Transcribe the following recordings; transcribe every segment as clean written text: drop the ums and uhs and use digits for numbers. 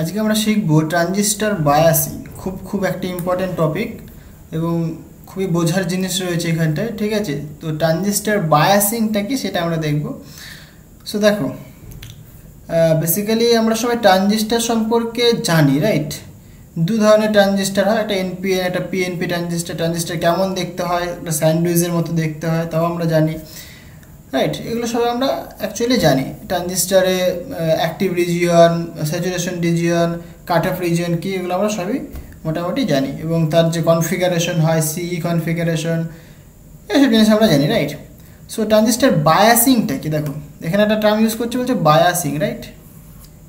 আজকে আমরা শিখব ট্রানজিস্টর বায়াসিং। খুব একটা ইম্পর্টেন্ট টপিক এবং খুবই বোঝার জিনিস রয়েছে এখানটায়, ঠিক আছে? তো ট্রানজিস্টর বায়াসিংটা কি সেটা আমরা দেখব। সো দেখো, বেসিক্যালি আমরা সবাই ট্রানজিস্টর সম্পর্কে জানি, রাইট? দু ধরনের ট্রানজিস্টর হয়, একটা এনপিএন, একটা পিএনপি ট্রানজিস্টর। ট্রানজিস্টর কেমন দেখতে হয়, একটা স্যান্ডউইচের মতো দেখতে হয়, তাও আমরা জানি, রাইট? এগুলো সব আমরা অ্যাকচুয়ালি জানি। ট্রানজিস্টারে active region, saturation region, cut off region কি, এগুলো আমরা সবই মোটামুটি জানি। এবং তার যে কনফিগারেশন হয়, সিই কনফিগারেশন, এসব জিনিস আমরা জানি, রাইট? সো ট্রানজিস্টার বায়াসিংটা কি, দেখো এখানে একটা টার্ম ইউজ করছে, বলছে বায়াসিং, রাইট?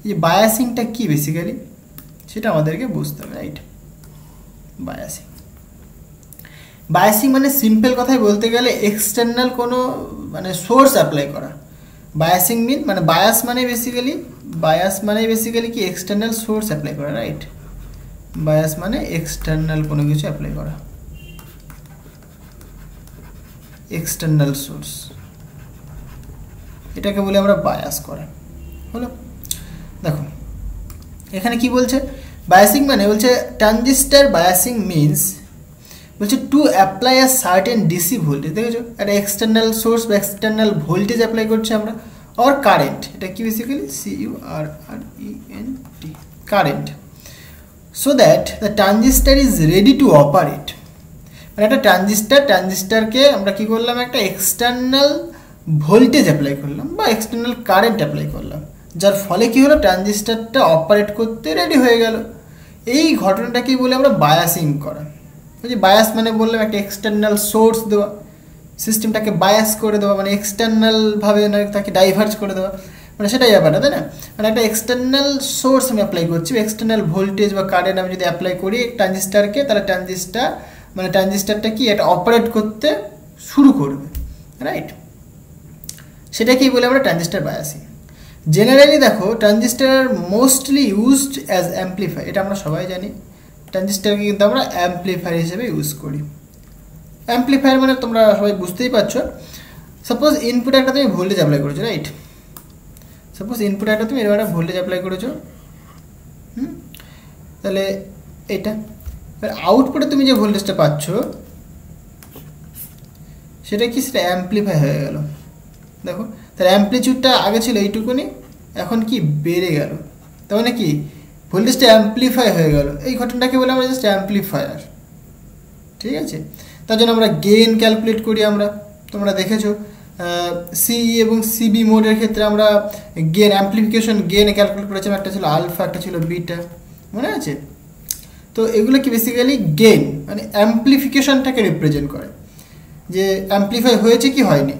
এই বায়াসিংটা কি বেসিক্যালি সেটা আমাদেরকে বুঝতে হবে, রাইট? বায়াসিং বায়াসিং মানে সিম্পল কথায় বলতে গেলে এক্সটার্নাল কোনো মানে সোর্স অ্যাপ্লাই করা। বায়াসিং মিন মানে বায়াস মানে বেসিক্যালি কি এক্সটার্নাল সোর্স অ্যাপ্লাই করা, রাইট? বায়াস মানে এক্সটার্নাল কোনো কিছু অ্যাপ্লাই করা, এক্সটার্নাল সোর্স, এটাকে বলে আমরা বায়াস করা। হলো? দেখো এখানে কি বলছে, বায়াসিং মানে বলছে ট্রানজিস্টর বায়াসিং মিনস বলছে to apply a certain DC voltage. দেখেছো, একটা এক্সটার্নাল সোর্স বা এক্সটার্নাল ভোল্টেজ অ্যাপ্লাই করছে আমরা, অর কারেন্ট, এটা কি basically CURRENT, current, so that the transistor is ready to operate. মানে একটা ট্রানজিস্টারকে আমরা কি করলাম, একটা এক্সটার্নাল ভোল্টেজ অ্যাপ্লাই করলাম বা এক্সটার্নাল কারেন্ট অ্যাপ্লাই করলাম, যার ফলে কি হলো, ট্রানজিস্টারটা অপারেট করতে রেডি হয়ে গেল। এই ঘটনাটাকেই বলে আমরা বায়াসিং করা। যে বায়াস মানে বললাম একটা এক্সটার্নাল সোর্স দেওয়া, সিস্টেমটাকে বায়াস করে দেওয়া, মানে এক্সটার্নালভাবে তাকে ডাইভার্জ করে দেওয়া, মানে সেটাই ব্যাপারটা, তাই না? মানে একটা এক্সটার্নাল সোর্স আমি অ্যাপ্লাই করছি, এক্সটার্নাল ভোল্টেজ বা কারেন্ট আমি যদি অ্যাপ্লাই করি ট্রানজিস্টারকে, তাহলে ট্রানজিস্টারটা কি এটা অপারেট করতে শুরু করবে, রাইট? সেটাকেই বলে আমরা ট্রানজিস্টার বায়াসিং। জেনারেলি দেখো ট্রানজিস্টার আর মোস্টলি ইউজড অ্যাজ অ্যাম্পলিফায়ার, এটা আমরা সবাই জানি। ট্রানজিস্টারকে কিন্তু আমরা অ্যাম্পলিফায়ার হিসেবে ইউজ করি। অ্যাম্পলিফায়ার মানে তোমরা সবাই বুঝতেই পারছো, সাপোজ ইনপুটে একটা তুমি ভোল্টেজ অ্যাপ্লাই করেছো, রাইট? সাপোজ ইনপুটে একটা তুমি এরকম একটা ভোল্টেজ অ্যাপ্লাই করেছো, তাহলে এটা এবার আউটপুটে তুমি যে ভোল্টেজটা পাচ্ছ সেটা কি, সেটা অ্যাম্পলিফাই হয়ে গেল। দেখো তার অ্যাম্পলিটিউডটা আগে ছিল এইটুকুনি, এখন কি বেড়ে গেল, তার মানে কি ভোল্টেজটা অ্যাম্পলিফাই হয়ে গেল। এই ঘটনাটাকে বলে আমরা জাস্ট অ্যাম্পলিফায়ার, ঠিক আছে? তার জন্য আমরা গেইন ক্যালকুলেট করি। আমরা তোমরা দেখেছো সিই এবং সিবি মোডের ক্ষেত্রে আমরা গেইন অ্যাম্পলিফিকেশন গেইন ক্যালকুলেট করেছিলাম, একটা ছিল আলফা, একটা ছিল বিটা, মনে আছে? তো এগুলো কি বেসিক্যালি গেইন মানে অ্যাম্পলিফিকেশনটাকে রিপ্রেজেন্ট করে, যে অ্যাম্পলিফাই হয়েছে কি হয়নি,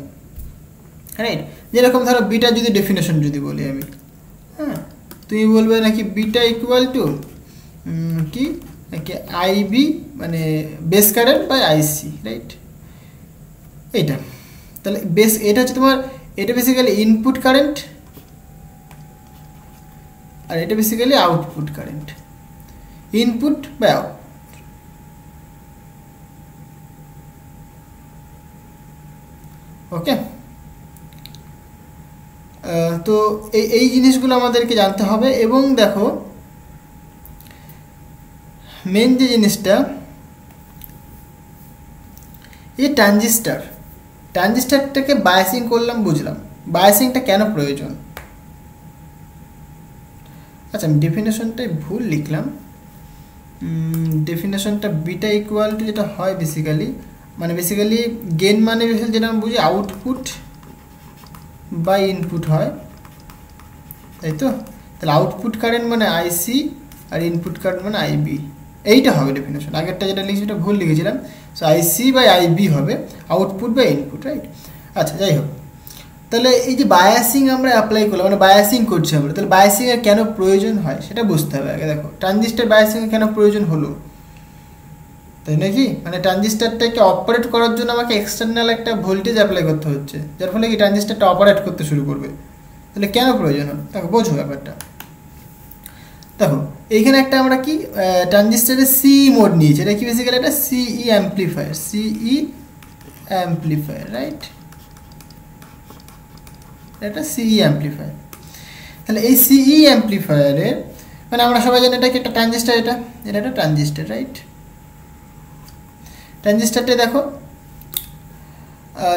রাইট? যেরকম ধরো বিটা যদি ডেফিনেশন যদি বলি আমি, হ্যাঁ, তুমি বলবে নাকি বিটা ইকুয়াল টু কি নাকি আইবি মানে base current by IC, right? এইটা তাহলে এটা হচ্ছে তোমার, এটা বেসিক্যালি ইনপুট কারেন্ট আর এটা basically output current, input by output. Okay, তো এই জিনিসগুলো আমাদেরকে জানতে হবে। এবং দেখো মেন যে জিনিসটা, এই ট্রানজিস্টারটাকে বায়াসিং করলাম, বুঝলাম বায়াসিংটা কেন প্রয়োজন। আচ্ছা, আমি ডেফিনেশনটাই ভুল লিখলাম। ডেফিনেশনটা বিটা ইকুয়াল টু যেটা হয় বেসিক্যালি গেইন মানে যেটা আমি বুঝি আউটপুট বা ইনপুট হয়, তাই তো? তাহলে আউটপুট কারেন্ট মানে আইসি আর ইনপুট কারেন্ট মানে আইবি, এইটা হবে ডেফিনেশন। আগেরটা যেটা লিখেছি সেটা ভুল লিখেছিলাম। সো আইসি বাই আইবি হবে আউটপুট বাই ইনপুট, রাইট? আচ্ছা, যাই হোক, তাহলে এই যে বায়াসিং আমরা অ্যাপ্লাই করলাম, মানে বায়াসিং করছি আমরা, তাহলে বায়াসিংয়ের কেন প্রয়োজন হয় সেটা বুঝতে হবে আগে। দেখো ট্রানজিস্টার বায়াসিংয়ের কেন প্রয়োজন হলো, তাই নাকি? মানে ট্রানজিস্টারটাকে অপারেট করার জন্য আমাকে এক্সটার্নাল একটা ভোল্টেজ অ্যাপ্লাই করতে হচ্ছে, যার ফলে কি ট্রানজিস্টারটা অপারেট করতে শুরু করবে। তাহলে কেন প্রয়োজন হয়, দেখো বোঝো ব্যাপারটা। দেখো এইখানে একটা আমরা কি ট্রানজিস্টারের সিই মোড নিয়েছি, এটা কি বেসিক্যালি একটা সিই অ্যাম্পলিফায়ার, রাইট? এটা সিই অ্যাম্পলিফায়ার। তাহলে এই সিই অ্যাম্পলিফায়ারের মানে আমরা সবাই জানি এটা কি একটা ট্রানজিস্টার, এটা একটা ট্রানজিস্টার, রাইট? ট্রানজিস্টারটা দেখো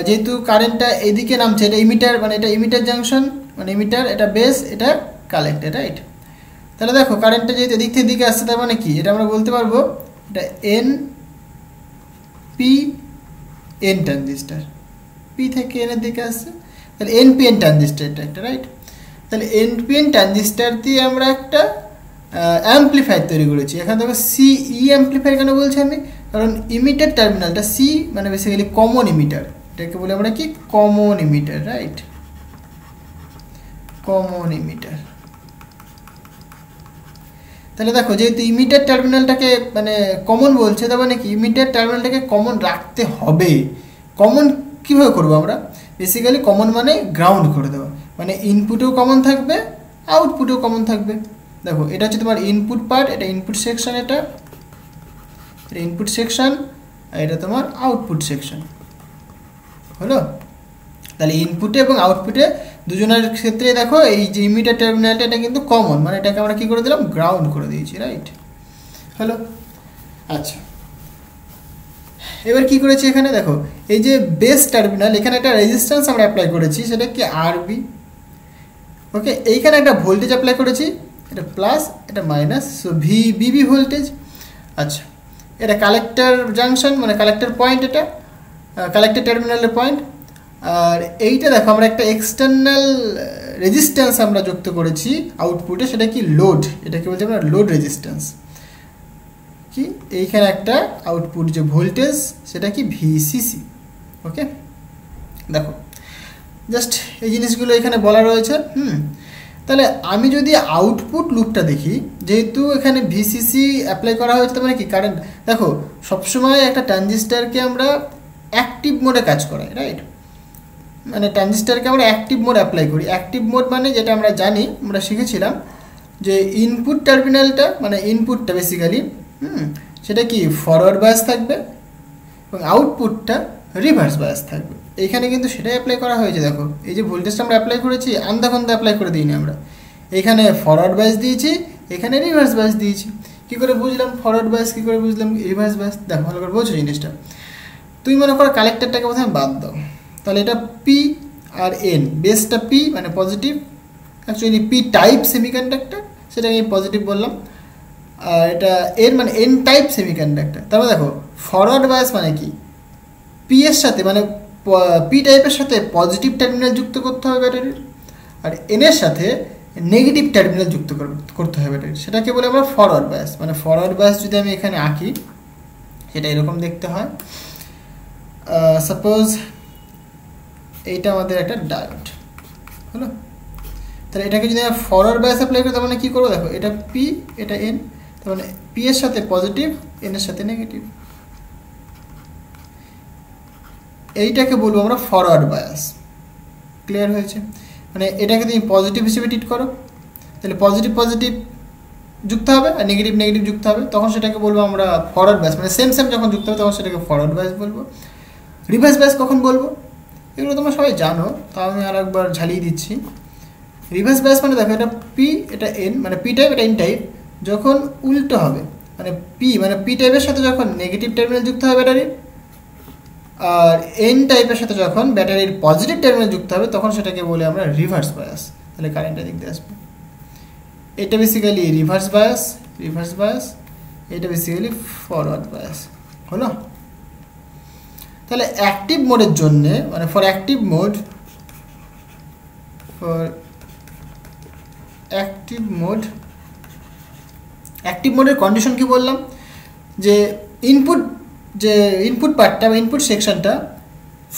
যেহেতু কারেন্টটা এদিকে নামছে, এটা ইমিটার, মানে এটা ইমিটার জাংশন, মানে ইমিটার, এটা বেস, এটা কালেক্টর, রাইট? তাহলে দেখো কারেন্টটা যেহেতু এদিক থেকে দিকে আসছে, তার মানে কি এটা আমরা বলতে পারবো এটা N P N transistor, P থেকে এন এর দিকে আসছে, তাহলে এনপিএন ট্রানজিস্টার এটা একটা, রাইট? তাহলে এনপিএন ট্রানজিস্টার দিয়ে আমরা একটা অ্যাম্পলিফায়ার তৈরি করেছি। এখানে দেখো সিই অ্যাম্পলিফায়ার কেন বলছি আমি, কারণ ইমিটার টার্মিনালটা সি মানে বেসিক্যালি কমন ইমিটার, এটাকে বলে আমরা কি common emitter, right? Common emitter. তাহলে দেখো যেহেতু ইমিটার টার্মিনালটাকে মানে কমন বলছে, তার মানে কি ইমিটার টার্মিনালটাকে কমন রাখতে হবে। কমন কীভাবে করবো আমরা, বেসিক্যালি কমন মানে গ্রাউন্ড করে দেওয়া, মানে ইনপুটেও কমন থাকবে আউটপুটেও কমন থাকবে। দেখো এটা হচ্ছে তোমার ইনপুট পার্ট, এটা ইনপুট সেকশন, এটা ইনপুট সেকশন, আর এটা তোমার আউটপুট সেকশন, হলো? তাহলে ইনপুটে এবং আউটপুটে দুজনের ক্ষেত্রে দেখো এই যে ইমিটার টার্মিনালটা এটা কিন্তু কমন, মানে এটাকে আমরা কি করে দিলাম, গ্রাউন্ড করে দিয়েছি, রাইট? হলো? আচ্ছা, এবার কি করেছি এখানে দেখো এই যে বেস টার্মিনাল, এখানে একটা রেজিস্ট্যান্স আমরা অ্যাপ্লাই করেছি, সেটা কি আরবি, ওকে? এইখানে একটা ভোল্টেজ অ্যাপ্লাই করেছি, এটা প্লাস এটা মাইনাস, সো ভিবি ভোল্টেজ। আচ্ছা, এটা কালেক্টর জাংশন মানে কালেক্টর পয়েন্ট, এটা কালেক্টর টার্মিনালের পয়েন্ট। আর এইটা দেখো আমরা একটা এক্সটার্নাল রেজিস্ট্যান্স আমরা যুক্ত করেছি আউটপুটে, সেটা কি লোড, এটাকে বলছি আমরা লোড রেজিস্ট্যান্স। কি এইখানে একটা আউটপুট যে ভোল্টেজ সেটা কি ভিসিসি, ওকে? দেখো জাস্ট এই জিনিসগুলো এখানে বলা রয়েছে। তাহলে আমি যদি আউটপুট লুপটা দেখি, যেহেতু এখানে ভিসিসি অ্যাপ্লাই করা হয়েছে, তার মানে কি কারেন্ট, দেখো সবসময় একটা ট্রানজিস্টারকে আমরা অ্যাক্টিভ মোডে কাজ করাই, রাইট? মানে ট্রানজিস্টারকে আমরা অ্যাক্টিভ মোড অ্যাপ্লাই করি। অ্যাক্টিভ মোড মানে যেটা আমরা জানি, আমরা শিখেছিলাম যে ইনপুট টার্মিনালটা মানে ইনপুটটা বেসিক্যালি সেটা কি ফরওয়ার্ড বায়াস থাকবে এবং আউটপুটটা রিভার্স বায়াস থাকবে। এইখানে কিন্তু সেটাই অ্যাপ্লাই করা হয়েছে। দেখো এই যে ভোল্টেজটা আমরা অ্যাপ্লাই করেছি, আন্দাখন্দা অ্যাপ্লাই করে দিইনি আমরা, এখানে ফরওয়ার্ড বায়াস দিয়েছি, এখানে রিভার্স বায়াস দিয়েছি। কী করে বুঝলাম ফরওয়ার্ড বায়াস, কী করে বুঝলাম রিভার্স বায়াস? দেখো ভালো করে বোঝো জিনিসটা। তুমি মনে করো কালেক্টরটাকে প্রথমে বাদ দাও, তাহলে এটা পি আর এন, বেসটা পি মানে positive, actually P type semiconductor, সেটাকে আমি পজিটিভ বললাম। আর এটা এন মানে এন টাইপ সেমিকন্ডাক্টর। তারপরে দেখো ফরওয়ার্ড বায়াস মানে কি, পি এর সাথে মানে পি টাইপের সাথে পজিটিভ টার্মিনাল যুক্ত করতে হবে ব্যাটারির, আর এন এর সাথে নেগেটিভ টার্মিনাল যুক্ত করতে হবে ব্যাটারির, সেটাকে বলে আমরা ফরওয়ার্ড বায়াস। মানে ফরওয়ার্ড বায়াস যদি আমি এখানে আঁকি, সেটা এরকম দেখতে হয়। সাপোজ এইটা আমাদের একটা ডায়োড, হলো? তাহলে এটাকে যদি আমরা ফরওয়ার্ড বায়াস অ্যাপ্লাই করি, তার মানে কী করবো, দেখো এটা পি এটা এন, তার মানে পি এর সাথে পজিটিভ, এন এর সাথে নেগেটিভ, এইটাকে বলবো আমরা ফরওয়ার্ড বায়াস। ক্লিয়ার হয়েছে? মানে এটাকে তুমি পজিটিভ হিসেবে ট্রিট করো, তাহলে পজিটিভ পজিটিভ যুক্ত হবে আর নেগেটিভ নেগেটিভ যুক্ত হবে, তখন সেটাকে বলবো আমরা ফরওয়ার্ড বায়াস। মানে সেম সেম যখন যুক্ত হবে তখন সেটাকে ফরওয়ার্ড বায়াস বলবো। রিভার্স বায়াস কখন বলবো, এগুলো তোমরা সবাই জানো, তাও আমি আর একবার ঝালিয়ে দিচ্ছি। রিভার্স বায়াস মানে দেখো এটা পি এটা এন, মানে পি টাইপ এটা এন টাইপ, যখন উল্টো হবে মানে পি টাইপের সাথে যখন নেগেটিভ টার্মিনাল যুক্ত হবে ব্যাটারির, আর এন টাইপের সাথে যখন ব্যাটারির পজিটিভ টার্মিনাল যুক্ত হবে, তখন সেটাকে বলে আমরা রিভার্স বায়াস। তাহলে কারেন্টটা দিক দিয়ে আসবে, এটা বেসিক্যালি রিভার্স বায়াস, এটা বেসিক্যালি ফরওয়ার্ড বায়াস, হলো? তাহলে অ্যাক্টিভ মোডের জন্য মানে ফর অ্যাক্টিভ মোডের কন্ডিশন কি বললাম, যে ইনপুট পার্টটা বা ইনপুট সেকশনটা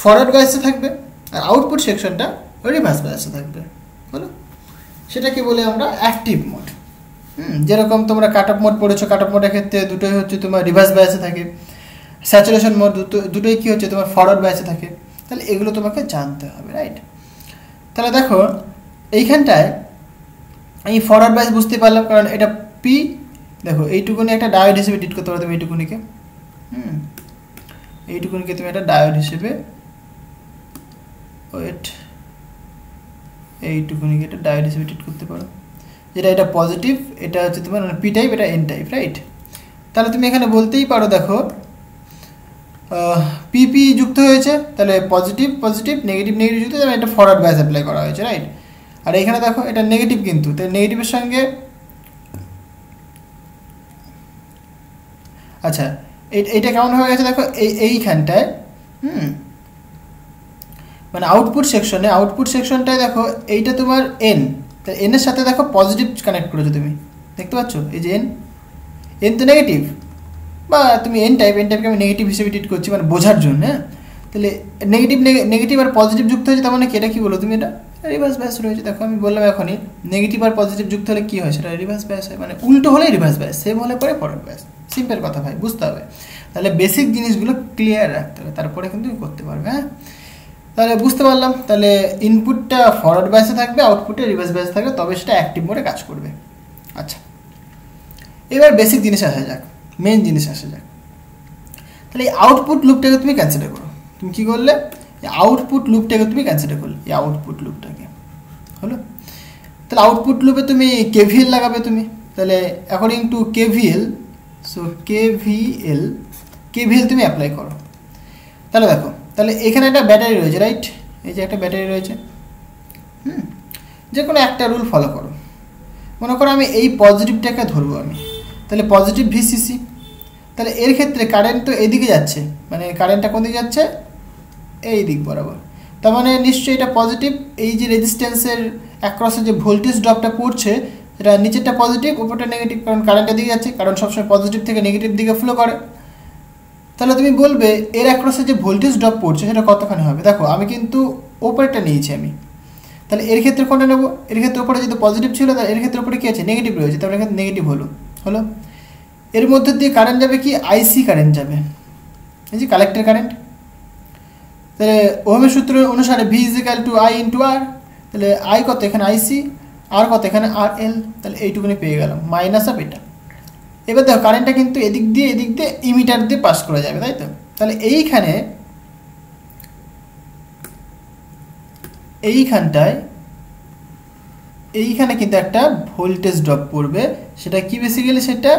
ফরওয়ার্ড বায়াসে থাকবে আর আউটপুট সেকশনটা রিভার্স বায়াসে থাকবে, হলো? সেটাকে বলে আমরা অ্যাক্টিভ মোড। যেরকম তোমরা কাট অফ মোড পড়েছো, কাট অফ মোডের ক্ষেত্রে দুটোই হচ্ছে তোমার রিভার্স বায়াসে থাকে, স্যাচুরেশন মোড দুটোই কী হচ্ছে তোমার ফরওয়ার্ড বায়াসে থাকে। তাহলে এগুলো তোমাকে জানতে হবে, রাইট? তাহলে দেখো এইখানটায় আমি ফরওয়ার্ড বায়াস বুঝতে পারলাম, কারণ এটা পি, দেখো এইটুকুনি একটা ডায়োড হিসেবে ট্রিট করতে পারো তুমি, এইটুকুনিকে তুমি একটা ডায়োড হিসেবে এইটুকুনিকে একটা ডায়োড হিসেবে ট্রিট করতে পারো। যেটা এটা পজিটিভ, এটা হচ্ছে তোমার পি টাইপ, এটা এন টাইপ, রাইট? তাহলে তুমি এখানে বলতেই পারো দেখো পিপি যুক্ত হয়েছে, তাহলে পজিটিভ পজিটিভ নেগেটিভ নেগেটিভ যুক্ত, তাহলে এটা ফরওয়ার্ড ব্যাস অ্যাপ্লাই করা হয়েছে, রাইট? আর এখানে দেখো এটা নেগেটিভ, কিন্তু তাহলে নেগেটিভের সঙ্গে আচ্ছা এইটা কেমন হয়ে গেছে দেখো এইখানটায়, মানে আউটপুট সেকশনটায় দেখো এইটা তোমার এন, তাহলে এনের সাথে দেখো পজিটিভ কানেক্ট করেছো তুমি, দেখতে পাচ্ছ এই যে এন তো নেগেটিভ, বা তুমি এন টাইপকে আমি নেগেটিভ হিসেবে ট্রিট করছি মানে বোঝার জন্য, হ্যাঁ? তাহলে নেগেটিভ আর পজিটিভ যুক্ত হয়েছে, তার মানে কি এটা কি বলো তুমি, এটা রিভার্স ব্যাস রয়েছে। দেখো আমি বললাম এখনই নেগেটিভ আর পজিটিভ যুক্ত হলে কি হয়, সেটা রিভার্স ব্যাস হয়, মানে উল্টো হলে রিভার্স ব্যাস, সেম হলে পরে ফরওয়ার্ড ব্যাস। সিম্পল কথা ভাই, বুঝতে হবে। তাহলে বেসিক জিনিসগুলো ক্লিয়ার রাখতে হবে, তারপরে কিন্তু করতে পারবে, হ্যাঁ? তাহলে বুঝতে পারলাম, তাহলে ইনপুটটা ফরওয়ার্ড ব্যাসে থাকবে, আউটপুটে রিভার্স ব্যাসে থাকবে, তবে সেটা অ্যাক্টিভ মোডে কাজ করবে। আচ্ছা, এবার বেসিক জিনিস আসা যাক, মেন জিনিস আসা যাক। তাহলে এই আউটপুট লুপটাকে তুমি কনসিডার করো। তুমি কী করলে, আউটপুট লুপটাকে তুমি কনসিডার করলে, এই আউটপুট লুপটাকে হলো। তাহলে আউটপুট লুপে তুমি কেভিএল লাগাবে তুমি, তাহলে according to KVL, so KVL তুমি অ্যাপ্লাই করো। তাহলে দেখো, তাহলে এখানে একটা ব্যাটারি রয়েছে, রাইট? এই যে একটা ব্যাটারি রয়েছে, যে কোনো একটা রুল ফলো করো। মনে করো আমি এই পজিটিভটাকে ধরবো আমি, তাহলে পজিটিভ ভিসিসি, তাহলে এর ক্ষেত্রে কারেন্ট তো এদিকে যাচ্ছে, মানে কারেন্টটা কোন দিকে যাচ্ছে, এই দিক বরাবর, তার মানে নিশ্চয়ই এটা পজিটিভ। এই যে রেজিস্ট্যান্সের অ্যাক্রসে যে ভোল্টেজ ড্রপটা পড়ছে, এটা নিচেরটা পজিটিভ, উপরটা নেগেটিভ, কারণ কারেন্টের দিকে যাচ্ছে, কারণ সবসময় পজিটিভ থেকে নেগেটিভ দিকে ফ্লো করে। তাহলে তুমি বলবে এর অ্যাক্রসে যে ভোল্টেজ ড্রপ পড়ছে সেটা কতখানি হবে। দেখো আমি কিন্তু ওপরেরটা নিয়েছি আমি, তাহলে এর ক্ষেত্রে কোনটা নেবো, এর ক্ষেত্রে ওপরে যেহেতু পজিটিভ ছিল, তাহলে এর ক্ষেত্রে ওপরে কী আছে, নেগেটিভ রয়েছে, তাহলে এখানে নেগেটিভ হলো। এর মধ্যে দিয়ে কারেন্ট যাবে কি, আইসি কারেন্ট যাবে, এই যে কালেক্টর কারেন্ট। তাহলে ওহমের সূত্র অনুসারে V equal to I into R, তাহলে আই কত এখানে আইসি, আর কত এখানে আর এল, তাহলে এইটুকুনি পেয়ে গেলাম মাইনাস অফ এটা। এবার দেখো কারেন্টটা কিন্তু এদিক দিয়ে ইমিটার দিয়ে পাস করা যাবে, তাই তো? তাহলে এইখানে কিন্তু একটা ভোল্টেজ ড্রপ পড়বে, সেটা কি বেসিক্যালি, সেটা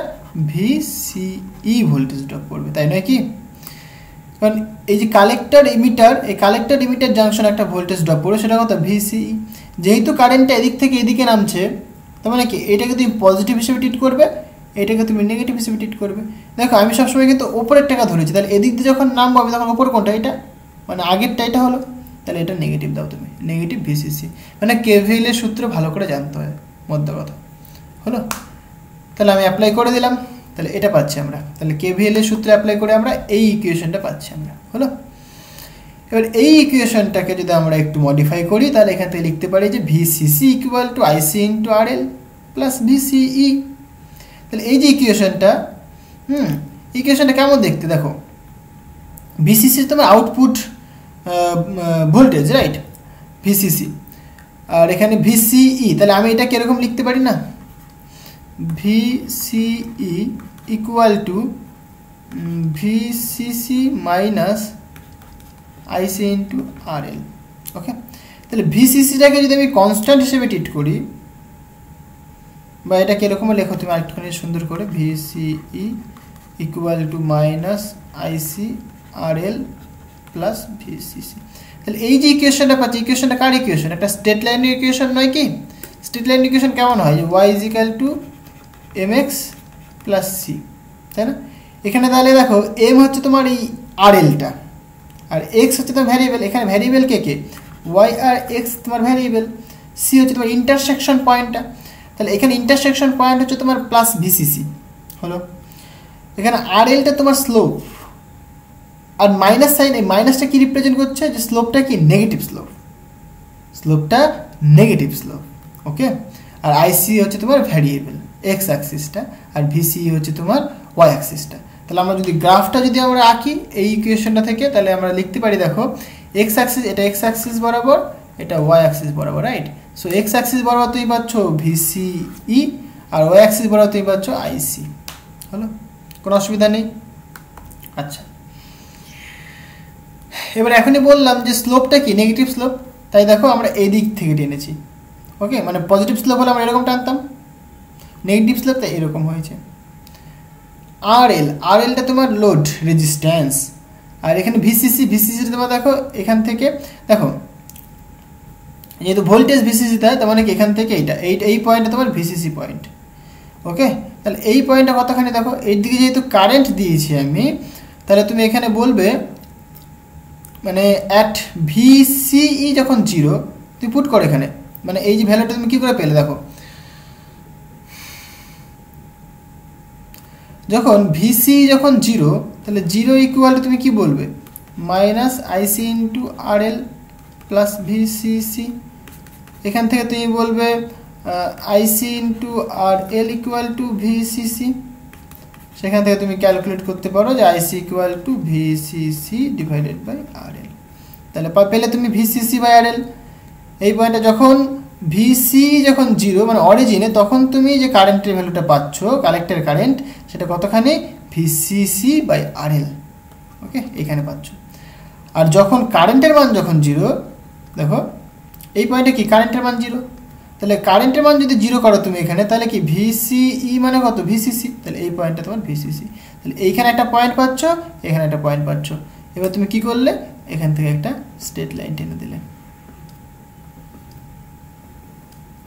ভিসিই ভোল্টেজ ড্রপ পড়বে, তাই নয় কি? কারণ এই যে কালেক্টর ইমিটার জাংশন একটা ভোল্টেজ ড্রপ পড়বে, সেটা কত, ভিসিই। যেহেতু কারেন্টটা এদিক থেকে এদিকে নামছে, তার মানে কি এটাকে তুমি পজিটিভ হিসেবে ট্রিট করবে, এটাকে তুমি নেগেটিভ হিসেবে ট্রিট করবে। দেখো আমি সবসময় কিন্তু ওপরের টাকা ধরেছি, তাহলে এদিক দিয়ে যখন নামবো আমি তখন ওপর কোনটা, এটা মানে আগেরটা এটা হলো, তাহলে এটা নেগেটিভ দাও তুমি, নেগেটিভ ভিসিসি। মানে কেভিএলের সূত্র ভালো করে জানতে হয়, মধ্যে কথা হলো। তাহলে আমি অ্যাপ্লাই করে দিলাম, তাহলে এটা পাচ্ছি আমরা, তাহলে কেভিএলের সূত্রে অ্যাপ্লাই করে আমরা এই ইকুয়েশনটা পাচ্ছি আমরা, হলো। এবার এই ইকুয়েশনটাকে যদি আমরা একটু মডিফাই করি, তাহলে এখান থেকে লিখতে পারি যে V C C equal to I C into R L plus V C E. তাহলে এই যে ইকুয়েশনটা কেমন দেখতে, দেখো ভিসিসি তোমার আউটপুট ভোল্টেজ, রাইট? ভিসিসি, আর এখানে ভিসিই, তাহলে আমি এটা কীরকম লিখতে পারি না, V C E equal to VCC minus I C into R L. Okay, তাহলে ভিসিসিটাকে যদি আমি কনস্ট্যান্ট হিসেবে ট্রিট করি, বা এটা কীরকম লেখো তুমি আরেকটুখানি সুন্দর করে, VCE equal to minus IC R L plus VCC. তাহলে এই যে ইকুয়েশনটা পাচ্ছি, ইকুয়েশনটা কার ইকুয়েশন, একটা স্ট্রেট লাইনের ইকুয়েশন নয় কি? স্ট্রেট লাইন ইকুয়েশন কেমন হয়, যে y equal to m x plus c, তাই না? এখানে তাহলে দেখো এম হচ্ছে তোমার এই আর এলটা, আর এক্স হচ্ছে তোমার ভ্যারিয়েবল, এখানে ভ্যারিয়েবল কে ওয়াই আর এক্স তোমার ভ্যারিয়েবল, সি হচ্ছে তোমার ইন্টারসেকশন পয়েন্টটা, তাহলে এখানে ইন্টারসেকশন পয়েন্ট হচ্ছে তোমার প্লাস ভিসিসি হলো। এখানে আর এলটা তোমার স্লোপ, আর মাইনাস সাইন, এই মাইনাসটা কি রিপ্রেজেন্ট করছে, যে স্লোপটা কি, নেগেটিভ স্লোপ, ওকে। আর আইসি হচ্ছে তোমার ভ্যারিয়েবল এক্স অ্যাক্সিসটা, আর ভিসি হচ্ছে তোমার ওয়াই অ্যাক্সিসটা। তাহলে আমরা যদি গ্রাফটা আমরা আঁকি এই ইকুয়েশনটা থেকে, তাহলে আমরা লিখতে পারি, দেখো এক্স অ্যাক্সিস, এটা এক্স অ্যাক্সিস বরাবর, এটা ওয়াই অ্যাক্সিস বরাবর, রাইট? সো এক্স অ্যাক্সিস বরাবর তুমি পাচ্ছ ভিসিই, আর ওয়াই অ্যাক্সিস বরাবর তুমি পাচ্ছ আইসি, হলো, কোনো অসুবিধা নেই। আচ্ছা, এবার এখনই বললাম যে স্লোপটা কি, নেগেটিভ স্লোপ, তাই দেখো আমরা এই দিক থেকে টেনেছি, ওকে। মানে পজিটিভ স্লোপ হলে আমরা এরকম টানতাম, নেগেটিভ স্ল্যাব তাই এরকম হয়েছে। আরএলটা তোমার লোড রেজিস্ট্যান্স, আর এখানে ভিসিসি তোমার দেখো এখান থেকে দেখো যেহেতু ভোল্টেজ ভিসিসি তাই তার মানে কি এখান থেকে এই পয়েন্টটা তোমার ভিসিসি পয়েন্ট। ওকে, তাহলে এই পয়েন্টটা কতখানি দেখো, এর দিকে যেহেতু কারেন্ট দিয়েছি আমি, তাহলে তুমি এখানে বলবে মানে অ্যাট ভিসিই যখন 0 তুমি পুট করো এখানে, মানে এই যে ভ্যালুটা তুমি কী করে পেলে দেখো, যখন ভিসি যখন 0 তাহলে 0 ইকুয়াল তুমি কি বলবে minus I C into R L plus V C C. এখান থেকে তুমি বলবে I C into R L equal to V C C. সেখান থেকে তুমি ক্যালকুলেট করতে পারো যে I C equal to V C C divided by R L. তাহলে পেলে তুমি ভিসিসি বাই আরএল। এই পয়েন্টে যখন ভিসি যখন 0 মানে অরিজিনে, তখন তুমি যে কারেন্টের ভ্যালুটা পাচ্ছ কালেক্টর কারেন্ট সেটা কতখানি ভিসিসি বাই আরএল। ওকে, এখানে পাচ্ছ। আর যখন কারেন্টের মান যখন 0 দেখো এই পয়েন্টে কি কারেন্টের মান 0, তাহলে কারেন্টের মান যদি 0 করো তুমি এখানে, তাহলে কি ভিসিই মানে কত ভিসিসি, তাহলে এই পয়েন্টটা তোমার ভিসিসি। তাহলে এইখানে একটা পয়েন্ট পাচ্ছ, এখানে একটা পয়েন্ট পাচ্ছ। এবার তুমি কি করলে এখান থেকে একটা স্ট্রেট লাইন টেনে দিলে,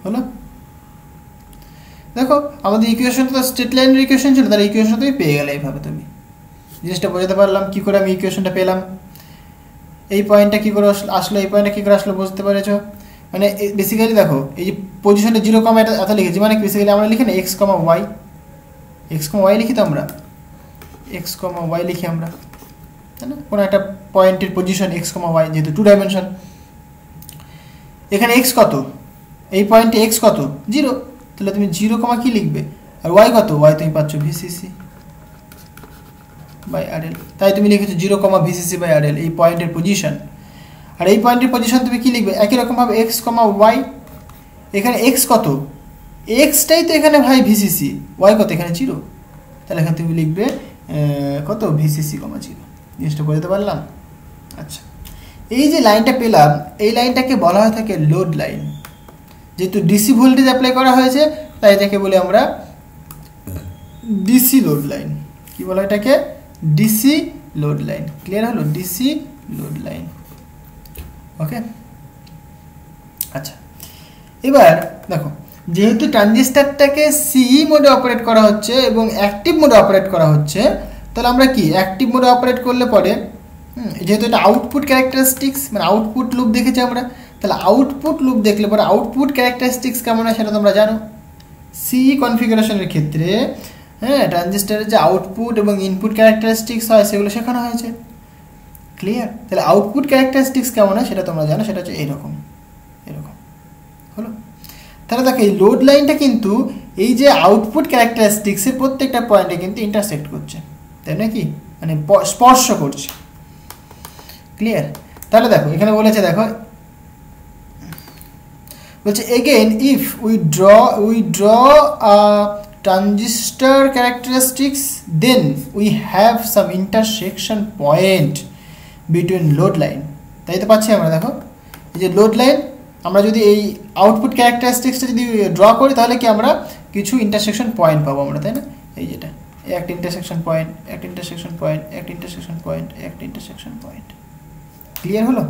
হলো। দেখো আমাদের ইকুয়েশন তো স্ট্রেট লাইনের ইকুয়েশন ছিল, তার ইকুয়েশন তুমি পেয়ে গেলে এইভাবে। তুমি জিনিসটা বোঝাতে পারলাম কি করে আমি ইকুয়েশনটা পেলাম, এই পয়েন্টটা কী করে আসলো, এই পয়েন্টটা কী করে আসলো বুঝতে পেরেছ। মানে বেসিক্যালি দেখো এই যে পজিশনে 0, এত লিখেছি, মানে বেসিক্যালি আমরা লিখি না এক্স কমা ওয়াই লিখি, তো আমরা এক্স কমা ওয়াই লিখি আমরা, তাই না, কোনো একটা পয়েন্টের পজিশন এক্স কমা ওয়াই, যেহেতু 2 ডাইমেনশন। এখানে এক্স কত, এই পয়েন্টে এক্স কত 0, তাহলে তুমি 0 কমা কি লিখবে, আর ওয়াই কত, ওয়াই তুমি পাচ্ছ ভিসিসি বাই আরএল। তাই তুমি লিখেছো 0 কমা ভিসিসি বাই আরএল এই পয়েন্টের পজিশন। আর এই পয়েন্টের পজিশন তুমি কি লিখবে, একই রকমভাবে এক্স কমা ওয়াই। এখানে এক্স কত, এক্সটাই তো এখানে ভাই ভিসিসি, ওয়াই কত এখানে 0, তাহলে এখানে তুমি লিখবে কত ভিসিসি কমা 0। জিনিসটা বলতে পারলাম। আচ্ছা, এই যে লাইনটা পেলাম এই লাইনটাকে বলা হয়ে থাকে লোড লাইন। যেহেতু ডিসি ভোল্টেজ অ্যাপ্লাই করা হয়েছে তাই এটাকে বলি আমরা ডিসি লোড লাইন। কি বলা এটাকে, ডিসি লোড লাইন। ক্লিয়ার হলো, ডিসি লোড লাইন। ওকে, আচ্ছা এবার দেখো যেহেতু ট্রানজিস্টারটাকে সিই মোডে অপারেট করা হচ্ছে এবং অ্যাক্টিভ মোডে অপারেট করা হচ্ছে, তাহলে আমরা কি অ্যাক্টিভ মোডে অপারেট করলে পরে যেহেতু এটা আউটপুট ক্যারেক্টারিস্টিক্স মানে আউটপুট লুপ দেখেছি আমরা, তাহলে আউটপুট লুপ দেখলে পরে আউটপুট ক্যারেক্টারিস্টিক্স কেমন হয় সেটা তোমরা জানো। সিই কনফিগারেশনের ক্ষেত্রে ট্রানজিস্টারের যে আউটপুট এবং ইনপুট ক্যারেক্টারিস্টিক্স হয় সেগুলো শেখানো হয়েছে। ক্লিয়ার, তাহলে আউটপুট ক্যারেক্টারিস্টিক্স কেমন হয় সেটা তোমরা জানো, সেটা হচ্ছে এরকম হলো। তাহলে দেখো এই লোড লাইনটা কিন্তু এই যে আউটপুট ক্যারেক্টারিস্টিক্সের প্রত্যেকটা পয়েন্টে কিন্তু ইন্টারসেক্ট করছে, তাই না, কি মানে স্পর্শ করছে। ক্লিয়ার, তাহলে দেখো এখানে বলেছে, দেখো বলছে again if we draw a transistor characteristics then we have some intersection point between load line. তাই তো পাচ্ছি আমরা, দেখো এই যে লোড লাইন, আমরা যদি এই আউটপুট ক্যারেক্টারিস্টিক্সটা যদি ড্র করি তাহলে কি আমরা কিছু ইন্টারসেকশন পয়েন্ট পাবো আমরা, তাই না। এই যেটা একটা ইন্টারসেকশন পয়েন্ট, একটা ইন্টারসেকশন পয়েন্ট, একটা ইন্টারসেকশন পয়েন্ট, একটা ইন্টারসেকশন পয়েন্ট। ক্লিয়ার হলো,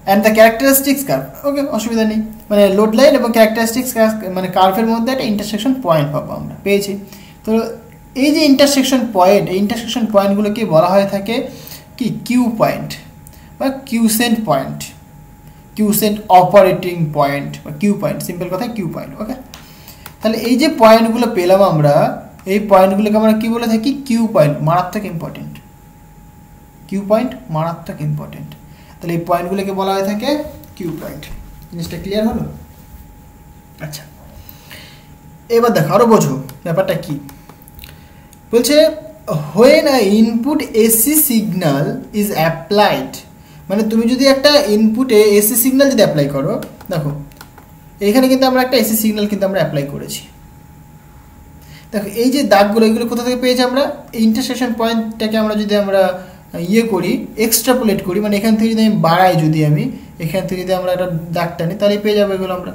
অ্যান্ড দ্য ক্যারেক্টারিস্টিক্স কার্ভ। ওকে, অসুবিধা নেই, মানে লোড লাইন এবং ক্যারেক্টারিস্টিক্স মানে কার্ভের মধ্যে একটা ইন্টারসেকশন পয়েন্ট পাবো আমরা, পেয়েছি। তো এই যে ইন্টারসেকশন পয়েন্ট, এই ইন্টারসেকশন পয়েন্টগুলোকে বলা হয়ে থাকে কি কিউ পয়েন্ট বা কিউসেন্ট পয়েন্ট, কিউসেন্ট অপারেটিং পয়েন্ট বা কিউ পয়েন্ট, সিম্পল কথায় কিউ পয়েন্ট। ওকে, তাহলে এই যে পয়েন্টগুলো পেলাম আমরা, এই পয়েন্টগুলোকে আমরা কি বলে থাকি কিউ পয়েন্ট, মারাত্মক ইম্পর্টেন্ট। কিউ পয়েন্ট মারাত্মক ইম্পর্টেন্ট, তাহলে এই পয়েন্টগুলোকে বলা হয়ে থাকে কিউ পয়েন্ট। জিনিসটা ক্লিয়ার হলো। আচ্ছা এবার দেখো আরো বোঝো ব্যাপারটা কি বলছে, when an input AC signal is applied, মানে তুমি যদি একটা ইনপুটে এসি সিগন্যাল যদি অ্যাপ্লাই করো, দেখো এখানে কিন্তু আমরা একটা এসি সিগন্যাল কিন্তু আমরা অ্যাপ্লাই করেছি। দেখো এই যে দাগগুলো এগুলো কোথা থেকে পেয়েছি আমরা, এই ইন্টারসেকশন পয়েন্টটাকে আমরা যদি আমরা করি এক্সট্রাপোলেট করি, মানে এখান থেকে যদি আমি বাড়াই, যদি আমি এখান থেকে যদি আমরা একটা দাগ টানি তাহলে পেয়ে যাবো এগুলো আমরা।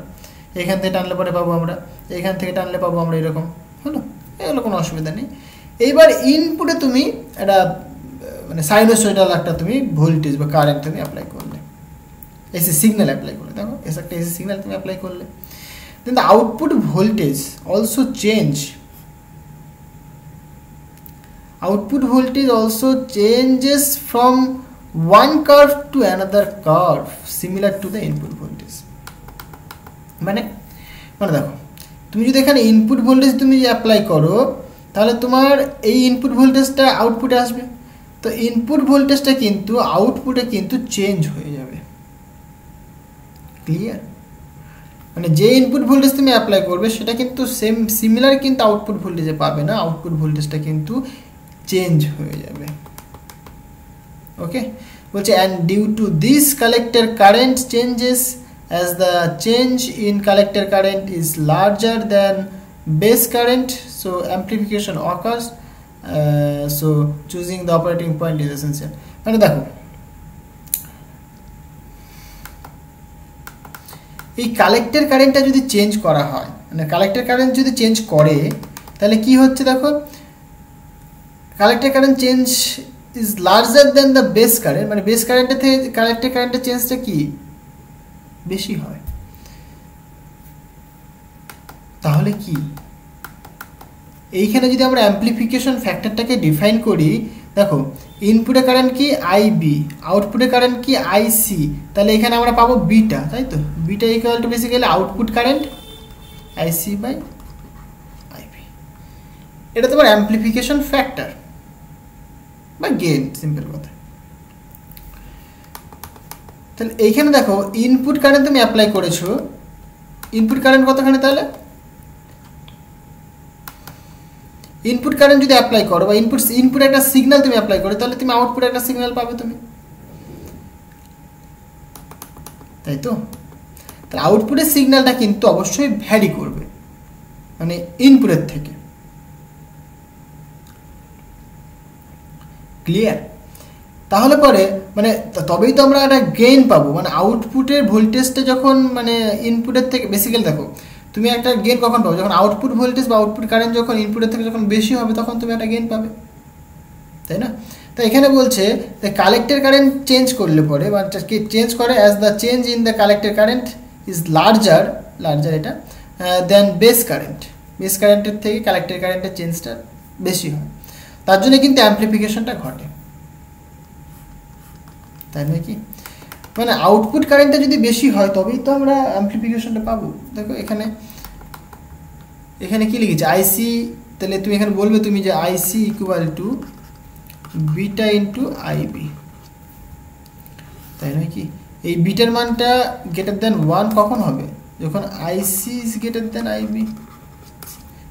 এখান থেকে টানলে পরে পাবো আমরা, এখান থেকে টানলে পাবো আমরা, এরকম হলো, এগুলো কোনো অসুবিধা নেই। এইবার ইনপুটে তুমি একটা মানে সাইনোসয়েডাল একটা তুমি ভোল্টেজ বা কারেন্ট তুমি অ্যাপ্লাই করলে, এসি সিগন্যাল অ্যাপ্লাই করলে, দেখো একটা এসি সিগন্যাল তুমি অ্যাপ্লাই করলে, then the output voltage also change, output voltage also changes from one curve to another curve similar to the input voltage। মানে দেখো তুমি যদি এখানে ইনপুট ভোল্টেজ তুমি অ্যাপ্লাই করো তাহলে তোমার এই ইনপুট ভোল্টেজটা আউটপুটে আসবে, তো ইনপুট ভোল্টেজটা কিন্তু আউটপুটে কিন্তু চেঞ্জ হয়ে যাবে। ক্লিয়ার? মানে যে ইনপুট ভোল্টেজ তুমি অ্যাপ্লাই করবে সেটা কিন্তু সেম সিমিলার কিন্তু আউটপুট ভোল্টেজে পাবে না, আউটপুট ভোল্টেজটা কিন্তু চেঞ্জ হয়ে যাবে। ওকে, বলছে and due to this collector current changes as the change in collector current is larger than base current, so amplification occurs, so choosing the operating point is essential। মানে দেখো এই কালেক্টর কারেন্টটা যদি চেঞ্জ করা হয়, মানে কালেক্টর কারেন্ট যদি change করে তাহলে কি হচ্ছে দেখো, collector current change is larger then the base current, মানে বেস কারেন্টের থেকে কালেক্টর কারেন্টের চেঞ্জটা কি বেশি হয়। তাহলে কি এইখানে যদি আমরা অ্যাম্প্লিফিকেশন ফ্যাক্টরটাকে ডিফাইন করি, দেখো ইনপুটে কারেন্ট কি আইবি, আউটপুটে কারেন্ট কি আইসি, তাহলে এখানে আমরা পাবো বিটা, তাই তো, beta equal to basically output current IC by IB. এটা তোমার অ্যাম্প্লিফিকেশন ফ্যাক্টর বা গেইন, সিম্পল কথা। তাহলে এইখানে দেখো ইনপুট কারেন্ট তুমি অ্যাপ্লাই করেছো, ইনপুট কারেন্ট কতখানি, তাহলে ইনপুট কারেন্ট যদি অ্যাপ্লাই করো বা ইনপুট একটা সিগন্যাল তুমি অ্যাপ্লাই করো তাহলে তুমি আউটপুট একটা সিগন্যাল পাবে তুমি, তাই তো। তাহলে আউটপুটের সিগন্যালটা কিন্তু অবশ্যই ভ্যারি করবে মানে ইনপুটের থেকে। ক্লিয়ার? তাহলে পরে মানে তবেই তো আমরা একটা গেইন পাবো, মানে আউটপুটের ভোল্টেজটা যখন মানে ইনপুটের থেকে বেসিক্যালি দেখো তুমি একটা গেইন কখন পাবে, যখন আউটপুট ভোল্টেজ বা আউটপুট কারেন্ট যখন ইনপুটের থেকে যখন বেশি হবে তখন তুমি একটা গেইন পাবে, তাই না। তো এখানে বলছে কালেক্টর কারেন্ট চেঞ্জ করলে পরে বা চেঞ্জ করে as the change in the collector current is larger এটা দেন বেস কারেন্ট, বেস কারেন্টের থেকে কালেক্টর কারেন্টের চেঞ্জটা বেশি হয়, তার জন্য কিন্তু অ্যাম্প্লিফিকেশনটা ঘটে, তাই নয় কি। মানে আউটপুট কারেন্টটা যদি বেশি হয় তবেই তো আমরা অ্যাম্প্লিফিকেশনটা পাবো। দেখো এখানে কি লিখেছে আইসি, তাহলে তুমি এখানে বলবে তুমি যে I C equal to beta into I B, তাই নয় কি। এই বিটার মানটা গ্রেটার দেন 1 কখন হবে, যখন আইসি ইজ গ্রেটার দেন আইবি,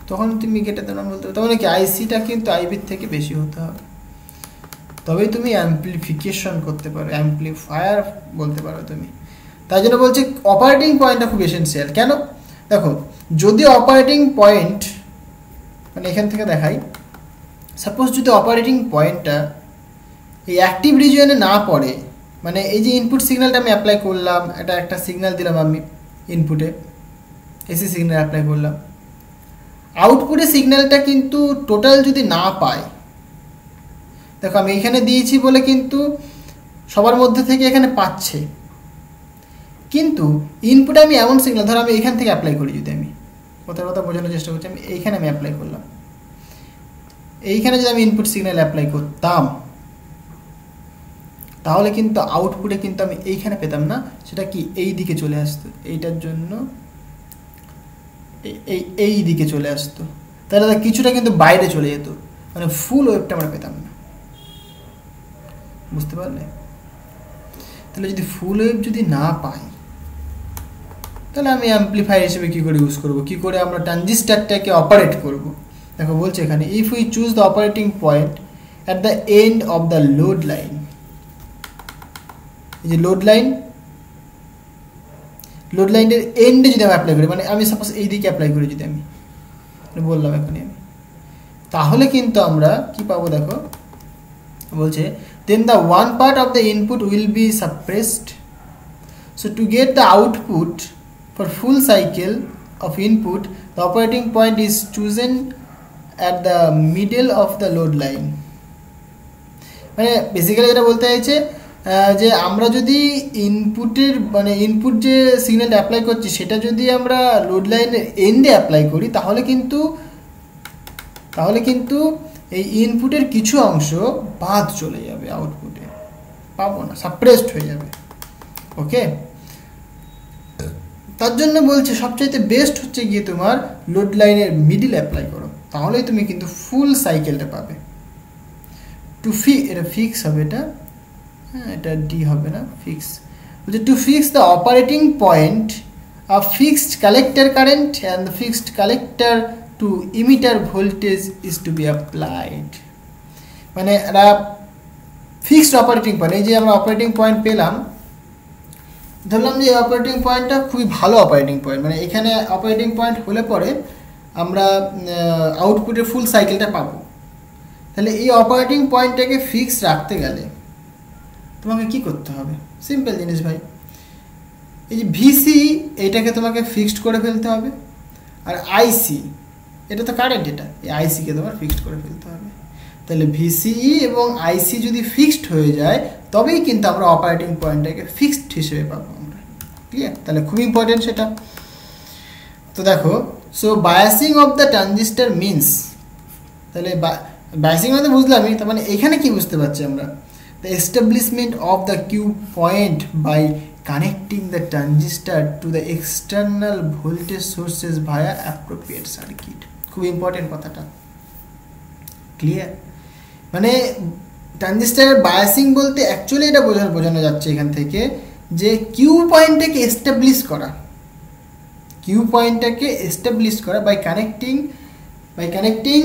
তখন তুমি গ্রেটার দেন 1 বলতে হবে। তখন কি আইসিটা কিন্তু আইবির থেকে বেশি হতে হবে, তবেই তুমি অ্যাম্প্লিফিকেশন করতে পারো, অ্যাম্প্লিফায়ার বলতে পারো তুমি। তাই জন্য বলছি অপারেটিং পয়েন্টটা খুব এসেনশিয়াল। কেন দেখো, যদি অপারেটিং পয়েন্ট মানে এখান থেকে দেখাই, সাপোজ যদি অপারেটিং পয়েন্টটা এই অ্যাক্টিভ রিজিয়নে না পড়ে, মানে এই যে ইনপুট সিগন্যালটা আমি অ্যাপ্লাই করলাম, একটা সিগন্যাল দিলাম আমি ইনপুটে, এসি সিগন্যাল অ্যাপ্লাই করলাম, আউটপুটে সিগন্যালটা কিন্তু টোটাল যদি না পায়, দেখো আমি এখানে দিয়েছি বলে কিন্তু সবার মধ্যে থেকে এখানে পাচ্ছে, কিন্তু ইনপুটে আমি এমন সিগন্যাল ধরো আমি এখান থেকে অ্যাপ্লাই করি, যদি আমি কথা বোঝানোর চেষ্টা করছি, আমি এইখানে আমি অ্যাপ্লাই করলাম, এইখানে যদি আমি ইনপুট সিগন্যাল অ্যাপ্লাই করতাম তাহলে কিন্তু আউটপুটে কিন্তু আমি এইখানে পেতাম না, সেটা কি এই দিকে চলে আসতো, এইটার জন্য এই দিকে চলে আসতো, তাহলে কিছুটা কিন্তু বাইরে চলে যেত, মানে ফুল ওয়েভটা আমরা পেতাম না, বুঝতে পারলে। তাহলে যদি ফুল ওয়েভ যদি না পাই তাহলে আমি অ্যাম্প্লিফায়ার হিসেবে কী করে ইউজ করব, কী করে আমরা ট্রানজিস্টারটাকে অপারেট করব। দেখো বলছে এখানে if we choose the operating point at the end of the load line, এই যে লোড লাইনের এন্ডে যদি আমি অ্যাপ্লাই করি, মানে আমি সাপোজ এই দিকে অ্যাপ্লাই করি, যদি আমি বললাম এখানে আমি, তাহলে কিন্তু আমরা কি পাবো, দেখো বলছে then the one part of the input will be suppressed, so to get the output for full cycle of input the operating point is chosen at the middle of the load line মানে basically এটা বলতে চাইছে যে আমরা যদি ইনপুটের মানে input যে সিগন্যালটা অ্যাপ্লাই করছি সেটা যদি আমরা লোড লাইনের এন্ডে অ্যাপ্লাই করি তাহলে কিন্তু এই ইনপুটের কিছু অংশ বাদ চলে যাবে আউটপুটে পাবো না সাপ্রেসড হয়ে যাবে ওকে তার জন্য বলছে সবচাইতে বেস্ট হচ্ছে গিয়ে তোমার লোড লাইনের মিডল অ্যাপ্লাই করো তাহলেই তুমি কিন্তু ফুল সাইকেলটা পাবে এটা ফিক্স হবে এটা ডি হবে না ফিক্স বলছে to fix the operating point of fixed collector current and the fixed collector to emitter voltage is to be applied মানে একটা ফিক্সড অপারেটিং পয়েন্ট এই যে আমরা অপারেটিং পয়েন্ট পেলাম ধরলাম যে অপারেটিং পয়েন্টটা খুবই ভালো অপারেটিং পয়েন্ট মানে এখানে অপারেটিং পয়েন্ট হলে পরে আমরা আউটপুটের ফুল সাইকেলটা পাবো তাহলে এই অপারেটিং পয়েন্টটাকে ফিক্স রাখতে গেলে তোমাকে কি করতে হবে সিম্পল জিনিস ভাই এই যে ভিসি এটাকে তোমাকে ফিক্সড করে ফেলতে হবে আর আইসি এটা তো কারেন্ট এটা এই আইসিকে তোমার ফিক্সড করে ফেলতে হবে তাহলে ভিসিই এবং আইসি যদি ফিক্সড হয়ে যায় তবেই কিন্তু আমরা অপারেটিং পয়েন্টটাকে ফিক্সড হিসেবে পাবো আমরা ক্লিয়ার তাহলে খুব ইম্পর্টেন্ট সেটা তো দেখো so biasing of the transistor means তাহলে বায়াসিং মানে বুঝলামই তার মানে এখানে কি বুঝতে পারছি আমরা the establishment of the Q point by connecting the transistor to the external voltage sources via appropriate circuit খুব ইম্পর্টেন্ট কথাটা ক্লিয়ার মানে ট্রানজিস্টরের বায়াসিং বলতে অ্যাকচুয়ালি এটা বোঝানো যাচ্ছে এখান থেকে যে কিউ পয়েন্টটাকে এস্টাবলিশ করা by connecting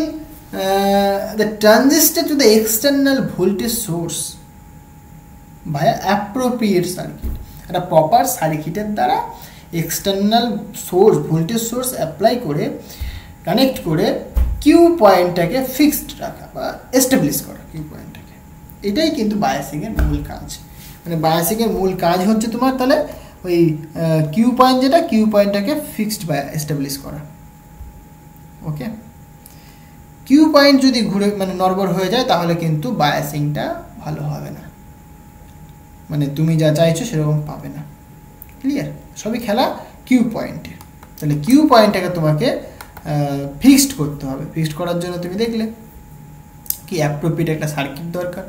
the transistor to the external voltage source via appropriate circuit একটা প্রপার সার্কিটের দ্বারা external source voltage source apply করে কানেক্ট করে কিউ পয়েন্টটাকে ফিক্সড রাখা বা এস্টাবলিশ করা কিউ পয়েন্টটাকে এটাই কিন্তু বায়াসিংয়ের মূল কাজ মানে বায়াসিংয়ের মূল কাজ হচ্ছে তোমার তাহলে ওই কিউ পয়েন্ট যেটা কিউ পয়েন্টটাকে ফিক্সড বা এস্টাবলিশ করা ওকে কিউ পয়েন্ট যদি ঘুরে মানে নড়বড় হয়ে যায় তাহলে কিন্তু বায়াসিংটা ভালো হবে না মানে তুমি যা চাইছো সেরকম পাবে না ক্লিয়ার সবই খেলা কিউ পয়েন্টে তাহলে কিউ পয়েন্টটাকে তোমাকে ফিক্সড করতে হবে ফিক্সড করার জন্য তুমি দেখলে কি অ্যাপ্রোপ্রিয়েট একটা সার্কিট দরকার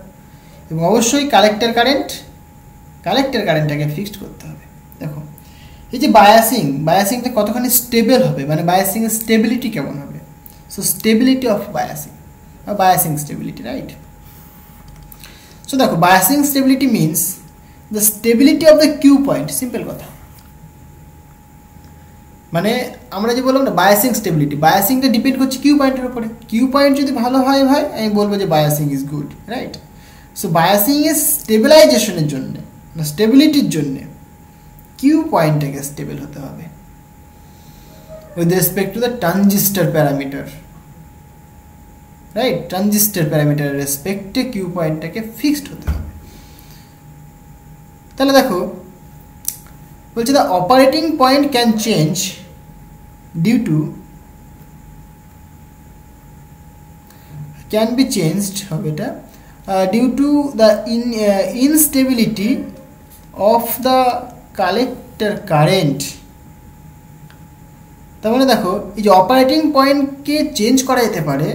এবং অবশ্যই কালেক্টর কারেন্টটাকে ফিক্সড করতে হবে দেখো এই যে বায়াসিংটা কতখানি স্টেবল হবে মানে বায়াসিংয়ের স্টেবিলিটি কেমন হবে so stability of biasing stability right so দেখো biasing stability means the stability of the Q point simple কথা মানে আমরা যে বললাম না বায়াসিং স্টেবিলিটি বায়াসিংটা ডিপেন্ড করছে কিউ পয়েন্টের উপরে কিউ পয়েন্ট যদি ভালো হয় ভাই আমি বলবো যে biasing is good right so biasing এর স্টেবিলাইজেশনের জন্য না স্টেবিলিটির জন্য কিউ পয়েন্টটাকে স্টেবল হতে হবে with respect to the transistor parameter right transistor parameter রেসপেক্টে কিউ পয়েন্টটাকে ফিক্সড হতে হবে তাহলে দেখো বলছে the operating point can change due to can be changed হবে এটা due to the instability of the collector current তার মানে দেখো এই যে অপারেটিং পয়েন্টকে চেঞ্জ করা যেতে পারে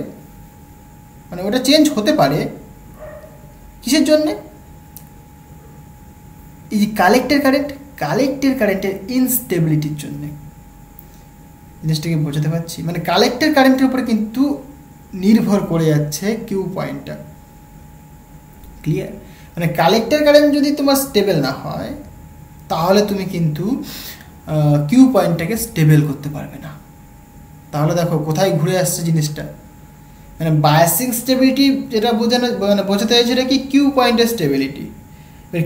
মানে ওটা চেঞ্জ হতে পারে কিসের জন্য এই যে কালেক্টর কারেন্টের ইনস্টেবিলিটির জন্য জিনিসটাকে বোঝাতে পারছি মানে কালেক্টর কারেন্টের উপরে কিন্তু নির্ভর করে যাচ্ছে কিউ পয়েন্টটা ক্লিয়ার মানে কালেক্টর কারেন্ট যদি তোমার স্টেবল না হয় তাহলে তুমি কিন্তু কিউ পয়েন্টটাকে স্টেবল করতে পারবে না তাহলে দেখো কোথায় ঘুরে আসছে জিনিসটা মানে বায়াসিং স্টেবিলিটি যেটা বোঝাতে চাইছে এটা কি কিউ পয়েন্টের স্টেবিলিটি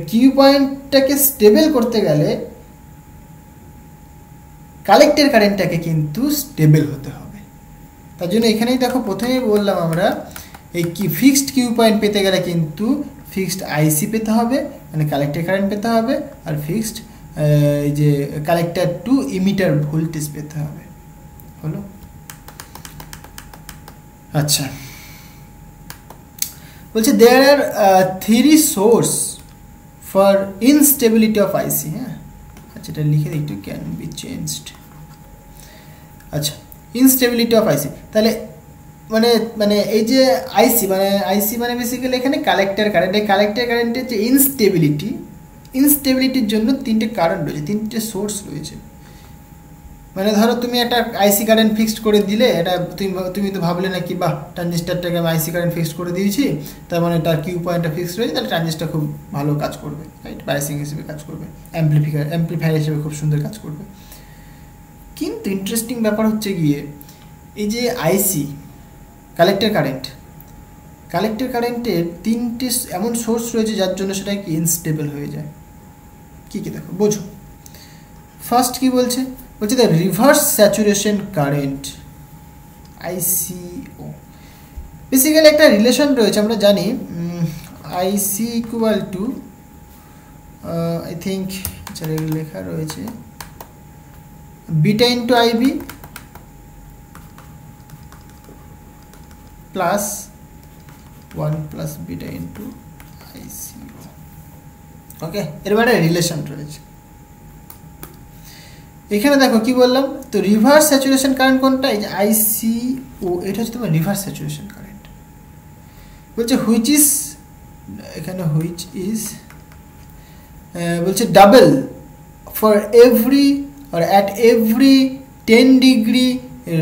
কিউ পয়েন্টটাকে স্টেবল করতে গেলে কালেক্টর কারেন্টটাকে কিন্তু স্টেবল হতে হবে তার জন্য এখানেই দেখো প্রথমেই বললাম আমরা এই কি ফিক্সড কিউ পয়েন্ট পেতে গেলে কিন্তু ফিক্সড আইসি পেতে হবে মানে কালেক্টর কারেন্ট পেতে হবে আর ফিক্সড এই যে কালেক্টর টু ইমিটার ভোল্টেজ পেতে হবে। হলো? আচ্ছা, বলছে there are three source for instability of I C. হ্যাঁ, আচ্ছা এটা লিখে দিই একটু, ক্যান বি চেঞ্জড। আচ্ছা, ইনস্টেবিলিটি অফ আইসি, তাহলে মানে মানে এই যে আইসি মানে বেসিক্যালি এখানে কালেক্টর কারেন্ট, এই কালেক্টর কারেন্টের যে ইনস্টেবিলিটির জন্য তিনটে কারেন্ট রয়েছে, তিনটে সোর্স রয়েছে। মানে ধরো তুমি একটা আইসি কারেন্ট ফিক্সড করে দিলে, এটা তুমি তো ভাবলে না কি বাহ ট্রানজিস্টারটাকে আমি আইসি কারেন্ট ফিক্সড করে দিয়েছি, তার মানে তার কিউ পয়েন্টটা ফিক্সড রয়েছে, তাহলে ট্রানজিস্টার খুব ভালো কাজ করবে, রাইট? বাইসিং হিসেবে কাজ করবে, অ্যাম্প্লিফায়ার হিসেবে খুব সুন্দর কাজ করবে। কিন্তু ইন্টারেস্টিং ব্যাপার হচ্ছে গিয়ে এই যে আইসি কালেক্টর কারেন্টের তিনটে এমন সোর্স রয়েছে যার জন্য সেটা কি ইনস্টেবল হয়ে যায়। কি কি দেখো, বোঝো। ফার্স্ট কি বলছে the reverse saturation current, I C O. Basically একটা রিলেশন রয়েছে, আমরা জানি I C equal to I think লেখা রয়েছে beta into I B plus 1 plus beta into I C O. Okay, এর মানে রিলেশন রয়েছে। এখানে দেখো কি বললাম, তো রিভার্স স্যাচুরেশন কারেন্ট কোনটা? এই যে আইসিও, এটা হচ্ছে তোমার রিভার্স স্যাচুরেশন কারেন্ট। বলছে হুইচ ইজ, এখানে হুইচ ইজ বলছে double for every or at every 10 degree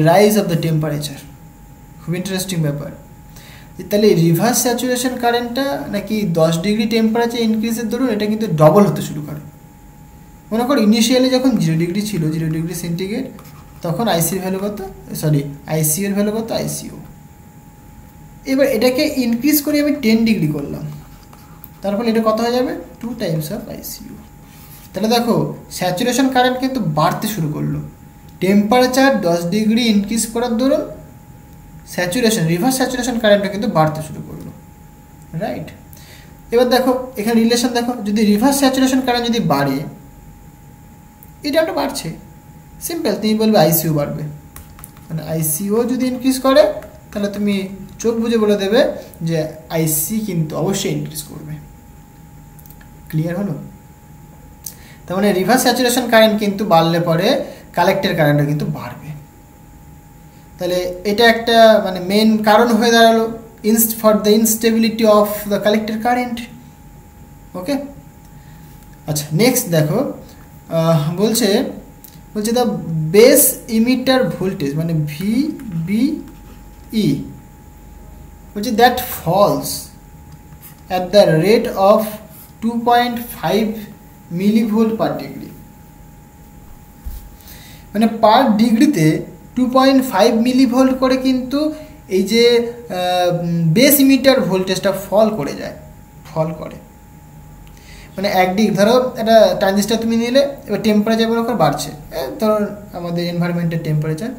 rise of the temperature। খুব ইন্টারেস্টিং ব্যাপার। তাহলে রিভার্স স্যাচুরেশন কারেন্টটা নাকি 10 ডিগ্রি টেম্পারেচার ইনক্রিজের দরুন এটা কিন্তু ডবল হতে শুরু করে। মনে করো ইনিশিয়ালি যখন 0 ডিগ্রি ছিল, 0 ডিগ্রি সেন্টিগ্রেড, তখন আইসির ভ্যালু কত, আইসিওর ভ্যালু কত, আইসিও। এবার এটাকে ইনক্রিজ করে আমি 10 ডিগ্রি করলাম, তার ফলে এটা কত হয়ে যাবে, 2 টাইমস অফ আইসিও। তাহলে দেখো স্যাচুরেশন কারেন্ট কিন্তু বাড়তে শুরু করলো, টেম্পারেচার 10 ডিগ্রি ইনক্রিজ করার দরুন রিভার্স স্যাচুরেশন কারেন্টটা কিন্তু বাড়তে শুরু করলো, রাইট? এবার দেখো এখানে রিলেশন দেখো, যদি রিভার্স স্যাচুরেশন কারেন্ট যদি বাড়ে, এটা একটা বাড়ছে, সিম্পল, তুমি বলবে আইসিও বাড়বে। মানে আইসিও যদি ইনক্রিজ করে তাহলে তুমি চোখ বুঝে বলে দেবে যে আইসি কিন্তু অবশ্যই ইনক্রিজ করবে। ক্লিয়ার হলো? তার মানে রিভার্স স্যাচুরেশন কারেন্ট কিন্তু বাড়লে পরে কালেক্টর কারেন্টটা কিন্তু বাড়বে। তাহলে এটা একটা মানে মেন কারণ হয়ে দাঁড়ালো for the instability of the collector current. Okay, আচ্ছা নেক্সট দেখো, বলছে দ্য বেস ইমিটার ভোল্টেজ মানে VBE, বলছে that falls at the rate of 2.5 millivolt per degree. মানে পার ডিগ্রিতে 2.5 মিলিভোল্ট করে কিন্তু এই যে বেস ইমিটার ভোল্টেজটা ফল করে। মানে এক ডিগ্রি, ধরো একটা ট্রানজিস্টার তুমি নিলে, এবার টেম্পারেচার মনে করো বাড়ছে, ধরো আমাদের এনভায়রনমেন্টের টেম্পারেচার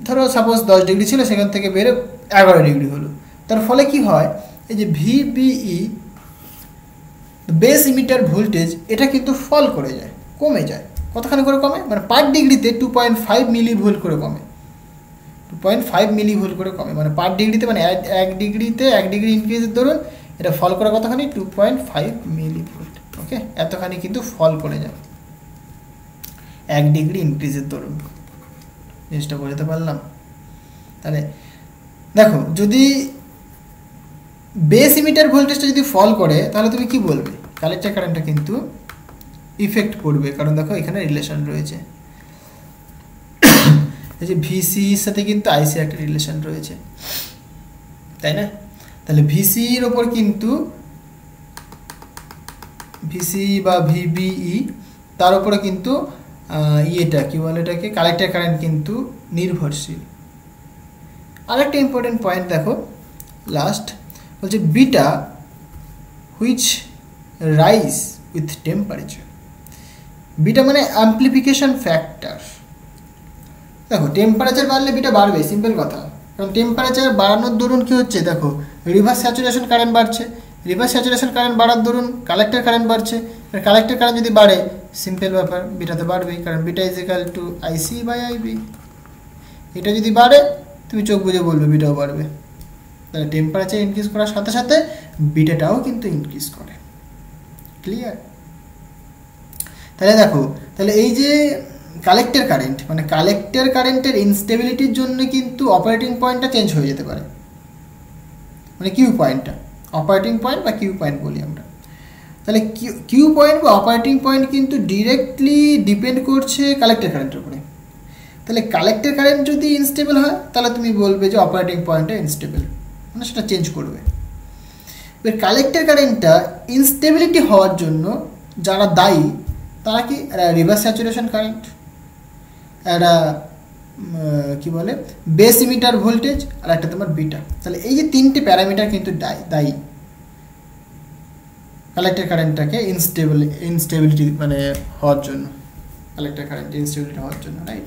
ধরো সাপোজ 10 ডিগ্রি ছিল, সেখান থেকে বেড়ে 11 ডিগ্রি হলো। তার ফলে কি হয়, এই যে VBE বেস ইমিটার ভোল্টেজ এটা কিন্তু ফল করে যায়, কমে যায়। কতখানি করে কমে, মানে পার ডিগ্রিতে 2.5 মিলিভোল্ট করে কমে, 2.5 মিলিভোল্ট করে কমে। মানে পার ডিগ্রিতে, মানে এক ডিগ্রি ইনক্রিজের দরুন এটা ফল করে কতখানি, 2.5 মিলিভোল্ট। ওকে, এতখানি কিন্তু ফল করে যায় 1 ডিগ্রি ইনক্রিজের দরুন। জিনিসটা বোঝাতে পারলাম? তাহলে দেখো যদি বেস ইমিটার ভোল্টেজটা যদি ফল করে তাহলে তুমি কি বলবে, কালেক্টর কারেন্টটা কিন্তু ইফেক্ট পড়বে, কারণ দেখো এখানে রিলেশন রয়েছে, এই যে ভিসির সাথে কিন্তু আইসি একটা রিলেশন রয়েছে, তাই না? তাহলে ভিসির ওপর কিন্তু ভিসি বা VBE তার উপরে কিন্তু ইয়েটা কি বলে, এটাকে কালেক্টর কারেন্ট কিন্তু নির্ভরশীল। আরেকটা ইম্পর্টেন্ট পয়েন্ট দেখো লাস্ট, বলছে beta which rise with temperature. Beta মানে অ্যাম্প্লিফিকেশন ফ্যাক্টর। দেখো টেম্পারেচার বাড়লে বিটা বাড়বে, সিম্পল কথা, কারণ টেম্পারেচার বাড়ানোর দরুন কি হচ্ছে, দেখো রিভার্স স্যাচুরেশন কারেন্ট বাড়ছে, রিভার্স স্যাচুরেশন কারেন্ট বাড়ার দরুন কালেক্টর কারেন্ট বাড়ছে, কালেক্টর কারেন্ট যদি বাড়ে সিম্পল ব্যাপার, বিটাতে বাড়বেই, কারণ beta is equal to IC by IB. এটা যদি বাড়ে তুমি চোখ বুঝে বলবে বিটাও বাড়বে। তাহলে টেম্পারেচার ইনক্রিজ করার সাথে সাথে বিটাটাও কিন্তু ইনক্রিজ করে। ক্লিয়ার? তাহলে দেখো, তাহলে এই যে কালেক্টর কারেন্ট, মানে কালেক্টর কারেন্টের ইনস্টেবিলিটির জন্য কিন্তু অপারেটিং পয়েন্টটা চেঞ্জ হয়ে যেতে পারে, মানে কিউ পয়েন্টটা, অপারেটিং পয়েন্ট বা কিউ পয়েন্ট বলি আমরা। তাহলে কিউ পয়েন্ট বা অপারেটিং পয়েন্ট কিন্তু ডিরেক্টলি ডিপেন্ড করছে কালেক্টর কারেন্টের উপরে। তাহলে কালেক্টর কারেন্ট যদি ইনস্টেবল হয় তাহলে তুমি বলবে যে অপারেটিং পয়েন্টটা ইনস্টেবল, মানে সেটা চেঞ্জ করবে। এবার কালেক্টর কারেন্টটা ইনস্টেবিলিটি হওয়ার জন্য যারা দায়ী তারা কি, রিভার্স স্যাচুরেশন কারেন্ট, একটা কি বলে বেস ইমিটার ভোল্টেজ, আর একটা তোমার বিটা। তাহলে এই যে তিনটে প্যারামিটার কিন্তু দায়ী কালেক্টর কারেন্টটাকে ইনস্টেবিলিটি মানে হওয়ার জন্য, কালেক্টর কারেন্ট ইনস্টেবিলিটি হওয়ার জন্য, রাইট?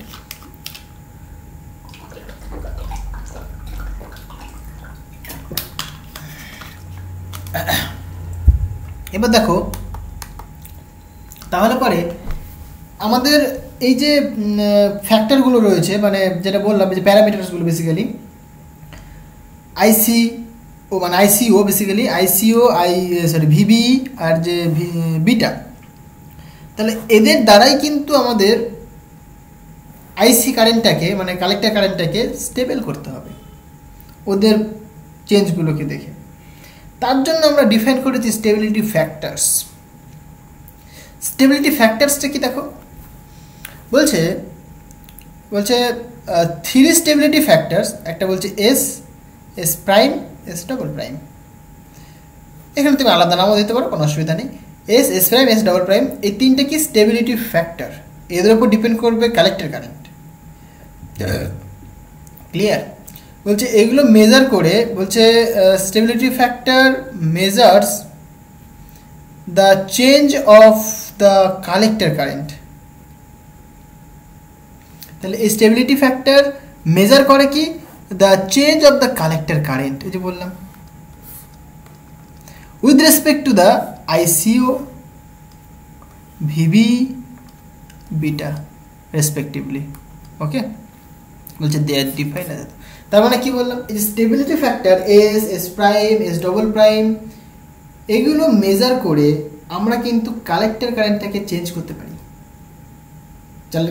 এবার দেখো, তাহলে পরে আমাদের এই যে ফ্যাক্টরগুলো রয়েছে, মানে যেটা বললাম যে প্যারামিটারসগুলো বেসিক্যালি আইসি ও, মানে আইসিও বেসিক্যালি আইসিও ভিবি আর যে বিটা, তাহলে এদের দ্বারাই কিন্তু আমাদের আইসি কারেন্টটাকে মানে কালেক্টর কারেন্টটাকে স্টেবল করতে হবে ওদের চেঞ্জগুলোকে দেখে। তার জন্য আমরা ডিফাইন করেছি স্টেবিলিটি ফ্যাক্টরস। স্টেবিলিটি ফ্যাক্টরসটা কি দেখো, বলছে থ্রি স্টেবিলিটি ফ্যাক্টরস, একটা বলছে S, S prime, S double prime. এখানে তুমি আলাদা নামও দিতে পারো, কোনো অসুবিধা নেই। S, S prime, S double prime, এই তিনটে কি স্টেবিলিটি ফ্যাক্টর, এদের উপর ডিপেন্ড করবে কালেক্টর কারেন্ট। ক্লিয়ার? বলছে এগুলো মেজার করে, বলছে stability factor measures the change of the collector current. তাহলে এই স্টেবিলিটি ফ্যাক্টর মেজার করে কি, the change of the collector current, এই যে বললাম, with respect to the I C O, V B, beta respectively. Okay, বলছে দে আর ডিফাইন্ড অ্যাজ। তার মানে কি বললাম, এই যে stability factor S, S prime, S double prime, এগুলো মেজার করে আমরা কিন্তু কালেক্টর কারেন্টটাকে চেঞ্জ করতে পারি।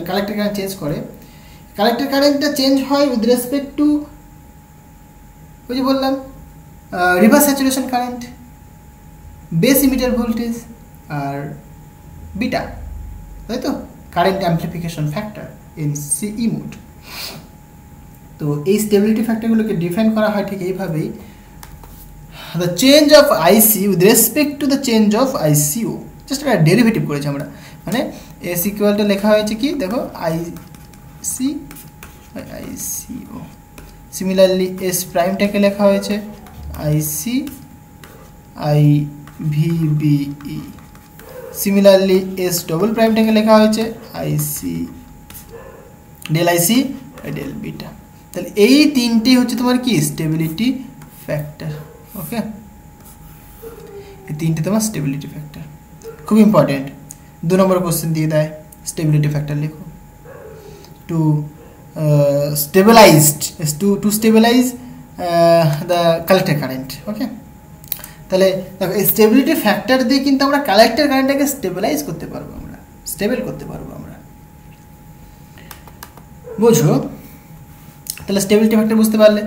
কালেক্টর কারেন্ট চেঞ্জ করে, কালেক্টর কারেন্টটা চেঞ্জ হয় উইথ রেসপেক্ট টু, ওই যে বললাম reverse saturation current, base emitter voltage আর বিটা, তাই তো, current amplification factor in C E mode. তো এই স্টেবিলিটি ফ্যাক্টরগুলোকে ডিফাইন করা হয় ঠিক এইভাবেই, the change of I C with respect to the change of আইসিও। Just একটা ডেরিভেটিভ করেছি আমরা, মানে এস ইকুয়ালটা লেখা হয়েছে কি দেখো, আইসি আইসিও। সিমিলারলি এস প্রাইমটাকে লেখা হয়েছে I C I V B E. Similarly S double প্রাইমটাকে লেখা হয়েছে I C del I C del beta. তাহলে এই তিনটি হচ্ছে তোমার কি স্টেবিলিটি ফ্যাক্টর। ওকে, এই তিনটে তোমার স্টেবিলিটি ফ্যাক্টর, খুব ইম্পর্টেন্ট। 2 নম্বর কোশ্চেন দিয়ে দেয়, স্টেবিলিটি ফ্যাক্টর লেখো to stabilize the collector current. Okay, তাহলে দেখো এই স্টেবিলিটি ফ্যাক্টর দিয়ে কিন্তু আমরা কালেক্টর কারেন্টটাকে স্টেবিলাইজ করতে পারবো, আমরা স্টেবল করতে পারবো আমরা, বুঝো? তাহলে স্টেবিলিটি ফ্যাক্টর বুঝতে পারলে,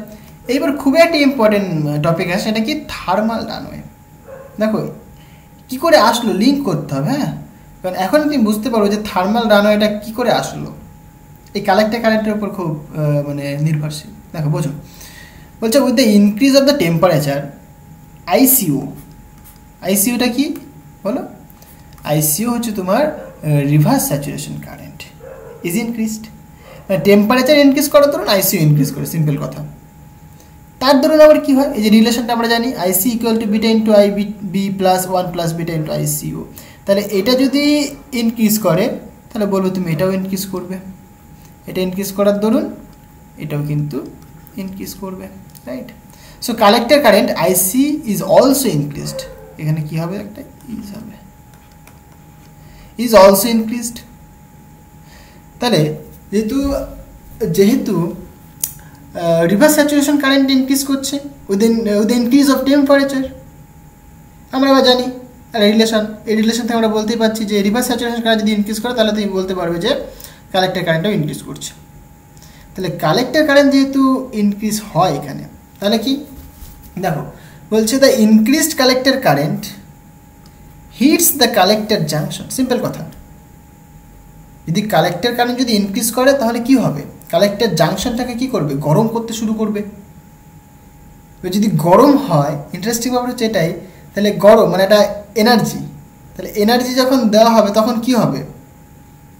এইবার খুবই একটা ইম্পর্টেন্ট টপিক আছে, সেটা কি থার্মাল রানওয়ে। দেখো কি করে আসলো, লিঙ্ক করতে হবে, হ্যাঁ, কারণ এখন তুমি বুঝতে পারো যে থার্মাল রানওয়েটা কি করে আসলো, এই কালেক্টর কারেন্টের উপর খুব মানে নির্ভরশীল। দেখো বোঝো, বলছে with the increase of the temperature I C O, আইসিওটা কি বলো, আইসিও হচ্ছে তোমার reverse saturation current is increased. Temperature increase করার ধরুন আইসিও ইনক্রিজ করে, সিম্পল কথা। তার ধরুন আবার কি হয়, এই যে রিলেশনটা আমরা জানি, I C equal to beta into I B plus 1 plus beta into I C O. তাহলে এটা যদি ইনক্রিজ করে তাহলে বলবো তুমি এটাও ইনক্রিজ করবে, এটা ইনক্রিজ করার দরুন এটাও কিন্তু ইনক্রিজ করবে, right? So collector current IC is also increased, এখানে কি হবে, একটা ইজ হবে। Is also increased. তাহলে যেহেতু রিভার্স স্যাচুরেশন কারেন্ট ইনক্রিজ করছে উইথ ইনক্রিজ অফ টেম্পারেচার, আমরা আবার জানি এই রিলেশন থেকে আমরা বলতেই পারছি যে রিভার্স স্যাচুরেশন কারেন্ট যদি ইনক্রিজ করে তাহলে তুমি বলতে পারবে যে কালেক্টর কারেন্টটাও ইনক্রিজ করছে। তাহলে কালেক্টর কারেন্ট যেহেতু ইনক্রিজ হয় এখানে, তাহলে কি দেখো বলছে the increased collector current hits the collector junction. Simple কথা, যদি কালেক্টর কারেন্ট যদি ইনক্রিজ করে তাহলে কি হবে, কালেক্টর জাংশনটাকে কি করবে, গরম করতে শুরু করবে। যদি গরম হয়, ইন্টারেস্টিং ব্যাপার হচ্ছে এটাই, তাহলে গরম মানে একটা এনার্জি, তাহলে এনার্জি যখন দেওয়া হবে তখন কি হবে,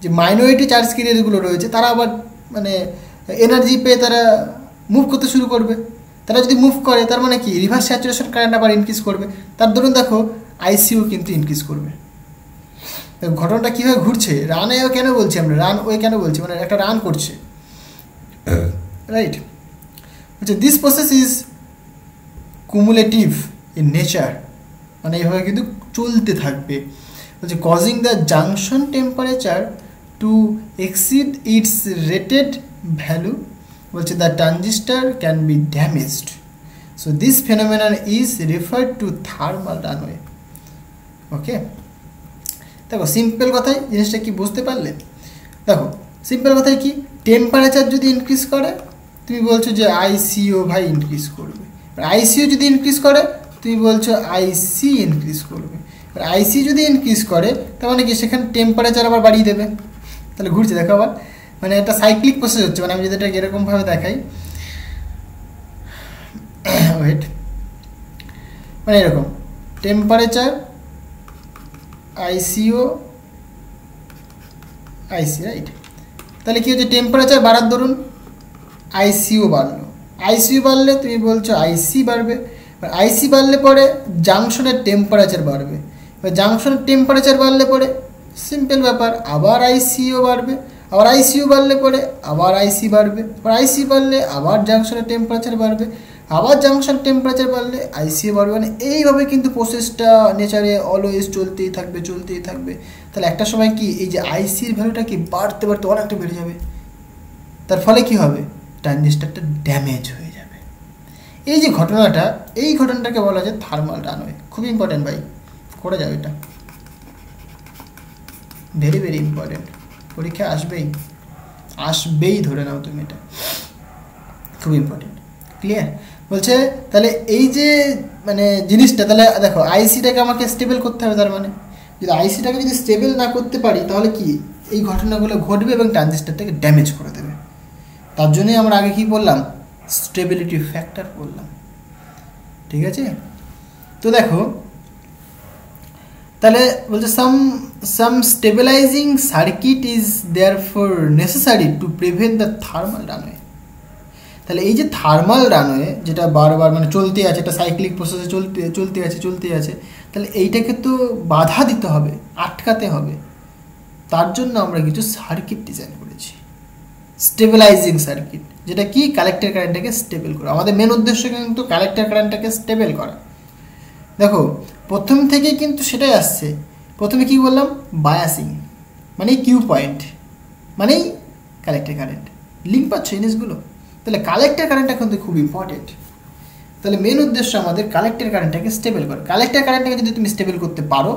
যে মাইনরিটি চার্জ ক্যারিয়ারগুলো রয়েছে তারা আবার মানে এনার্জি পেয়ে তারা মুভ করতে শুরু করবে। তারা যদি মুভ করে তার মানে কি রিভার্স স্যাচুরেশন কারেন্ট আবার ইনক্রিজ করবে। তার ধরুন দেখো আইসিইউ কিন্তু ইনক্রিজ করবে। ঘটনাটা কীভাবে ঘুরছে, রানে কেন বলছি আমরা, রান ওয়ে কেন বলছি, মানে একটা রান করছে, রাইট। আচ্ছা, this process is cumulative in nature, মানে এইভাবে কিন্তু চলতে থাকবে। বলছে causing the junction temperature to exceed its rated value, বলছে the transistor can be damaged. So this phenomenon is referred to thermal runaway. Okay, দেখো সিম্পল কথায় জিনিসটা কি বুঝতে পারলে? দেখো সিম্পল কথায় কি, টেম্পারেচার যদি ইনক্রিজ করে তুমি বলছো যে আইসিও ভাই ইনক্রিজ করবে, আইসিও যদি ইনক্রিজ করে তুমি বলছো আইসি ইনক্রিজ করবে। আইসি যদি ইনক্রিজ করে তার মানে কি সেখানে টেম্পারেচার আবার বাড়িয়ে দেবে। তাহলে ঘুরছে দেখো আবার, মানে একটা সাইক্লিক প্রসেস হচ্ছে। মানে আমি যদি এটাকে এরকমভাবে দেখাই, ওয়েট, মানে এরকম টেম্পারেচার আইসিও আইসি, রাইট। তাহলে কি হচ্ছে, টেম্পারেচার বাড়ার দরুন আইসিও বাড়লো, আইসিও বাড়লে তুমি বলছো আইসি বাড়বে, আইসি বাড়লে পরে জাংশনের টেম্পারেচার বাড়বে, এবার জাংশনের টেম্পারেচার বাড়লে পরে সিম্পল ব্যাপার আবার আইসিও বাড়বে, আবার আইসিও বাড়লে পরে আবার আইসি বাড়বে, আবার আইসি বাড়লে আবার জাংশনের টেম্পারেচার বাড়বে, আবার জাংশন টেম্পারেচার বাড়লে আইসিও বাড়বে। মানে এইভাবে কিন্তু প্রসেসটা নেচারে অলওয়েজ চলতেই থাকবে চলতেই থাকবে। তাহলে একটা সময় কি এই যে আইসির ভ্যালুটা কি বাড়তে বাড়তে অনেকটা বেড়ে যাবে, তার ফলে কি হবে, ট্রানজিস্টারটা ড্যামেজ হয়ে যাবে। এই যে ঘটনাটা, এই ঘটনাটাকে বলা যায় থার্মাল রানওয়ে। খুব ইম্পর্টেন্ট ভাই, করে যাও এটা, ভেরি ভেরি ইম্পর্টেন্ট, পরীক্ষা আসবেই ধরে নাও তুমি, এটা খুব ইম্পর্টেন্ট। ক্লিয়ার? বলছে তাহলে এই যে মানে জিনিসটা, তাহলে দেখো আইসিটাকে আমাকে স্টেবল করতে হবে। তার মানে যদি আইসিটাকে যদি স্টেবল না করতে পারি তাহলে কি এই ঘটনাগুলো ঘটবে এবং ট্রানজিস্টারটাকে ড্যামেজ করে দেবে। তার জন্যই আমরা আগে কি বললাম, স্টেবিলিটি ফ্যাক্টর বললাম। ঠিক আছে, তো দেখো তাহলে বলছে some stabilizing circuit is therefore necessary to prevent the thermal runaway. তাহলে এই যে থার্মাল রানওয়ে যেটা বারবার মানে চলতে আছে, একটা সাইক্লিক প্রসেসে চলতে আছে, তাহলে এইটাকে তো বাধা দিতে হবে, আটকাতে হবে। তার জন্য আমরা কিছু সার্কিট ডিজাইন করেছি, স্টেবিলাইজিং সার্কিট, যেটা কি কালেক্টর কারেন্টটাকে স্টেবল করা। আমাদের মেন উদ্দেশ্য কিন্তু কালেক্টর কারেন্টটাকে স্টেবল করা। দেখো প্রথম থেকে কিন্তু সেটাই আসছে। প্রথমে কি বললাম, বায়াসিং মানে কিউ পয়েন্ট মানেই কালেক্টর কারেন্ট। লিঙ্ক পাচ্ছ জিনিসগুলো? তাহলে কালেক্টর কারেন্টটা কিন্তু খুব ইম্পর্টেন্ট। তাহলে মেন উদ্দেশ্য আমাদের কালেক্টর কারেন্টটাকে স্টেবল করা। কালেক্টর কারেন্টটাকে যদি তুমি স্টেবল করতে পারো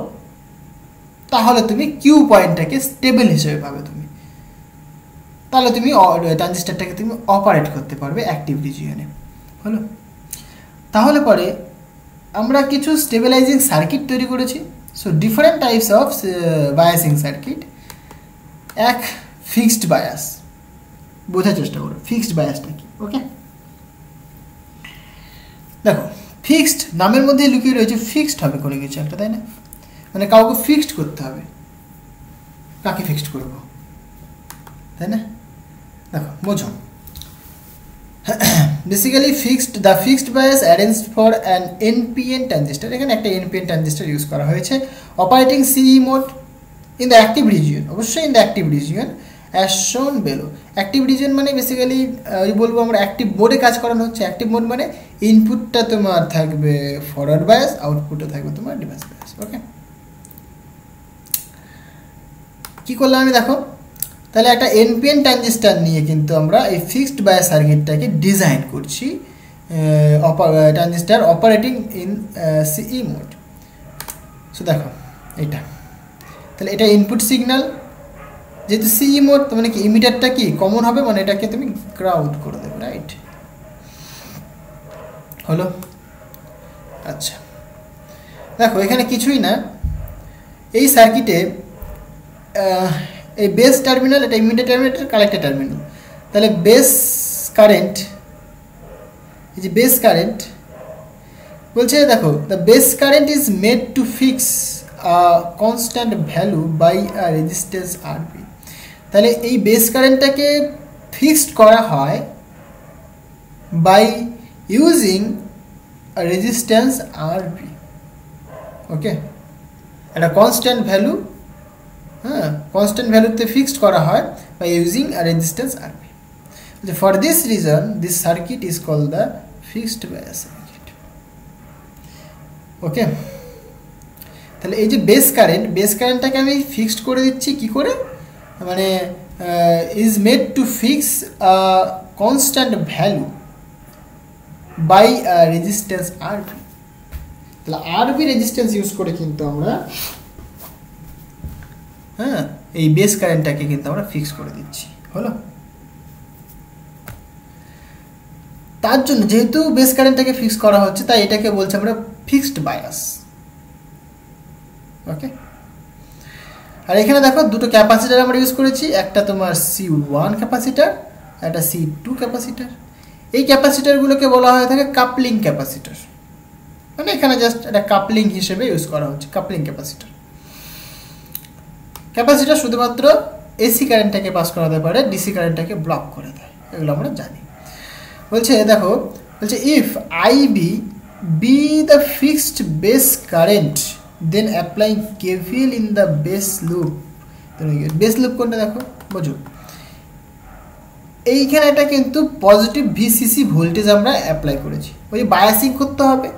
তাহলে তুমি কিউ পয়েন্টটাকে স্টেবল হিসেবে পাবে তুমি, তাহলে তুমি ট্রানজিস্টারটাকে তুমি অপারেট করতে পারবে অ্যাক্টিভ রিজিয়নে। হলো? তাহলে পরে আমরা কিছু স্টেবিলাইজিং সার্কিট তৈরি করেছি। So different types of biasing circuit. এক ফিক্সড বায়াস, বোঝার চেষ্টা করো ফিক্সড বায়াসটা কি। ওকে, দেখো ফিক্সড নামের মধ্যে লুকিয়ে রয়েছে ফিক্সড হবে কোনো কিছু একটা, তাই না? মানে কাউকে ফিক্সড করতে হবে, কাকে ফিক্সড করবো, তাই না? দেখো বোঝো, basically the fixed bias arranged for an N P N transistor. এখানে একটা এনপিএন ট্রানজিস্টার ইউজ করা হয়েছে, operating C E mode in the active region, অবশ্যই in the active region as shown below. Active region মানে বেসিক্যালি বলবো আমরা অ্যাক্টিভ মোডে কাজ করানো হচ্ছে। অ্যাক্টিভ মোড মানে ইনপুটটা তোমার থাকবে ফরওয়ার্ড বায়াস, আউটপুটটা থাকবে তোমার রিভার্স বায়াস। ওকে, কি করলাম আমি দেখো, তাহলে একটা এনপিএন ট্রানজিস্টার নিয়ে কিন্তু আমরা এই ফিক্সড বায়াস সার্কিটটাকে ডিজাইন করছি, transistor operating in C E mode. So দেখো এটা, তাহলে এটা ইনপুট সিগন্যাল, যেহেতু সিই মোড তার মানে কি ইমিটারটা কি কমন হবে, মানে এটাকে তুমি গ্রাউন্ড করে দেবে, রাইট? হলো? আচ্ছা দেখো এখানে কিছুই না, এই সার্কিটে এই বেস টার্মিনাল, এটা ইমিটার টার্মিনাল, এটা কালেক্টর টার্মিনাল। তাহলে বেস কারেন্ট, এই যে বেস কারেন্ট বলছে দেখো, the base current is made to fix a constant value by a resistance RB. তাহলে এই বেস কারেন্টটাকে ফিক্সড করা হয় by using a resistance R B. Okay, একটা কনস্ট্যান্ট ভ্যালু, হ্যাঁ কনস্ট্যান্ট ভ্যালুতে ফিক্সড করা হয় by using a resistance R B. For this reason this circuit is called the fixed bias circuit. Okay, তাহলে এই যে বেস কারেন্টটাকে আমি ফিক্সড করে দিচ্ছি কি করে, মানে is made to fix a constant value by a resistance RB. তাহলে আরবি রেজিস্ট্যান্স ইউজ করে কিন্তু আমরা হ্যাঁ এই বেস কারেন্টটাকে কিন্তু আমরা ফিক্স করে দিচ্ছি। হলো? তার জন্য যেহেতু বেস কারেন্টটাকে ফিক্স করা হচ্ছে, তাই এটাকে বলছি আমরা ফিক্সড বায়াস। ওকে, আর এখানে দেখো দুটো ক্যাপাসিটার আমরা ইউজ করেছি, একটা তোমার C1 ক্যাপাসিটার, একটা C2 ক্যাপাসিটার। এই ক্যাপাসিটারগুলোকে বলা হয়ে থাকে কাপলিং ক্যাপাসিটার, মানে এখানে জাস্ট একটা কাপলিং হিসেবে ইউজ করা হচ্ছে, কাপলিং ক্যাপাসিটার। ক্যাপাসিটার শুধুমাত্র এসি কারেন্টটাকে পাস করাতে পারে, ডিসি কারেন্টটাকে ব্লক করে দেয়, এগুলো আমরা জানি। বলছে দেখো, বলছে if IB be the fixed base current then apply KVL in the base loop. Base loop কোনটা দেখো বোঝো, এইখানে এটা কিন্তু পজিটিভ ভিসিসি ভোল্টেজ আমরা অ্যাপ্লাই করেছি। ওই যে বায়াসিং করতে হবে,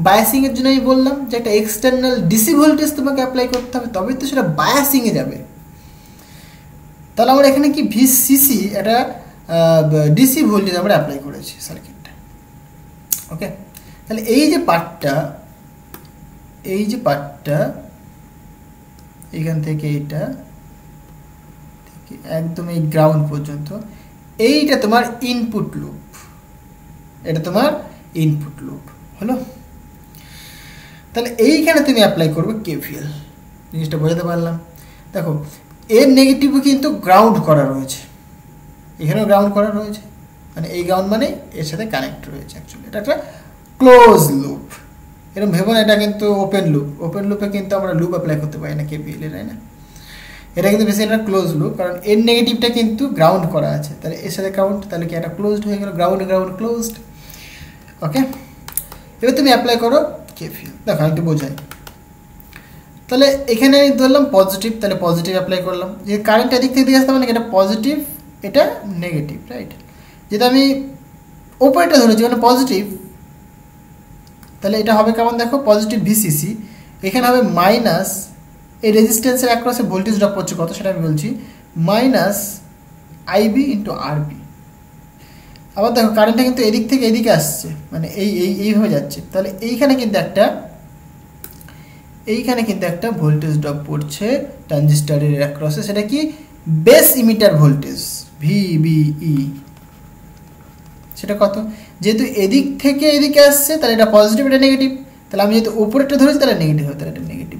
বায়াসিংয়ের জন্য আমি বললাম যে একটা এক্সটার্নাল ডিসি ভোল্টেজ তোমাকে অ্যাপ্লাই করতে হবে, তবেই তো সেটা বায়াসিংয়ে যাবে। তাহলে আমরা এখানে কি ভিসিসি একটা ডিসি ভোল্টেজ আমরা অ্যাপ্লাই করেছি সার্কিটটা। ওকে, তাহলে এই যে পার্টটা এখান থেকে এইটা একদম এই গ্রাউন্ড পর্যন্ত, এইটা তোমার ইনপুট লুপ, এটা তোমার ইনপুট লুপ। হলো? তাহলে এইখানে তুমি অ্যাপ্লাই করবে কেভিএল। জিনিসটা বোঝাতে পারলাম? দেখো এর নেগেটিভও কিন্তু গ্রাউন্ড করা রয়েছে, এখানেও গ্রাউন্ড করা রয়েছে, মানে এই গ্রাউন্ড মানে এর সাথে কানেক্ট রয়েছে। অ্যাকচুয়ালি এটা একটা ক্লোজ লুপ, এরকম ভেবো না এটা কিন্তু ওপেন লুপ। ওপেন লুপে কিন্তু আমরা লুপ অ্যাপ্লাই করতে পারি না কেভিএল এর, তাই না? এটা কিন্তু বেশি একটা ক্লোজ লুপ, কারণ এর নেগেটিভটা কিন্তু গ্রাউন্ড করা আছে, তাহলে এর সাথে গ্রাউন্ড, তাহলে কি এটা ক্লোজড হয়ে গেল, গ্রাউন্ড ক্লোজড। ওকে, এবার তুমি অ্যাপ্লাই করো কেভিএল। দেখো একটু বোঝাই, তাহলে এখানে আমি ধরলাম পজিটিভ, তাহলে পজিটিভ অ্যাপ্লাই করলাম, যে কারেন্ট এদিক থেকে দিয়ে আসতে মানে এটা পজিটিভ, এটা নেগেটিভ, রাইট? যেটা আমি ওপরেটা ধরেছি মানে পজিটিভ, তাহলে এটা হবে কেমন দেখো, পজিটিভ ভিসিসি, এখানে হবে মাইনাস, এই রেজিস্ট্যান্সের অ্যাক্রসে ভোল্টেজ ড্রপ হচ্ছে কত সেটা আমি বলছি, মাইনাস আইবি ইন্টু আরবি। আবার দেখো কারেন্টটা কিন্তু এদিক থেকে এদিকে আসছে, মানে এইভাবে যাচ্ছে, তাহলে এইখানে কিন্তু একটা ভোল্টেজ ড্রপ পড়ছে ট্রানজিস্টরের অ্যাক্রসে, সেটা কি বেস ইমিটার ভোল্টেজ ভিবিই। সেটা কত, যেহেতু এদিক থেকে এদিকে আসছে তাহলে এটা পজিটিভ, এটা নেগেটিভ, তাহলে আমি যেহেতু উপরেরটা ধরেছি তাহলে নেগেটিভ হবে, তাহলে এটা নেগেটিভ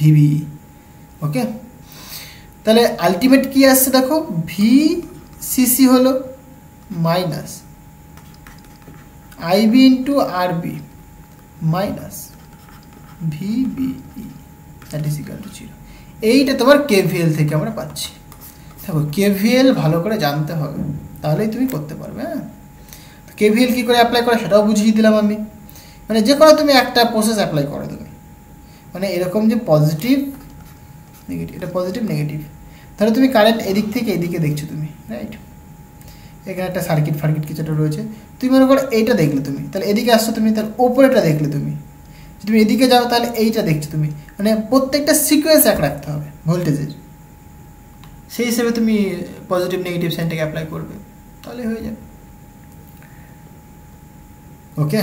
ভিবিই। ওকে, তাহলে আলটিমেট কি আসছে দেখো, ভিসিসি হলো মাইনাস আইবি ইন্টু আরবি minus VBE that is equal two 0। এইটা তোমার কেভিএল থেকে আমরা পাচ্ছি। দেখো কেভিএল ভালো করে জানতে হবে, তাহলেই তুমি করতে পারবে। হ্যাঁ, কেভিএল কী করে অ্যাপ্লাই করে সেটাও বুঝিয়ে দিলাম আমি, মানে যে কোনো তুমি একটা প্রসেস অ্যাপ্লাই করো তুমি, মানে এরকম যে পজিটিভ নেগেটিভ, এটা পজিটিভ নেগেটিভ, তাহলে তুমি কারেন্ট এদিক থেকে এদিকে দেখছো তুমি, রাইট? এখানে একটা সার্কিট কিছু একটা রয়েছে, তুমি মনে করো এইটা দেখলে তুমি, তাহলে এদিকে আসছো তুমি, তাহলে ওপরেটা দেখলে তুমি, তুমি এদিকে যাও তাহলে এইটা দেখছো তুমি, মানে প্রত্যেকটা সিকোয়েন্স এক রাখতে হবে ভোল্টেজের। সেই হিসেবে তুমি পজিটিভ নেগেটিভ সাইনটাকে অ্যাপ্লাই করবে, তাহলে হয়ে যাবে। ওকে,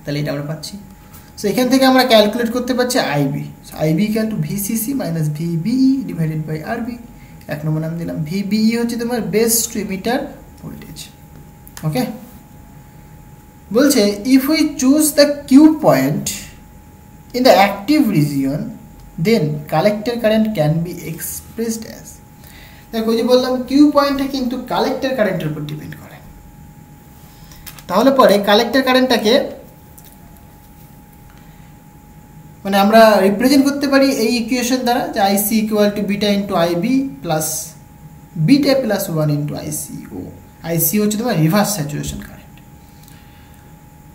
তাহলে এটা আমরা পাচ্ছি। সো এখান থেকে আমরা ক্যালকুলেট করতে পারছি IB. IB equal to VCC minus VBE divided by RB. এক নম্বর নাম দিলাম। ভিবিই হচ্ছে তোমার base to emitter voltage. Okay, বলছে if we choose the Q point in the active region then collector current can be expressed as. দেখো যে বললাম কিউ পয়েন্টটা কিন্তু কালেক্টর কারেন্টের উপর ডিপেন্ড করে, তাহলে পরে কালেক্টর কারেন্টটাকে মানে আমরা রিপ্রেজেন্ট করতে পারি এই ইকুয়েশন দ্বারা, যে I C equal to beta into I B plus beta plus 1 into I C O. I C O হচ্ছে তোমার রিভার্স স্যাচুরেশন কারেন্ট।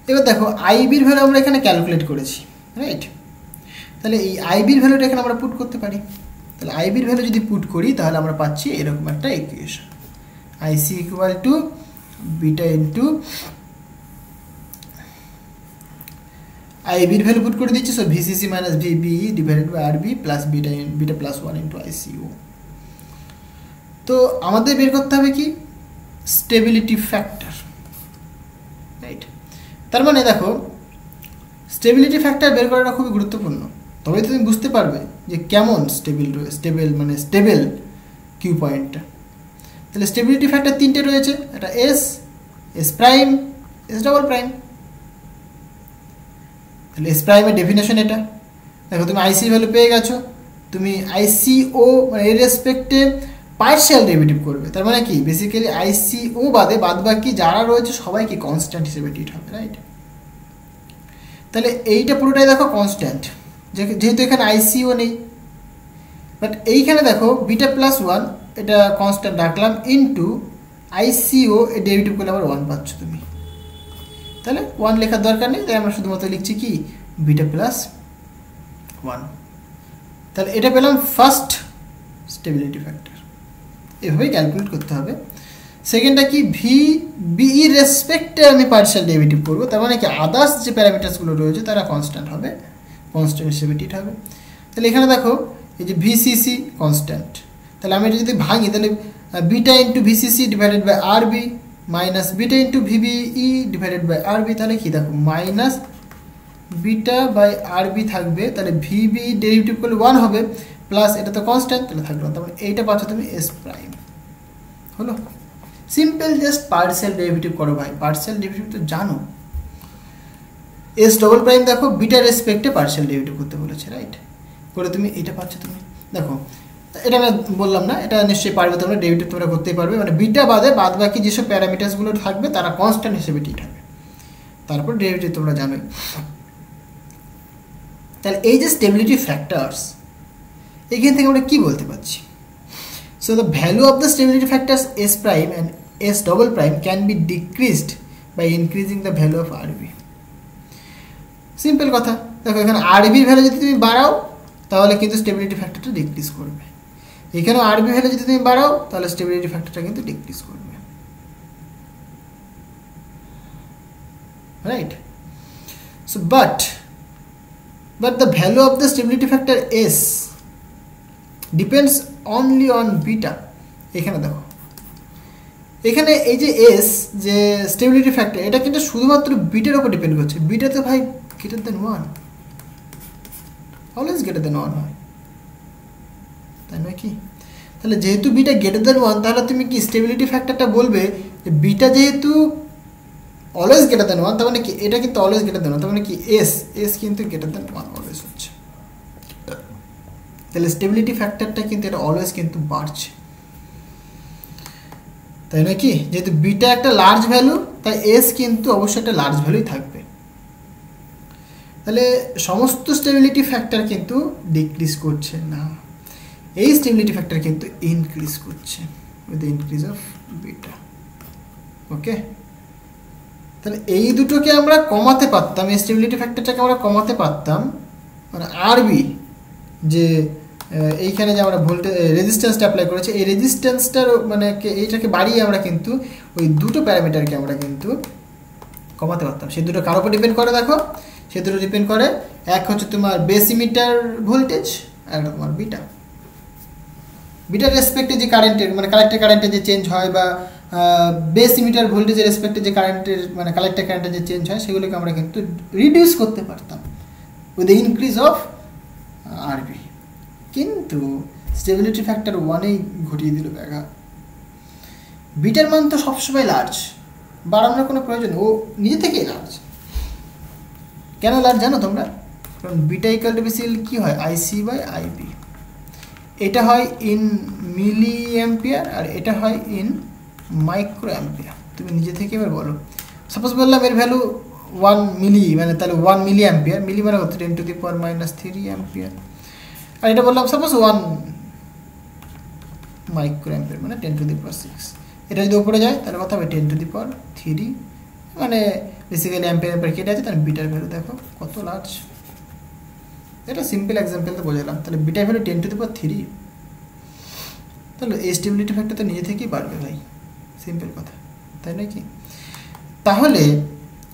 এবার দেখো আইবির ভ্যালু আমরা এখানে ক্যালকুলেট করেছি, রাইট? তাহলে এই আইবির ভ্যালুটা এখানে আমরা পুট করতে পারি। তাহলে আইবির ভ্যালু যদি পুট করি তাহলে আমরা পাচ্ছি এরকম একটা equation, I C equal to beta into আইবির ভ্যালু পুট করে দিচ্ছি। So V C C minus VBE divided by R B plus beta plus 1 into I C O. তো আমাদের বের করতে হবে কি স্টেবিলিটি ফ্যাক্টর, রাইট? তার মানে দেখো স্টেবিলিটি ফ্যাক্টর বের করাটা খুবই গুরুত্বপূর্ণ, তবে তুমি বুঝতে পারবে যে কেমন স্টেবল মানে স্টেবল কিউ পয়েন্টটা। তাহলে স্টেবিলিটি ফ্যাক্টর তিনটে রয়েছে, এটা S, S prime, S double prime. তাহলে এস প্রাইমের ডেফিনেশন এটা। দেখো তুমি আইসি ভ্যালু পেয়ে গেছো, তুমি আইসিও মানে এর রেসপেক্টে পার্শিয়াল ডেরিভেটিভ করবে। তার মানে কি বেসিক্যালি আইসিও বাদে বাদবাকি যারা রয়েছে সবাইকে কনস্ট্যান্ট হিসেবে ট্রিট হবে, রাইট? তাহলে এইটা পুরোটাই দেখো কনস্ট্যান্ট, যেহেতু এখানে আইসিও নেই। বাট এইখানে দেখো বিটা প্লাস 1 এটা কনস্ট্যান্ট রাখলাম ইন্টু আইসিও এর ডেরিভেটিভ করলে আবার 1 পাচ্ছ তুমি। তাহলে 1 লেখার দরকার নেই, তাই আমরা শুধুমাত্র লিখছি কি বিটা প্লাস 1। তাহলে এটা পেলাম ফার্স্ট স্টেবিলিটি ফ্যাক্টর। এভাবেই ক্যালকুলেট করতে হবে। সেকেন্ডটা কি ভি বিই রেসপেক্টে আমি পার্শিয়াল ডেরিভেটিভ করবো, তার মানে কি আদার্স যে প্যারামিটার্সগুলো রয়েছে তারা কনস্ট্যান্ট হবে, কনস্ট্যান্ট হিসেবে ট্রিট হবে। তাহলে এখানে দেখো এই যে ভিসিসি কনস্ট্যান্ট, তাহলে আমি এটা যদি ভাঙি তাহলে beta into V C C divided by R B minus beta into V B E divided by R B. তাহলে কি দেখো মাইনাস বিটা বাই আরবি থাকবে, তাহলে ভিবিই ডেরিভেটিভ করলে 1 হবে, প্লাস এটা তো কনস্ট্যান্ট তাহলে থাকলো, তারপরে এইটা পাচ্ছ তুমি এস প্রাইম। হলো সিম্পল, জাস্ট পার্শিয়াল ডেরিভেটিভ করো ভাই, পার্শিয়াল ডেরিভেটিভ তো জানো। এস ডবল প্রাইম দেখো বিটা রেসপেক্টে পার্শিয়াল ডেরিভেটিভ করতে বলেছে, রাইট? করে তুমি এটা পাচ্ছ। তুমি দেখো এটা আমি বললাম না, এটা নিশ্চয়ই পারবে তোমরা, ডেরিভেটিভ তোমরা করতেই পারবে। মানে বিটা বাদে বাদ বাকি যেসব প্যারামিটার্সগুলো থাকবে তারা কনস্ট্যান্ট হিসেবে ট্রিট হবে, তারপর ডেরিভেটিভ তোমরা জানোই। তাহলে এই যে স্টেবিলিটি ফ্যাক্টরস, এখান থেকে আমরা কি বলতে পারছি? So the value of the stability factors S prime and S double prime can be decreased by increasing the value of RB. Simple কথা, দেখো এখানে আরবির ভ্যালু যদি তুমি বাড়াও তাহলে কিন্তু স্টেবিলিটি ফ্যাক্টরটা ডিক্রিজ করবে, এখানেও আরবি ভ্যালু যদি তুমি বাড়াও তাহলে স্টেবিলিটি ফ্যাক্টরটা কিন্তু ডিক্রিজ করবে, right? So but the value of the stability factor S depends only on beta। এখানে দেখো এখানে এই যে S যে স্টেবিলিটি ফ্যাক্টর এটা কিন্তু শুধুমাত্র বিটার উপর ডিপেন্ড করছে। বিটা তো ভাই greater than 1, always greater than 1 হয়, তাই নয় কি? তাহলে যেহেতু বিটা গ্রেটার দেন 1 তাহলে তুমি কি স্টেবিলিটি ফ্যাক্টরটা বলবে যে বিটা যেহেতু অলওয়েজ গ্রেটার দেন 1, তার মানে কি এটা কিন্তু অলওয়েজ গ্রেটার দেন 1, তার মানে কি এস কিন্তু গ্রেটার দেন 1 অলওয়েজ হচ্ছে। তাহলে স্টেবিলিটি ফ্যাক্টরটা কিন্তু এটা অলওয়েজ কিন্তু বাড়ছে, তাই না কি? যেহেতু বিটা একটা লার্জ ভ্যালু তাই এস কিন্তু অবশ্যই একটা লার্জ ভ্যালুই থাকবে। তাহলে সমস্ত স্টেবিলিটি ফ্যাক্টর কিন্তু ডিক্রিজ করছে না, এই স্টেবিলিটি ফ্যাক্টর কিন্তু ইনক্রিজ করছে with the increase of beta. Okay, তাহলে এই দুটোকে আমরা কমাতে পারতাম, এই স্টেবিলিটি ফ্যাক্টরটাকে আমরা কমাতে পারতাম, মানে আরবি যে এইখানে যে আমরা ভোল্টেজ রেজিস্ট্যান্সটা অ্যাপ্লাই করেছি এই রেজিস্ট্যান্সটার মানে এইটাকে বাড়িয়ে আমরা কিন্তু ওই দুটো প্যারামিটারকে আমরা কিন্তু কমাতে পারতাম। সেই দুটো কার উপর ডিপেন্ড করে দেখো, সেই দুটো ডিপেন্ড করে, এক হচ্ছে তোমার বেস ইমিটার ভোল্টেজ আর একটা তোমার বিটা। বিটার রেসপেক্টে যে কারেন্টের মানে কালেক্টর কারেন্টের যে চেঞ্জ হয় বা বেস ইমিটার ভোল্টেজের রেসপেক্টে যে কারেন্টের মানে কালেক্টর কারেন্টের যে চেঞ্জ হয় সেগুলোকে আমরা কিন্তু রিডিউস করতে পারতাম উইথ দ্য ইনক্রিজ অফ আরবি, কিন্তু স্টেবিলিটি ফ্যাক্টর 1-এই ঘটিয়ে দিল ব্যাঘাত। বিটার মান তো সবসময় লার্জ, বাড়ানোর কোনো প্রয়োজন, ও নিজে থেকেই লার্জ। কেন লার্জ জানো তোমরা? কারণ বিটা ইকুয়াল টু বেসিক্যালি কী হয়, আইসি বাই আইবি। এটা হয় ইন মিলি অ্যাম্পিয়ার আর এটা হয় ইন মাইক্রো অ্যাম্পিয়ার। তুমি নিজে থেকে এবার বলো, সাপোজ বললাম এর ভ্যালু 1 মিলি, মানে তাহলে 1 মিলি অ্যাম্পিয়ার, মিলি মানে কত 10⁻³ অ্যাম্পিয়ার। আর এটা বললাম সাপোজ 1 মাইক্রো অ্যাম্পিয়ার মানে 10⁻⁶। এটা যদি উপরে যায় তাহলে কত হবে 10⁻³ মানে বেসিক্যালি অ্যাম্পিয়ার কেটে আছে, তাহলে বিটার ভ্যালু দেখো কত লার্জ। এটা সিম্পল এক্সাম্পল তো বোঝালাম। তাহলে বিটার ভ্যালু 10⁻³ তাহলে এই স্টেবিলিটি ফ্যাক্টর তো নিজে থেকেই বাড়বে ভাই, সিম্পল কথা, তাই নয় কি? তাহলে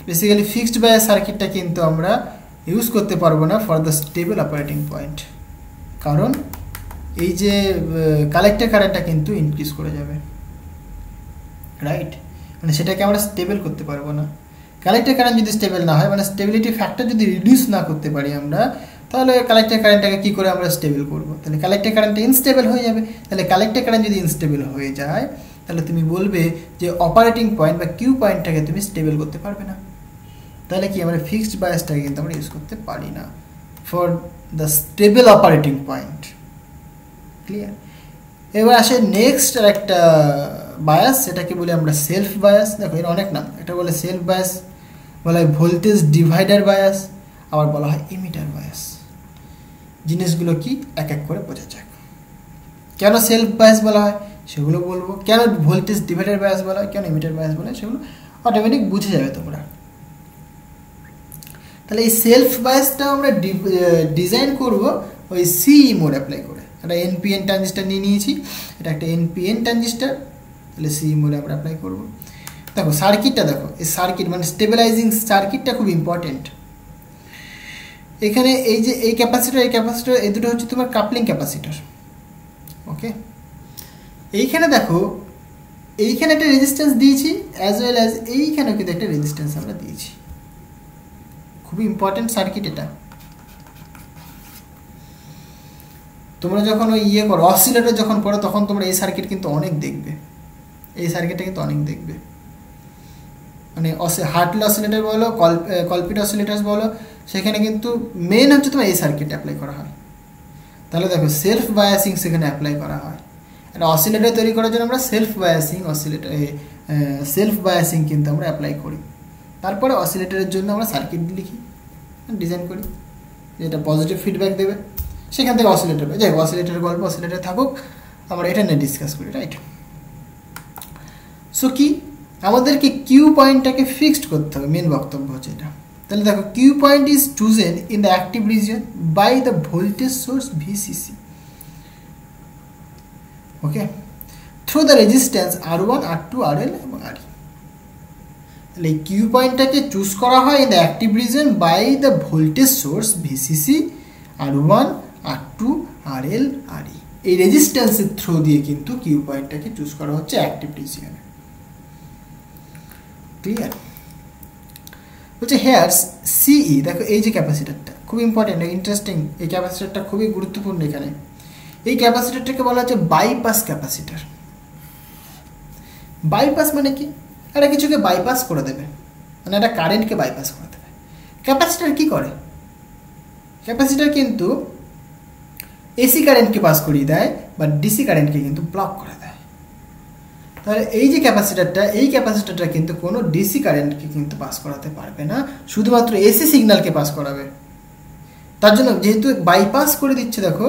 বেসিক্যালি ফিক্সড বায়াস সার্কিটটা কিন্তু আমরা ইউজ করতে পারবো না for the stable operating point, কারণ এই যে কালেক্টর কারেন্টটা কিন্তু ইনক্রিজ করে যাবে, রাইট? মানে সেটাকে আমরা স্টেবল করতে পারবো না। কালেক্টর কারেন্ট যদি স্টেবল না হয়, মানে স্টেবিলিটি ফ্যাক্টর যদি রিডিউস না করতে পারি আমরা, তাহলে কালেক্টর কারেন্টটাকে কী করে আমরা স্টেবল করবো? তাহলে কালেক্টর কারেন্টটা ইনস্টেবল হয়ে যাবে। তাহলে কালেক্টর কারেন্ট যদি ইনস্টেবল হয়ে যায় তাহলে তুমি বলবে যে অপারেটিং পয়েন্ট বা কিউ পয়েন্টটাকে তুমি স্টেবল করতে পারবে না। তাহলে কি আমরা ফিক্সড বায়াসটাকে কিন্তু আমরা ইউজ করতে পারি না for the stable operating point. Clear? এবার আসে নেক্সট আর একটা বায়াস, সেটাকে বলি আমরা সেলফ বায়াস। দেখো এর অনেক নাম, এটা বলে সেলফ বায়াস, বলা হয় ভোল্টেজ ডিভাইডার বায়াস, আবার বলা হয় ইমিটার বায়াস। জিনিসগুলো কি এক এক করে বোঝা যাক। কেন সেলফ বায়াস বলা হয় সেগুলো বলবো, কেন ভোল্টেজ ডিভাইডার বায়াস বলা হয়, কেন ইমিটার বায়াস বলা হয়, সেগুলো অটোমেটিক বুঝে যাবে তোমরা। তাহলে এই সেলফ বায়াসটা আমরা ডিজাইন করব ওই সিই মোড অ্যাপ্লাই করে। একটা এনপিএন ট্রানজিস্টার নিয়ে নিয়েছি, এটা একটা এনপিএন ট্রানজিস্টার, তাহলে সিই মোডে আমরা অ্যাপ্লাই করব। দেখো সার্কিটটা দেখো, এই সার্কিট মানে স্টেবিলাইজিং সার্কিটটা খুব ইম্পর্টেন্ট। এখানে এই যে এই ক্যাপাসিটর এই দুটো হচ্ছে তোমার কাপলিং ক্যাপাসিটর, ওকে? এইখানে দেখো এইখানে একটা রেজিস্ট্যান্স দিয়েছি, অ্যাজ ওয়েল অ্যাজ এইখানেও কিন্তু একটা রেজিস্ট্যান্স আমরা দিয়েছি। খুবই ইম্পর্টেন্ট সার্কিট এটা। তোমরা যখন ওই ইয়ে করো অসিলেটর যখন পড়ো তখন তোমরা এই সার্কিট কিন্তু অনেক দেখবে, এই সার্কিটটা কিন্তু অনেক দেখবে। মানে হার্টলি অসিলেটর বলো, কলপিট অসিলেটার্স বলো, সেখানে কিন্তু মেন হচ্ছে তোমার এই সার্কিট অ্যাপ্লাই করা হয়। তাহলে দেখো সেলফ বায়াসিং সেখানে অ্যাপ্লাই করা হয়। একটা অসিলেটর তৈরি করার জন্য আমরা সেলফ বায়াসিং কিন্তু আমরা অ্যাপ্লাই করি। তারপরে অসিলেটরের জন্য আমরা সার্কিট লিখি, ডিজাইন করি, যেটা পজিটিভ ফিডব্যাক দেবে, সেখান থেকে অসিলেটর যাই হোক, অসিলেটরের গল্প অসিলেটর থাকুক, আমরা এটা নিয়ে ডিসকাস করি, রাইট? সো কি আমাদেরকে কিউ পয়েন্টটাকে ফিক্সড করতে হবে, মেন বক্তব্য হচ্ছে এটা। তাহলে দেখো Q point is chosen in the active region by the voltage source VCC, okay, through the resistance R1 R2 RL এবং RE। তাহলে এই কিউ পয়েন্টটাকে চুজ করা হয় in the active region by the voltage source VCC R1 R2 RL RE। এই রেজিস্ট্যান্সের through দিয়ে কিন্তু Q পয়েন্টটাকে choose করা হচ্ছে অ্যাক্টিভ রিজিয়নে। ক্লিয়ার? বলছে হেয়ার সিই, দেখো এই যে ক্যাপাসিটারটা খুব ইম্পর্টেন্ট, ইন্টারেস্টিং, এই ক্যাপাসিটারটা খুবই গুরুত্বপূর্ণ। এখানে এই ক্যাপাসিটারটাকে বলা হচ্ছে বাইপাস ক্যাপাসিটার। বাইপাস মানে কি? একটা কিছুকে বাইপাস করে দেবে, মানে একটা কারেন্টকে বাইপাস করে দেবে। ক্যাপাসিটার কি করে? ক্যাপাসিটার কিন্তু এসি কারেন্টকে পাস করিয়ে দেয় বা ডিসি কারেন্টকে কিন্তু ব্লক করে দেয়। তাহলে এই যে ক্যাপাসিটারটা, এই ক্যাপাসিটারটা কিন্তু কোনো ডিসি কারেন্টকে কিন্তু পাস করাতে পারবে না, শুধুমাত্র এসি সিগন্যালকে পাস করাবে। তার জন্য যেহেতু বাইপাস করে দিচ্ছে, দেখো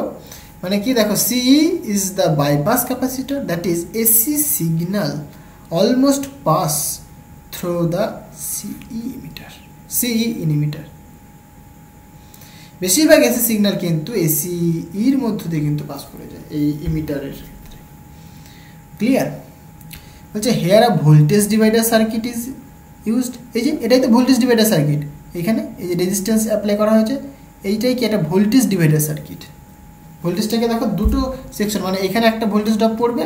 মানে কি, দেখো সিই is the bypass capacitor, that is AC signal almost pass through the সিই ইনহিবিটর। বেশিরভাগ এসি সিগন্যাল কিন্তু এসি ইর মধ্য দিয়ে কিন্তু পাস করে যায় এই ইমিটারের ক্ষেত্রে। ক্লিয়ার? বলছে here a voltage divider circuit is used. এই যে এটাই তো ভোল্টেজ ডিভাইডার সার্কিট, এখানে এই যে রেজিস্ট্যান্স অ্যাপ্লাই করা হয়েছে, এইটাই কি একটা ভোল্টেজ ডিভাইডার সার্কিট। ভোল্টেজটাকে দেখো দুটো সেকশন, মানে এখানে একটা ভোল্টেজ ড্রপ পড়বে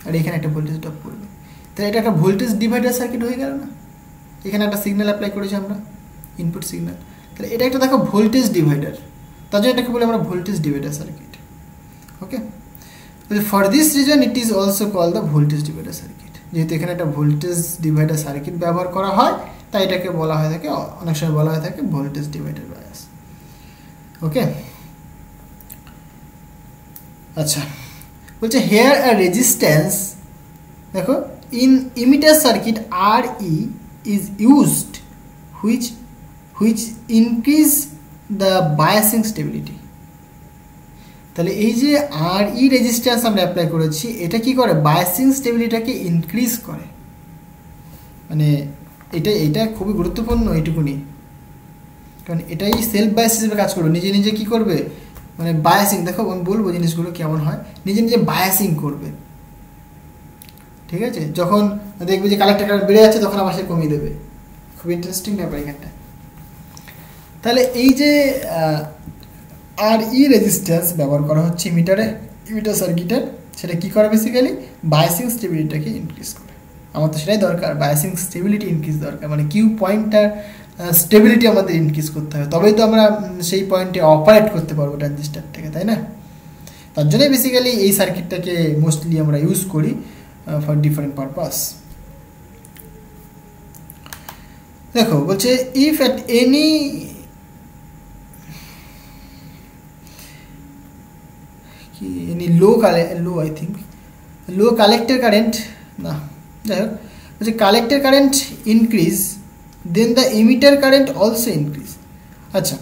আর এখানে একটা ভোল্টেজ ড্রপ পড়বে, তাহলে এটা একটা ভোল্টেজ ডিভাইডার সার্কিট হয়ে গেল না? এখানে একটা সিগন্যাল অ্যাপ্লাই করেছি আমরা, ইনপুট সিগন্যাল, তাহলে এটা একটা দেখো ভোল্টেজ ডিভাইডার, তার জন্য এটাকে বলে আমরা voltage divider circuit. Okay, for this reason it is also call the voltage divider circuit. যেহেতু এখানে একটা ভোল্টেজ ডিভাইডার সার্কিট ব্যবহার করা হয়, তাই এটাকে বলা হয়ে থাকে, অনেক সময় বলা হয়ে থাকে ভোল্টেজ ডিভাইডার বায়াস। ওকে, আচ্ছা, বলছে হেয়ার আ রেজিস্ট্যান্স, দেখো in emitter circuit R E is used which increase the biasing stability. তাহলে এই যে আর ই রেজিস্ট্যান্স আমরা অ্যাপ্লাই করেছি, এটা কি করে? বায়াসিং স্টেবিলিটিটাকে ইনক্রিজ করে। মানে এটা খুবই গুরুত্বপূর্ণ এইটুকুনি, কারণ এটাই সেলফ বায়াস হিসেবে কাজ করবে, নিজে নিজে কি করবে, মানে বায়াসিং, দেখো আমি বলবো জিনিসগুলো কেমন হয়, নিজে নিজে বায়াসিং করবে। ঠিক আছে, যখন দেখবে যে কালেক্টর কারেন্ট বেড়ে যাচ্ছে তখন আবার সে কমিয়ে দেবে। খুব ইন্টারেস্টিং ব্যাপার এখানটা। তাহলে এই যে আর ই রেজিস্ট্যান্স ব্যবহার করা হচ্ছে ইমিটার সার্কিটে, সেটা কি করে? বেসিক্যালি বায়াসিং স্টেবিলিটিটাকে ইনক্রিজ করে। আমার তো সেটাই দরকার, বায়াসিং স্টেবিলিটি ইনক্রিজ দরকার, মানে কিউ পয়েন্টটার স্টেবিলিটি আমাদের ইনক্রিজ করতে হবে, তবেই তো আমরা সেই পয়েন্টে অপারেট করতে পারবো ট্রানজিস্টারটাকে, তাই না? তার জন্যই বেসিক্যালি এই সার্কিটটাকে মোস্টলি আমরা ইউজ করি ফর ডিফারেন্ট পারপাস। দেখো বলছে if at any low collector current, না যাই হোক, বলছে collector current increase then the emitter current also increase. আচ্ছা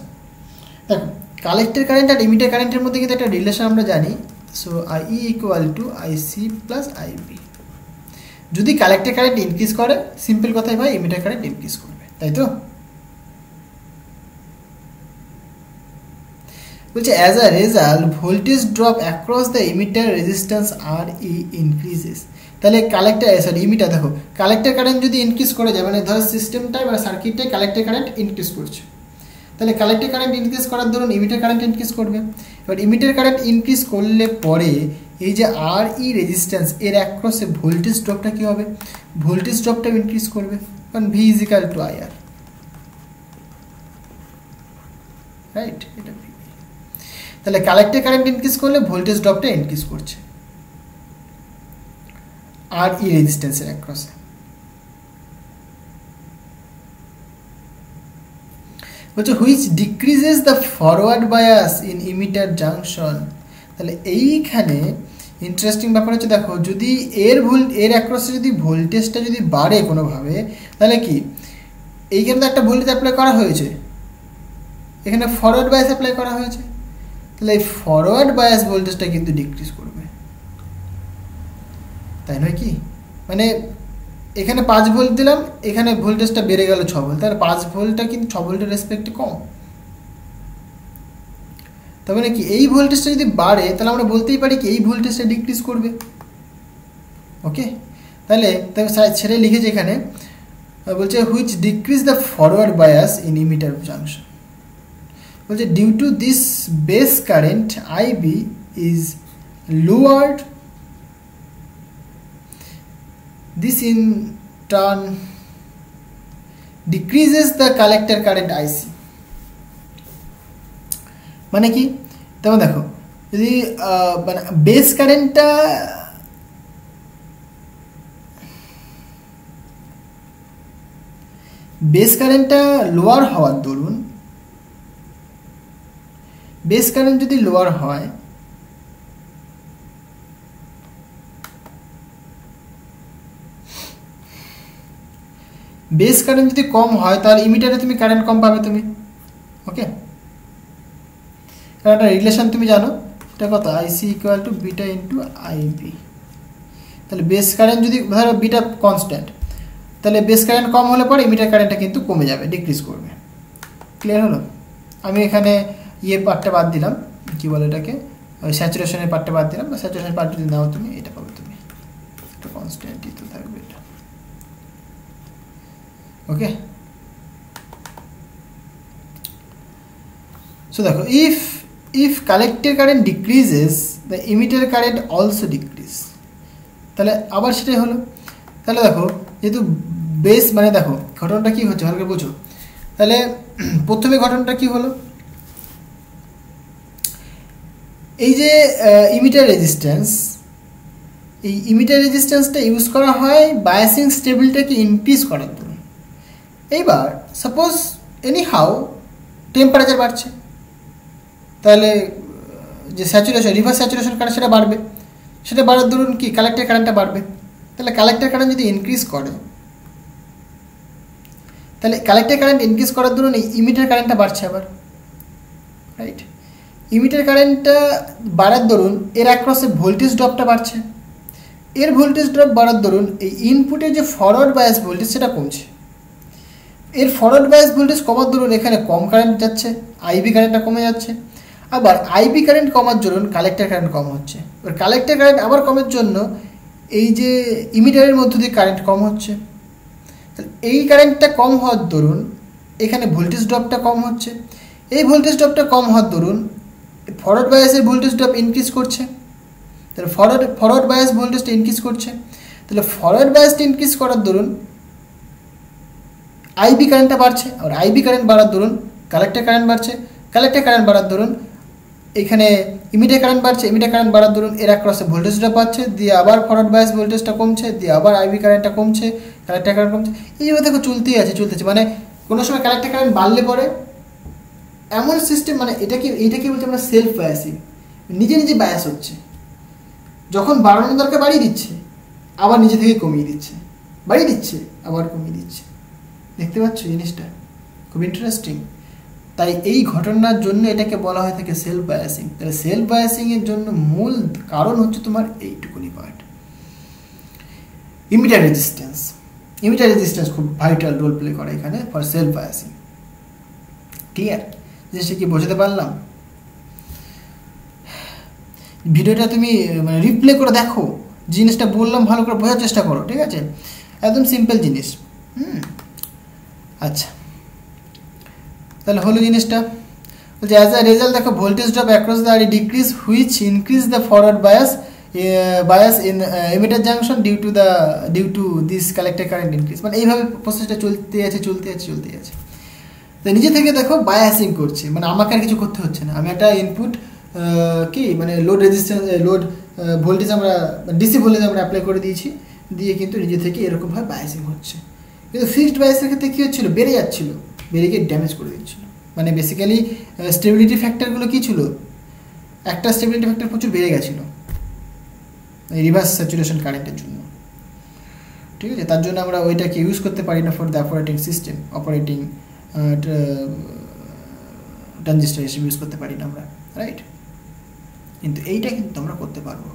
দেখো, কালেক্টর কারেন্ট আর ইমিটার কারেন্টের মধ্যে কিন্তু একটা রিলেশন আমরা জানি। So I E equal to IC plus IB. যদি কালেক্টর কারেন্ট ইনক্রিজ করে, সিম্পল কথাই ভাই, ইমিটার কারেন্ট ইনক্রিজ করবে, তাই তো? বলছে as a result voltage drop across the emitter resistance R E increases. তাহলে ইমিটার, দেখো কালেক্টর কারেন্ট যদি ইনক্রিজ করে যায়, মানে ধরো সিস্টেমটাই বা সার্কিটটাই কালেক্টর কারেন্ট ইনক্রিজ করছে, তাহলে কালেক্টর কারেন্ট ইনক্রিজ করার দরুন ইমিটার কারেন্ট ইনক্রিজ করবে। এবার ইমিটার কারেন্ট ইনক্রিজ করলে পরে এই যে আর ই রেজিস্ট্যান্স এর অ্যাক্রসে ভোল্টেজ ড্রপটা কি হবে? ভোল্টেজ ড্রপটাও ইনক্রিজ করবে, কারণ V is equal to I R, right? এটা ভি। তাহলে কালেক্টর কারেন্ট ইনক্রিজ করলে ভোল্টেজ ড্রপটা ইনক্রিজ করছে আর ই রেজিস্ট্যান্সের অ্যাক্রসে। বলছে which decreases the forward bias in emitter junction. তাহলে এইখানে ইন্টারেস্টিং ব্যাপার হচ্ছে, দেখো যদি এর অ্যাক্রসে যদি ভোল্টেজটা যদি বাড়ে কোনোভাবে, তাহলে কি এইখানে তো একটা ভোল্টেজ অ্যাপ্লাই করা হয়েছে, এখানে ফরওয়ার্ড বায়াস অ্যাপ্লাই করা হয়েছে, তাহলে এই ফরওয়ার্ড বায়াস ভোল্টেজটা কিন্তু ডিক্রিজ করবে, তাই নয় কি? মানে এখানে 5 ভোল্ট দিলাম, এখানে ভোল্টেজটা বেড়ে গেল 6 ভোল্ট, তাহলে 5 ভোল্টটা কিন্তু 6 ভোল্টের রেসপেক্টে কম। তার মানে কি এই ভোল্টেজটা যদি বাড়ে, তাহলে আমরা বলতেই পারি কি এই ভোল্টেজটা ডিক্রিজ করবে। ওকে, তাহলে ছেড়ে লিখেছে এখানে, বলছে which decrease the forward bias in emitter junction. বলছে due to this base current IB is lowered, this in turn decreases the collector current IC। মানে কি? তেমন দেখো, যদি মানে বেস কারেন্টটা লোয়ার হওয়ার দরুন, বেস কারেন্ট যদি লোয়ার হয়, বেস কারেন্ট যদি কম হয়, তাহলে ইমিটারে তুমি কারেন্ট কম পাবে তুমি। ওকে, কারণ একটা রিলেশন তুমি জানো, এটা কত? IC equal to beta into IB. তাহলে বেস কারেন্ট যদি ধরো বিটা কনস্ট্যান্ট, তাহলে বেস কারেন্ট কম হলে পরে ইমিটার কারেন্টটা কিন্তু কমে যাবে, ডিক্রিজ করবে। ক্লিয়ার হলো? আমি এখানে পার্টটা বাদ দিলাম, কি বলে এটাকে, ওই স্যাচুরেশনের পার্টটা বাদ দিলাম, বা স্যাচুরেশনের পার্ট যদি নাও তুমি, এটা পাবে তুমি, একটা কনস্ট্যান্টই তো থাকবে এটা। ওকে, সো দেখো, if if collector current decreases the emitter current also decrease. তাহলে আবার সেটাই হলো। তাহলে দেখো যেহেতু বেস মানে দেখো ঘটনাটা কী হচ্ছে ভালো করে বোঝো। তাহলে প্রথমে ঘটনাটা কী হলো, এই যে ইমিটার রেজিস্ট্যান্স, এই ইমিটার রেজিস্ট্যান্সটা ইউজ করা হয় বায়াসিং স্টেবিলিটিকে ইনক্রিজ করার জন্য। এইবার সাপোজ এনি হাউ টেম্পারেচার বাড়ছে, তাহলে যে স্যাচুরেশন রিভার্স স্যাচুরেশন কারেন্ট সেটা বাড়বে, সেটা বাড়ার দরুন কি কালেক্টর কারেন্টটা বাড়বে। তাহলে কালেক্টর কারেন্ট যদি ইনক্রিজ করে, তাহলে কালেক্টর কারেন্ট ইনক্রিজ করার দরুন এই ইমিটার কারেন্টটা বাড়ছে আবার, রাইট। ইমিটার কারেন্টটা বাড়ার দরুন এর অ্যাক্রসে ভোল্টেজ ড্রপটা বাড়ছে, এর ভোল্টেজ ড্রপ বাড়ার দরুন এই ইনপুটের যে ফরওয়ার্ড বায়াস ভোল্টেজ সেটা কমছে, এর ফরওয়ার্ড বায়াস ভোল্টেজ কমার দরুন এখানে কম কারেন্ট যাচ্ছে, আইবি কারেন্টটা কমে যাচ্ছে। আবার আইবি কারেন্ট কমার দরুন কালেক্টর কারেন্ট কম হচ্ছে, এবার কালেক্টর কারেন্ট আবার কমের জন্য এই যে ইমিটারের মধ্য দিয়ে কারেন্ট কম হচ্ছে। তাহলে এই কারেন্টটা কম হওয়ার দরুন এখানে ভোল্টেজ ড্রপটা কম হচ্ছে, এই ভোল্টেজ ড্রপটা কম হওয়ার দরুন ফরওয়ার্ড বায়াসের ভোল্টেজ ড্রপ ইনক্রিজ করছে। তাহলে ফরওয়ার্ড বায়াস ভোল্টেজটা ইনক্রিজ করছে, তাহলে ফরওয়ার্ড বায়াসটা ইনক্রিজ করার দরুন আইবি কারেন্টটা বাড়ছে, আর আইবি কারেন্ট বাড়ার দরুন কালেক্টর কারেন্ট বাড়ছে, কালেক্টর কারেন্ট বাড়ার দরুন এখানে ইমিটার কারেন্ট বাড়ছে, ইমিটার কারেন্ট বাড়ার দরুন এর অ্যাক্রসে ভোল্টেজ ড্রপ পাচ্ছে, দিয়ে আবার ফরওয়ার্ড বায়াস ভোল্টেজটা কমছে, দিয়ে আবার আইবি কারেন্টটা কমছে, কালেক্টর কারেন্ট কমছে, এইভাবে দেখো চলতেই আছে। মানে কোনো সময় কালেক্টর কারেন্ট বাড়লে পরে এমন সিস্টেম, মানে এটাকে বলছে আমরা সেলফ বায়াসিং, নিজে নিজে বায়াস হচ্ছে, যখন বাড়ানোর দরকার বাড়িয়ে দিচ্ছে, আবার নিজে থেকে কমিয়ে দিচ্ছে, বাড়িয়ে দিচ্ছে আবার কমিয়ে দিচ্ছে। দেখতে পাচ্ছ জিনিসটা খুব ইন্টারেস্টিং। তাই এই ঘটনার জন্য এটাকে বলা হয় থাকে সেলফ বায়াসিং। তাহলে সেলফ বায়াসিংয়ের জন্য মূল কারণ হচ্ছে তোমার এইটুকুনি part, emitter resistance. Emitter resistance খুব ভাইটাল রোল প্লে করে এখানে ফর সেলফ বায়াসিং। ক্লিয়ার? জিনিসটা কি বোঝাতে পারলাম? ভিডিওটা তুমি মানে রিপ্লে করে দেখো, জিনিসটা বললাম ভালো করে বোঝার চেষ্টা করো, ঠিক আছে? একদম সিম্পল জিনিস। আচ্ছা, তাহলে হলো জিনিসটা বলছে অ্যাজ আ রেজাল্ট দেখো voltage drop across the decrease which increase the forward bias in emitter junction due to this collector current increase. মানে এইভাবে প্রসেসটা চলতে আছে। তো নিজে থেকে দেখো বায়াসিং করছে, মানে আমাকে আর কিছু করতে হচ্ছে না। আমি একটা ইনপুট কি মানে লোড রেজিস্ট্যান্স লোড ভোল্টেজ আমরা ডিসি ভোল্টেজ আমরা অ্যাপ্লাই করে দিয়েছি, দিয়ে কিন্তু নিজে থেকে এরকমভাবে বায়াসিং হচ্ছে। কিন্তু ফিক্সড বায়াসের ক্ষেত্রে কী হচ্ছিলো, বেড়ে যাচ্ছিলো, বেড়ে গিয়ে ড্যামেজ করে দিচ্ছিলো। মানে বেসিক্যালি স্টেবিলিটি ফ্যাক্টরগুলো কী ছিল, একটা স্টেবিলিটি ফ্যাক্টর প্রচুর বেড়ে গেছিলো এই রিভার্স স্যাচুরেশন কারেন্টের জন্য, ঠিক আছে? তার জন্য আমরা ওইটাকে ইউজ করতে পারি না for the operating system, operating transistor হিসেবে ইউজ করতে পারি না আমরা, রাইট? কিন্তু এইটা কিন্তু আমরা করতে পারবো,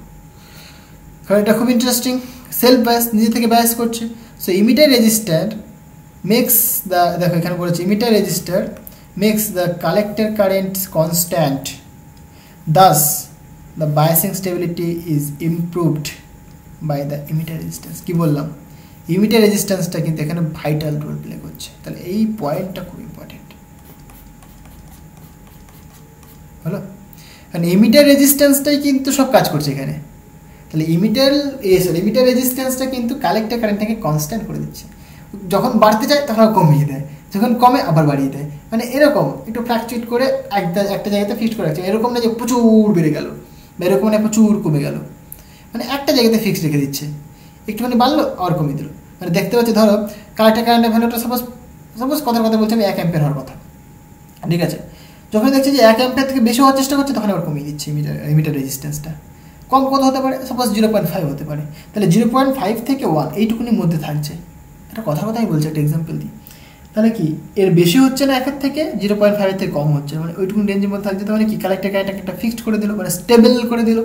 কারণ এটা খুব ইন্টারেস্টিং। সেলফ বায়াস, নিজে থেকে বায়াস করছে। So emitter resistor makes the, দেখো এখানে বলেছে emitter resistor makes the collector current constant, thus the biasing stability is improved by the emitter resistance. কী বললাম, ইমিটার রেজিস্ট্যান্সটা কিন্তু এখানে ভাইটাল রোল প্লে করছে। তাহলে এই পয়েন্টটা খুব ইম্পর্টেন্ট হলো, কারণ ইমিটার রেজিস্ট্যান্সটাই কিন্তু সব কাজ করছে এখানে। তাহলে ইমিটার রেজিস্ট্যান্সটা কিন্তু কালেক্টর কারেন্টটাকে কনস্ট্যান্ট করে দিচ্ছে। যখন বাড়তে যায় তখন কমিয়ে দেয়, যখন কমে আবার বাড়িয়ে দেয়। মানে এরকম একটু ফ্ল্যাকচুয়েট করে একটা জায়গাতে ফিক্সড করে রাখছে। এরকম না যে প্রচুর বেড়ে গেল বা এরকম না প্রচুর কমে গেল, মানে একটা জায়গাতে ফিক্সড রেখে দিচ্ছে, একটুখানি বাড়লো আর কমিয়ে দিল। মানে দেখতে পাচ্ছি ধরো কালেক্টর কারেন্টের ভ্যালুটা সাপোজ কথার কথা বলছি আমি 1 অ্যাম্পিয়ার হওয়ার কথা, ঠিক আছে? যখন দেখছি যে 1 অ্যাম্পিয়ার থেকে বেশি হওয়ার চেষ্টা করছে তখন আবার কমিয়ে দিচ্ছে ইমিটার রেজিস্ট্যান্সটা। কম কত হতে পারে, সাপোজ 0.5 হতে পারে, তাহলে 0.5 থেকে 1 এইটুকুনির মধ্যে থাকছে। একটা কথার কথা আমি বলছি, একটা এক্সাম্পল দিই। তাহলে কি এর বেশি হচ্ছে না 1 থেকে, 0.5 থেকে কম হচ্ছে, মানে ওইটুকুনি রেঞ্জের মধ্যে থাকছে। তাহলে কি কালেক্টর কারেন্টটাকে একটা ফিক্সড করে দিল, মানে স্টেবল করে দিল।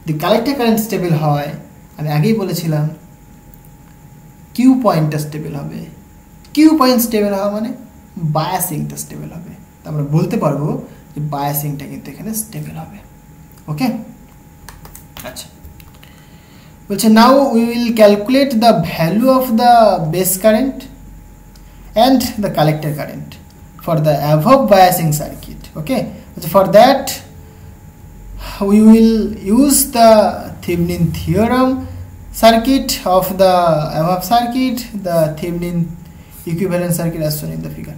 যদি কালেক্টর কারেন্ট স্টেবল হয়, আমি আগেই বলেছিলাম কিউ পয়েন্টটা স্টেবল হবে। কিউ পয়েন্ট স্টেবল হওয়া মানে বায়াসিংটা স্টেবল হবে। তা আমরা বলতে পারবো যে বায়াসিংটা কিন্তু এখানে স্টেবল হবে। ওকে, আচ্ছা বলছে now we will calculate the value of the base current and the collector current for the above biasing circuit. Okay, so for that we will use the Thevenin theorem circuit of the above circuit, the Thevenin equivalent circuit as shown in the figure.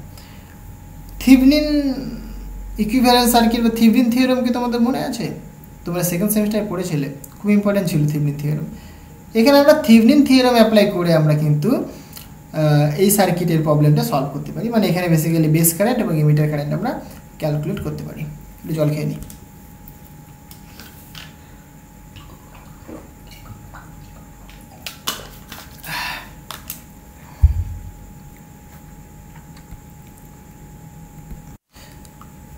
Thevenin equivalent circuit বা Thevenin theorem কি তোমাদের মনে আছে? তোমরা second সেমিস্টারে পড়েছিলে, খুব important ছিল Thevenin theorem। এখানে আমরা Thevenin theorem অ্যাপ্লাই করে আমরা কিন্তু এই সার্কিটের প্রবলেমটা সলভ করতে পারি, মানে এখানে বেসিক্যালি বেস কারেন্ট এবং এমিটার কারেন্ট আমরা ক্যালকুলেট করতে পারি। একটু জল খেয়ে নিই।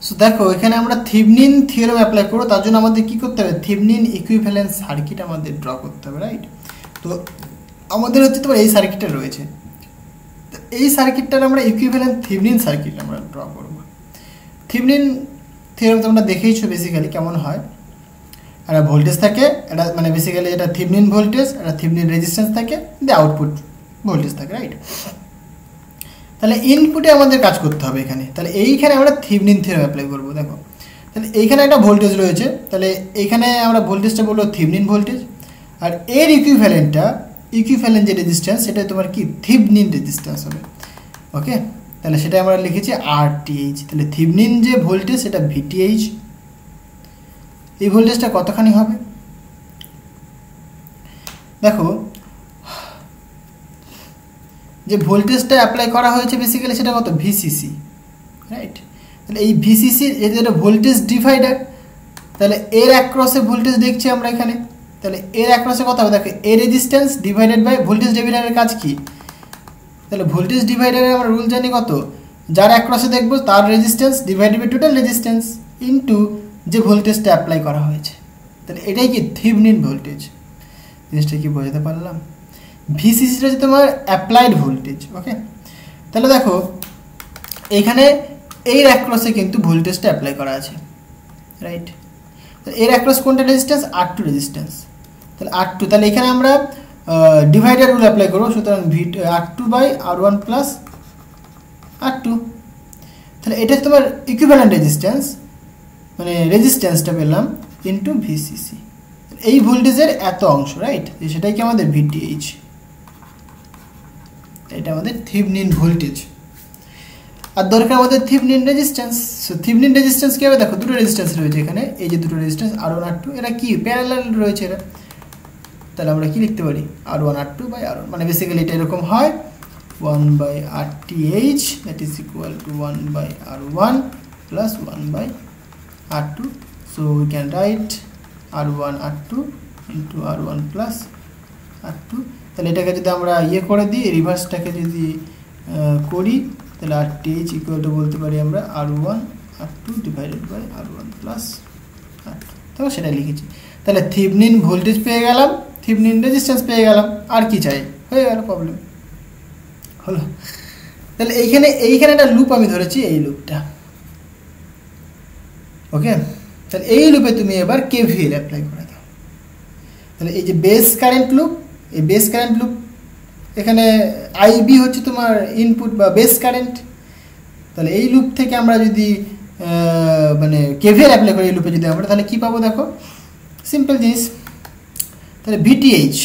সো দেখো এখানে আমরা Thevenin থিওরেম অ্যাপ্লাই করব, তার জন্য আমাদের কি করতে হবে, Thevenin ইকুইভ্যালেন্স সার্কিট আমাদের ড্র করতে হবে, রাইট? তো আমাদের হচ্ছে তোমার এই সার্কিটটা রয়েছে, এই সার্কিটটার আমরা ইকুইভ্যালেন্ট Thevenin সার্কিট আমরা ড্র করব। Thevenin থিওরেম তোমরা দেখেইছো বেসিক্যালি কেমন হয়, একটা ভোল্টেজ থাকে, এটা মানে বেসিক্যালি এটা Thevenin ভোল্টেজ, এটা Thevenin রেজিস্ট্যান্স থাকে, দিয়ে আউটপুট ভোল্টেজ থাকে, রাইট? তাহলে ইনপুটে আমাদের কাজ করতে হবে এখানে, তাহলে এইখানে আমরা Thevenin থিওরেম অ্যাপ্লাই করব। দেখো তাহলে এইখানে একটা ভোল্টেজ রয়েছে, তাহলে এইখানে আমরা ভোল্টেজটা বলবো Thevenin ভোল্টেজ, আর এর ইকুইভ্যালেন্ট যে রেজিস্ট্যান্স সেটা তোমার কি Thevenin রেজিস্ট্যান্স হবে। ওকে, তাহলে সেটা আমরা লিখেছি RTh। তাহলে Thevenin যে ভোল্টেজ সেটা VTh, এই ভোল্টেজটা কতখানি হবে দেখো, যে ভোল্টেজটা অ্যাপ্লাই করা হয়েছে বেসিক্যালি সেটা কত VCC, রাইট? তাহলে এই VCC যেটা ভোল্টেজ ডিভাইডার, তাহলে এর অ্যাক্রসে ভোল্টেজ দেখছি আমরা এখানে, তাহলে এর অ্যাক্রসে কত হবে দেখো, এ রেজিস্ট্যান্স ডিভাইডেড বাই ভোল্টেজ ডিভাইডারের কাজ কি, তাহলে ভোল্টেজ ডিভাইডারে আমরা রুল জানি কত, যার অ্যাক্রসে দেখবো তার resistance divided by total resistance into যে ভোল্টেজটা অ্যাপ্লাই করা হয়েছে, তাহলে এটাই কি Thevenin ভোল্টেজ। জিনিসটা কি বোঝাতে পারলাম? ভিসিসিটা হচ্ছে তোমার অ্যাপ্লাইড ভোল্টেজ। ওকে, তাহলে দেখো এইখানে এর অ্যাক্রসে কিন্তু ভোল্টেজটা অ্যাপ্লাই করা আছে, রাইট? এর অ্যাক্রস কোনটা রেজিস্ট্যান্স, R2 রেজিস্ট্যান্স, তাহলে R2, তাহলে এখানে আমরা ডিভাইডার রুল অ্যাপ্লাই করবো, সুতরাং R2 by R1 plus R2, তাহলে এটা তোমার ইকুইভ্যালেন্ট রেজিস্ট্যান্স, মানে রেজিস্ট্যান্সটা পেলাম ইনটু ভিসিসি, এই ভোল্টেজের এত অংশ, রাইট? সেটাই কি আমাদের VTh, এটা আমাদের Thevenin ভোল্টেজ। আর দরকার আমাদের Thevenin resistance. So Thevenin resistance কি হবে দেখো, দুটো রেজিস্ট্যান্স রয়েছে এখানে, এই যে দুটো রেজিস্ট্যান্স R1 R2, এরা কি প্যারালাল রয়েছে এরা, তাহলে আমরা কি লিখতে পারি R1 R2 বাই R1, মানে বেসিক্যালি এটা এরকম হয় 1 by RTh that is equal to 1 by R1 plus 1 by R2। So we can write R1 R2 into R1 plus R2। তাহলে এটাকে যদি আমরা ইয়ে করে দিই, রিভার্সটাকে যদি করি, তাহলে RTh ইকুয়াল টু বলতে পারি আমরা R1 R2 divided by R1 plus R2, তাহলে সেটা লিখেছি। তাহলে Thevenin ভোল্টেজ পেয়ে গেলাম, Thevenin রেজিস্ট্যান্স পেয়ে গেলাম, আর কি চাই, হয়ে গেল প্রবলেম হলো। তাহলে এইখানে একটা লুপ আমি ধরেছি, এই লুপটা। ওকে, তাহলে এই লুপে তুমি এবার KVL অ্যাপ্লাই করে দাও। তাহলে এই যে বেস কারেন্ট লুপ, এই বেস কারেন্ট লুপ এখানে IB হচ্ছে তোমার ইনপুট বা বেস কারেন্ট, তাহলে এই লুপ থেকে আমরা যদি মানে KVL অ্যাপ্লাই করি এই লুপে যদি আমরা, তাহলে কি পাবো দেখো, সিম্পল জিনিস, তাহলে VTh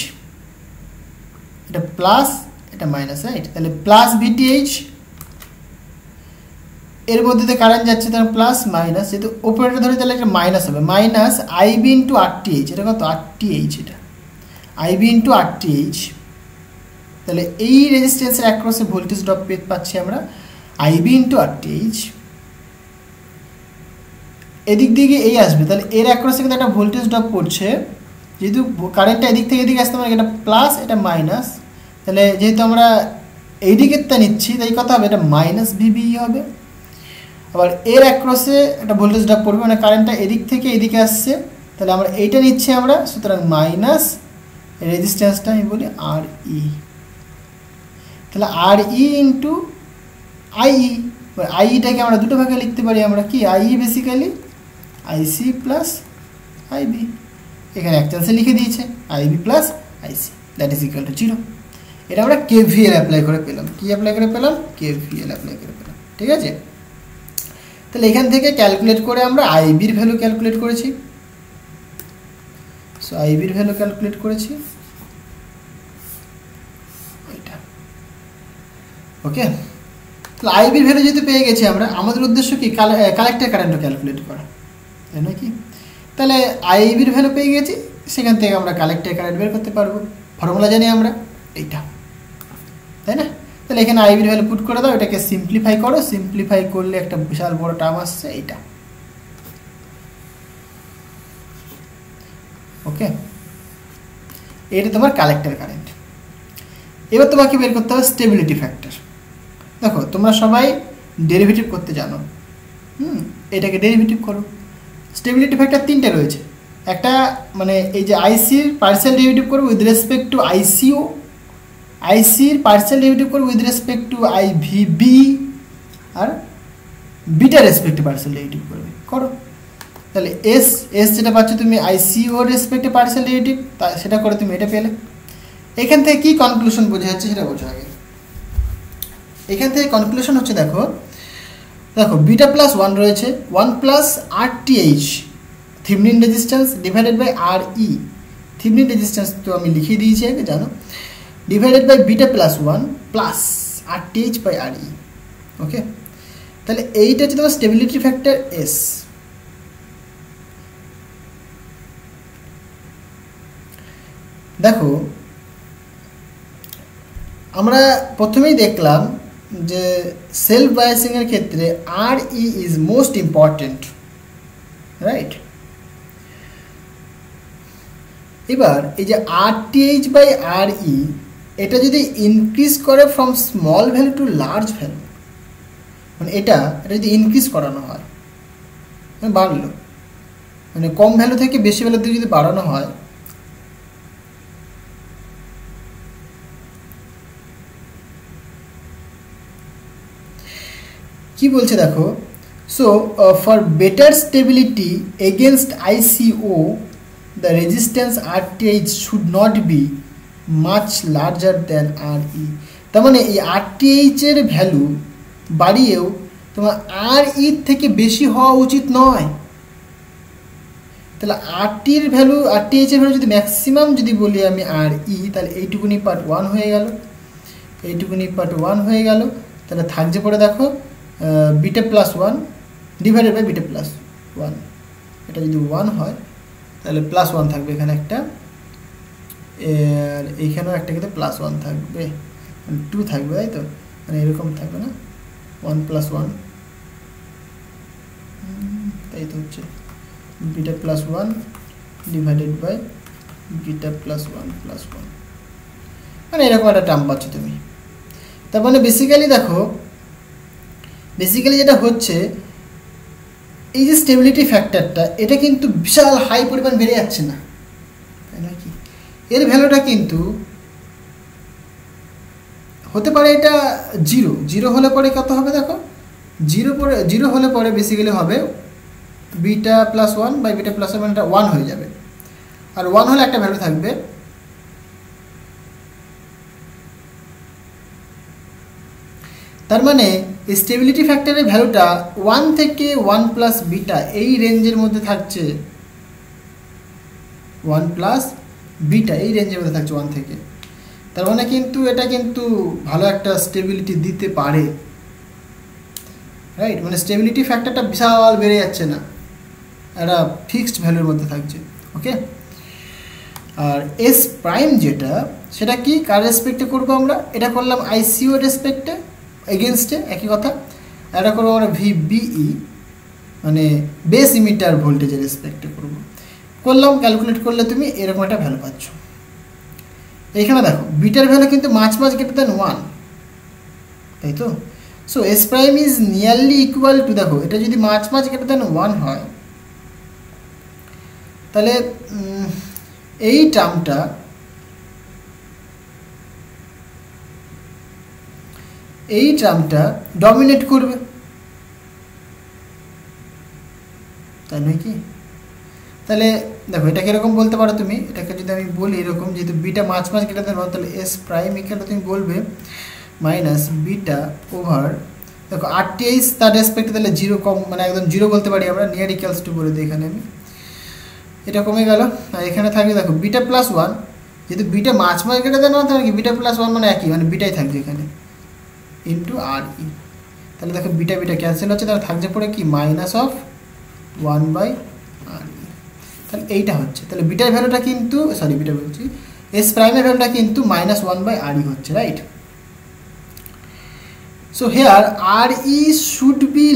এটা প্লাস এটা মাইনাস, রাইট? তাহলে প্লাস VTh, এর মধ্যে দিয়ে কারেন্ট যাচ্ছে, তাহলে প্লাস মাইনাস, যেহেতু অপারেটর ধরে তাহলে একটা মাইনাস হবে, মাইনাস IB ইন্টু RTh, এটা কত RTh, এটা IB ইন্টু RTh, তাহলে এই রেজিস্ট্যান্সের অ্যাক্রসে ভোল্টেজ ড্রপ পাচ্ছি আমরা IB ইন্টু RTh, এদিক দিকে এই আসবে, তাহলে এর অ্যাক্রসে কিন্তু একটা ভোল্টেজ ড্রপ পড়ছে, যেহেতু কারেন্টটা এদিক থেকে এদিকে আসতে পারে, এটা প্লাস এটা মাইনাস, তাহলে যেহেতু আমরা এই দিকেরটা নিচ্ছি তাই কত হবে, এটা মাইনাস VBE হবে। আবার এর অ্যাক্রসে একটা ভোল্টেজ ড্রপ পড়বে, মানে কারেন্টটা এদিক থেকে এদিকে আসছে, তাহলে আমরা এইটা নিচ্ছি আমরা, সুতরাং মাইনাস রেজিস্ট্যান্সটা আমি বলি RE, তাহলে RE ইন্টু IE, IEটাকে আমরা দুটো ভাগে লিখতে পারি আমরা, কি IE basically IC plus IB, এখানে এক চান্সে লিখে দিয়েছে IB plus IC that is equal two 0। এটা আমরা KVL অ্যাপ্লাই করে পেলাম, কি অ্যাপ্লাই করে পেলাম, KVL অ্যাপ্লাই করে পেলাম, ঠিক আছে? তাহলে এখান থেকে ক্যালকুলেট করে আমরা IB এর ভ্যালু ক্যালকুলেট করেছি, সো আইবির ভ্যালু ক্যালকুলেট করেছি এটা। ওকে, তাহলে আইবির ভ্যালু যেহেতু পেয়ে গেছি আমরা, আমাদের উদ্দেশ্য কি কালেক্টর কারেন্টও ক্যালকুলেট করা, তাই নয় কি? তাহলে আইবির ভ্যালু পেয়ে গেছি, সেখান থেকে আমরা কালেক্টর কারেন্ট বের করতে পারবো, ফর্মুলা জানি আমরা এইটা, তাই না? তাহলে এখানে আইবির ভ্যালু পুট করে দাও, এটাকে সিম্পলিফাই করো, সিম্পলিফাই করলে একটা বিশাল বড় টার্ম আসছে এইটা। ওকে, এটা তোমার কালেক্টর কারেন্ট। এবার তোমাকে বের করতে হবে স্টেবিলিটি ফ্যাক্টর। দেখো তোমরা সবাই ডেরিভেটিভ করতে জানো, এটাকে ডেরিভেটিভ করো। স্টেবিলিটি ফ্যাক্টর তিনটে রয়েছে, একটা মানে এই যে আইসির পার্সিয়াল ডেরিভেটিভ করবো উইথ রেসপেক্ট টু আইসিও, আইসির পার্সিয়াল ডেরিভেটিভ করবো উইথ রেসপেক্ট টু আইভিবি, আর বিটা রেসপেক্টে পার্সিয়াল ডেরিভেটিভ করবে, করো। তাহলে এস এস যেটা পাচ্ছ তুমি আইসিও রেসপেক্টে পার্সিয়াল ডেরিভেটিভ, সেটা করে তুমি এটা পেলে। এখান থেকে কি কনক্লুশন বোঝা যাচ্ছে সেটা বোঝো আগে। এখান থেকে কনক্লুশন হচ্ছে, দেখো দেখো বিটা প্লাস ওয়ান রয়েছে, one plus RTH Thevenin resistance divided by R E, Thevenin resistance তো আমি লিখিয়ে দিয়েছি আগে জানো, divided by beta plus one plus RTH by R E. Okay, তাহলে এইটা হচ্ছে তোমার স্টেবিলিটি ফ্যাক্টর এস। দেখো আমরা প্রথমেই দেখলাম যে সেলফ বায়াসিংয়ের ক্ষেত্রে আর E is most important, right? এবার এই যে আরটিএইচ বাই আর ই, এটা যদি ইনক্রিজ করে from small value to large value, মানে এটা যদি ইনক্রিজ করানো হয়, মানে বাড়লো, মানে কম ভ্যালু থেকে বেশি ভ্যালুর দিকে যদি বাড়ানো হয়, কি বলছে দেখো, so for better stability against ICO the resistance RTH should not be much larger than R E. তার মানে এই আরটিএইচের ভ্যালু বাড়িয়েও তোমার আর ইর থেকে বেশি হওয়া উচিত নয়। তাহলে আরটির ভ্যালু, আরটিএইচের ভ্যালু যদি ম্যাক্সিমাম যদি বলি আমি আর ই, তাহলে এইটুকুনি পার্ট ওয়ান হয়ে গেল, এইটুকুনি পার্ট ওয়ান হয়ে গেল। তাহলে থাকছে পরে দেখো beta plus one divided by beta plus one, এটা যদি ওয়ান হয় তাহলে প্লাস ওয়ান থাকবে এখানে একটা, আর এইখানেও একটা কিন্তু প্লাস ওয়ান থাকবে, মানে টু থাকবে, তাই তো? মানে এরকম থাকবে না, ওয়ান প্লাস ওয়ান, তাই তো হচ্ছে beta plus one divided by beta plus one plus one, মানে এরকম একটা টার্ম পাচ্ছ তুমি। তার মানে বেসিক্যালি দেখো, বেসিক্যালি যেটা হচ্ছে এই যে স্টেবিলিটি ফ্যাক্টরটা, এটা কিন্তু বিশাল হাই পরিমাণ বেড়ে যাচ্ছে না, তাই নয় কি? এর ভ্যালুটা কিন্তু হতে পারে এটা জিরো, জিরো হলে পরে কত হবে দেখো, জিরো হলে পরে বেসিক্যালি হবে beta plus one by beta plus one, এটা ওয়ান হয়ে যাবে, আর ওয়ান হলে একটা ভ্যালু থাকবে। তার মানে স্টেবিলিটি ফ্যাক্টরের ভ্যালুটা ওয়ান থেকে ওয়ান প্লাস বিটা এই রেঞ্জের মধ্যে থাকছে, ওয়ান প্লাস বিটা এই রেঞ্জের মধ্যে থাকছে ওয়ান থেকে। তার মানে কিন্তু এটা কিন্তু ভালো একটা স্টেবিলিটি দিতে পারে, রাইট? মানে স্টেবিলিটি ফ্যাক্টরটা বিশাল বেড়ে যাচ্ছে না, একটা ফিক্সড ভ্যালুর মধ্যে থাকছে। ওকে, আর এস প্রাইম যেটা, সেটা কি কার রেসপেক্টে করবো আমরা? এটা করলাম আইসিও রেসপেক্টে, এগেনস্টে একই কথা। এটা করবো আমরা ভিবিই, মানে বেস ইমিটার ভোল্টেজের রেসপেক্টে করবো, করলাম। ক্যালকুলেট করলে তুমি এরকম একটা ভ্যালু পাচ্ছ। এইখানে দেখো বিটার ভ্যালু কিন্তু মাছ গ্রেটার দেন ওয়ান, তাই তো? So S prime is nearly equal to, দেখো এটা যদি মাছ গ্রেটার দেন ওয়ান হয়, তাহলে এই টার্মটা ডমিনেট করবে, তাই নয় কি? তাহলে দেখো এটাকে এরকম বলতে পারো তুমি, এটাকে যদি আমি বলি এরকম, যেহেতু বিটা মাছ গ্রেটার দেন ওয়ান, তাহলে এস প্রাইম ইকুয়াল তুমি বলবে মাইনাস বিটা ওভার, দেখো আরটিএইচ তার রেসপেক্টে তাহলে জিরো কম, মানে একদম জিরো বলতে পারি আমরা, নিয়ার ইকুয়ালস টু বলে দিই এখানে আমি, এটা কমে গেল, আর এখানে থাকবে দেখো বিটা প্লাস ওয়ান, যেহেতু বিটা মাছ গ্রেটার দেন ওয়ান, তাহলে কি বিটা প্লাস ওয়ান মানে একই, মানে বিটাই থাকবে এখানে ইন্টু আর ই। তাহলে দেখো বিটা বিটা ক্যান্সেল হচ্ছে, তাহলে থাকছে পরে কি minus of one by R ই। তাহলে এইটা হচ্ছে, তাহলে বিটার ভ্যালুটা কিন্তু সরি বিটা বলছি এস প্রাইমের ভ্যালুটা কিন্তু মাইনাস ওয়ান বাই আর ই হচ্ছে, right? So here RE should be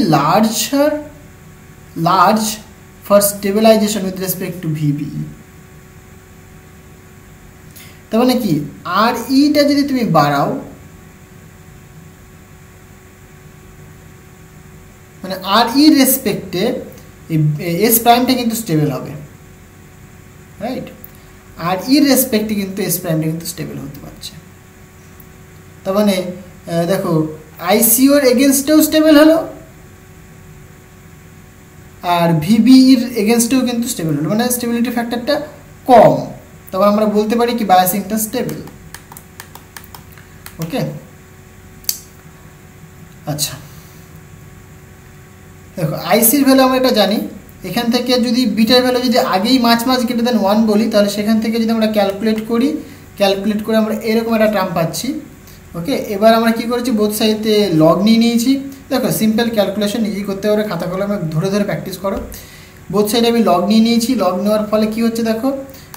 large for stabilization with respect to VBE. তার মানে কি RE টা যদি তুমি বাড়াও, মানে RE রেসপেক্টে এস প্রাইমটা কিন্তু স্টেবল হবে, রাইট? RE রেসপেক্টে কিন্তু এস প্রাইমটা কিন্তু স্টেবল হতে পারছে। তার মানে দেখো আইসিওর এগেনস্টেও স্টেবল হলো, আর ভিবিইর এগেনস্টেও কিন্তু স্টেবল হলো, মানে স্টেবিলিটি ফ্যাক্টরটা কম। তখন আমরা বলতে পারি কি বায়াসিংটা স্টেবল। ওকে, আচ্ছা দেখো আইসির ভ্যালু আমরা এটা জানি, এখান থেকে যদি বিটার ভ্যালু যদি আগেই মাছ গ্রেটার দেন ওয়ান বলি, তাহলে সেখান থেকে যদি আমরা ক্যালকুলেট করে আমরা এরকম একটা টার্ম পাচ্ছি। ওকে, এবার আমরা কি করেছি, বোথ সাইডে লগ নিয়ে নিয়েছি। দেখো সিম্পল ক্যালকুলেশন নিজেই করতে পারো, খাতা কলমে ধরে ধরে প্র্যাকটিস করো। বোথ সাইডে আমি লগ নিয়ে নিয়েছি, লগ নেওয়ার ফলে কি হচ্ছে দেখো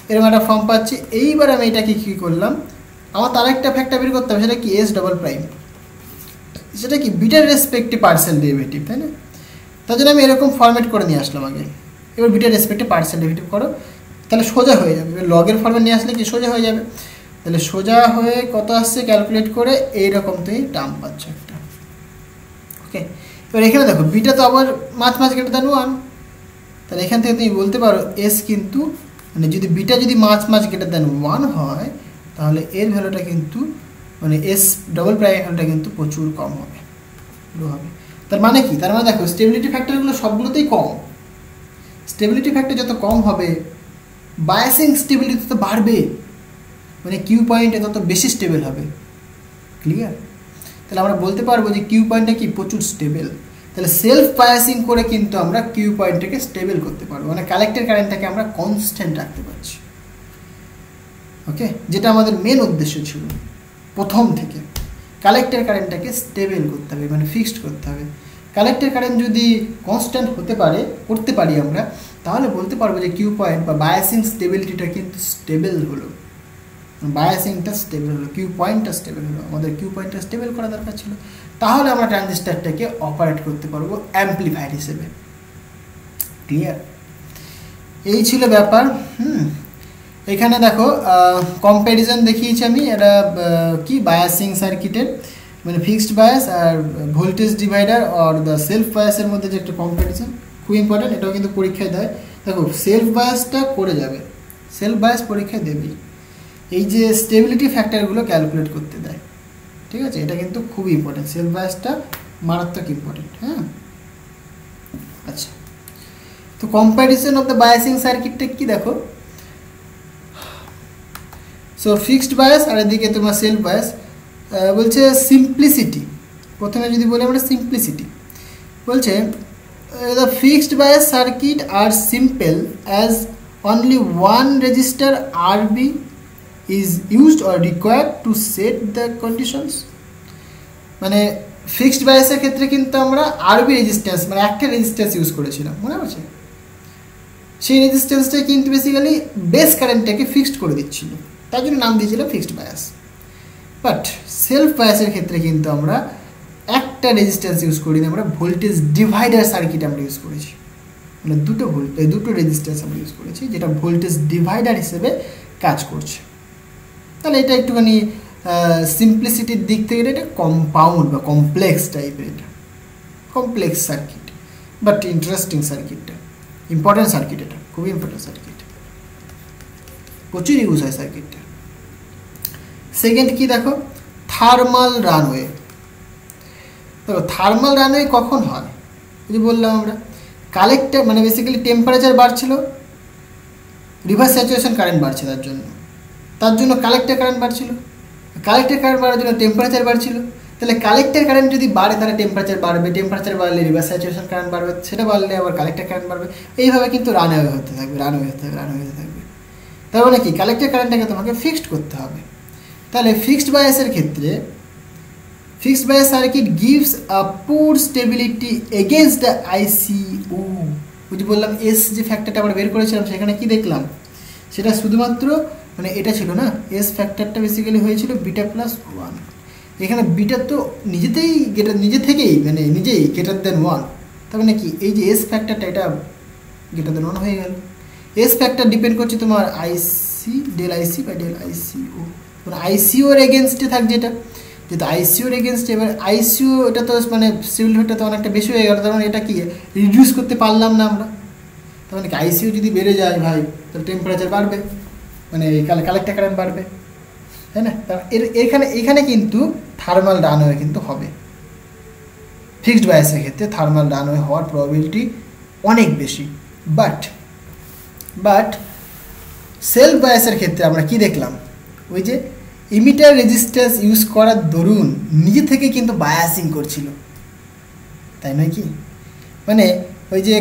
এরকম একটা ফর্ম পাচ্ছি। এইবার আমি এটাকে কী করলাম, আমার তার একটা ফ্যাক্টর বের করতে হবে, সেটা কি এস ডবল প্রাইম, সেটা কি বিটার রেসপেক্টে পার্সেল ডেরিভেটিভ, তাই না? তার জন্য আমি এরকম ফরম্যাট করে নিয়ে আসলাম আগে। এবার বিটার রেসপেক্টে পার্সেল ডেরিভেটিভ করো, তাহলে সোজা হয়ে যাবে। লগের ফর্ম্যাট নিয়ে আসলে কি সোজা হয়ে যাবে, তাহলে সোজা হয়ে কত আসছে ক্যালকুলেট করে এইরকম তুমি টার্ম পাচ্ছ একটা। ওকে, এবার এখানে দেখো বিটা তো আবার মাছ গ্রেটার দেন ওয়ান, তাহলে এখান থেকে তুমি বলতে পারো এস কিন্তু মানে যদি বিটা যদি মাছ গ্রেটার দেন ওয়ান হয়, তাহলে এর ভ্যালুটা কিন্তু মানে এস ডবল প্রাইম ভ্যালুটা কিন্তু প্রচুর কম হবে, লো হবে। তার মানে কি, তার মানে দেখো স্টেবিলিটি ফ্যাক্টরগুলো সবগুলোতেই কম। স্টেবিলিটি ফ্যাক্টর যত কম হবে বায়াসিং স্টেবিলিটি তো বাড়বে, মানে কিউ পয়েন্টে তত বেশি স্টেবল হবে। ক্লিয়ার? তাহলে আমরা বলতে পারবো যে কিউ পয়েন্টটা কি প্রচুর স্টেবল। তাহলে সেলফ বায়াসিং করে কিন্তু আমরা কিউ পয়েন্টটাকে স্টেবল করতে পারবো, মানে কালেক্টর কারেন্টটাকে আমরা কনস্ট্যান্ট রাখতে পারছি। ওকে, যেটা আমাদের মেন উদ্দেশ্য ছিল প্রথম থেকে, কালেক্টর কারেন্টটাকে স্টেবল করতে হবে, মানে ফিক্সড করতে হবে। কালেক্টর কারেন্ট যদি কনস্ট্যান্ট করতে পারি আমরা, তাহলে বলতে পারবো যে কিউ পয়েন্ট বা বায়াসিং স্টেবিলিটিটা কিন্তু স্টেবল হলো, বায়াসিংটা স্টেবল হলো, কিউ পয়েন্টটা স্টেবল হলো। আমাদের কিউ পয়েন্টটা স্টেবল করা দরকার ছিল, তাহলে আমরা ট্রানজিস্টারটাকে অপারেট করতে পারবো অ্যাম্পলিফায়ার হিসেবে। ক্লিয়ার? এই ছিল ব্যাপার। এখানে দেখো কম্প্যারিজন দেখিয়েছি আমি, এটা কি বায়াসিং সার্কিটের মানে ফিক্সড বায়াস আর ভোল্টেজ ডিভাইডার আর দ্য সেলফ বায়াসের মধ্যে যে একটা কম্প্যারিজন, খুব ইম্পর্টেন্ট। এটাও কিন্তু পরীক্ষায় দেয়। দেখো সেলফ বায়াসটা করে যাবে, সেলফ বায়াস পরীক্ষায় দেবেই। এই যে স্টেবিলিটি ফ্যাক্টরগুলো ক্যালকুলেট করতে দেয়, ঠিক আছে? এটা কিন্তু খুবই ইম্পর্টেন্ট, সেলফ বায়াসটা মারাত্মক ইম্পর্টেন্ট। হ্যাঁ, আচ্ছা, তো কম্প্যারিজন অফ দ্য বায়াসিং সার্কিটটা কি দেখো, সো ফিক্সড বায়াস আর এদিকে তোমার সেলফ বায়াস। বলছে সিম্পলিসিটি, প্রথমে যদি বলি আমরা সিম্পলিসিটি, বলছে the fixed bias circuit are simple as only one resistor RB is used or required to set the conditions। মানে ফিক্সড বায়াসের ক্ষেত্রে কিন্তু আমরা RB রেজিস্ট্যান্স মানে একটা রেজিস্ট্যান্স ইউজ করেছিলাম, মনে আছে? সেই রেজিস্ট্যান্সটা কিন্তু বেসিক্যালি বেস কারেন্টটাকে ফিক্সড করে দিচ্ছিল, তার জন্য নাম দিয়েছিলাম ফিক্সড বায়াস। বাট সেলফ বায়াসের ক্ষেত্রে কিন্তু আমরা একটা রেজিস্ট্যান্স ইউজ করিনি, আমরা ভোল্টেজ ডিভাইডার সার্কিট আমরা ইউজ করেছি, মানে দুটো রেজিস্ট্যান্স আমরা ইউজ করেছি, যেটা ভোল্টেজ ডিভাইডার হিসেবে কাজ করছে। তাহলে এটা একটুখানি সিম্পলিসিটির দিক থেকে এটা কম্পাউন্ড বা কমপ্লেক্স টাইপের, এটা কমপ্লেক্স সার্কিট বাট ইন্টারেস্টিং সার্কিটটা, ইম্পর্টেন্ট সার্কিট, এটা খুবই ইম্পর্টেন্ট সার্কিট, প্রচুর ইউজ হয় সার্কিটটা। সেকেন্ড কি দেখো, থার্মাল রানওয়ে। দেখো থার্মাল রানওয়ে কখন হয়, যে বললাম আমরা কালেক্টর মানে বেসিক্যালি টেম্পারেচার বাড়ছিল, রিভার্স স্যাচুরেশন কারেন্ট বাড়ছে, তার জন্য কালেক্টর কারেন্ট বাড়ছিল, কালেক্টর কারেন্ট বাড়ার জন্য টেম্পারেচার বাড়ছিল। তাহলে কালেক্টর কারেন্ট যদি বাড়ে তাহলে টেম্পারেচার বাড়বে, টেম্পারেচার বাড়লে রিভার্স স্যাচুরেশন কারেন্ট বাড়বে, সেটা বাড়লে আবার কালেক্টর কারেন্ট বাড়বে, এইভাবে কিন্তু রানওয়ে হতে থাকবে, রানওয়ে হতে থাকবে, রানওয়ে হতে থাকবে। তার মানে কি কালেক্টর কারেন্টটাকে তোমাকে ফিক্সড করতে হবে। তাহলে ফিক্সড বায়াসের ক্ষেত্রে ফিক্সড বায়াস সার্কিট গিভস আ পুর স্টেবিলিটি এগেনস্ট দ্য আইসিও। বুঝি বললাম এস যে ফ্যাক্টরটা আমরা বের করেছিলাম সেখানে কি দেখলাম, সেটা শুধুমাত্র মানে এটা ছিল না, এস ফ্যাক্টরটা বেসিক্যালি হয়েছিল বিটা প্লাস 1। এখানে বিটা তো নিজে থেকেই মানে নিজেই গ্রেটার দেন 1, তার মানে কি এই যে এস ফ্যাক্টরটা এটা গ্রেটার দেন 1 হয়ে গেল। এস ফ্যাক্টর ডিপেন্ড করছে তোমার আইসি ডেল আইসি বা ডেল আইসিও, মানে আইসিওর এগেনস্টে থাকছে এটা, যেহেতু আইসিওর এগেনস্টে। এবার আইসিও এটা তো মানে স্টেবিলিটি ফ্যাক্টর তো অনেকটা বেশি হয়ে গেল, তার মানে এটা কি রিডিউস করতে পারলাম না আমরা, তার মানে কি আইসিও যদি বেড়ে যায় ভাই তাহলে টেম্পারেচার বাড়বে, মানে কালেক্টর কারেন্ট বাড়বে, তাই না? এখানে কিন্তু থার্মাল রানওয়ে কিন্তু হবে। ফিক্সড বায়াসের ক্ষেত্রে থার্মাল রানওয়ে হওয়ার প্রবাবিলিটি অনেক বেশি। বাট সেলফ বায়াসের ক্ষেত্রে আমরা কি দেখলাম, ওই যে ইমিটার রেজিস্ট্যান্স ইউজ করার দরুন নিজে থেকে কিন্তু বায়াসিং করছিল, তাই নয় কি? মানে ওই যে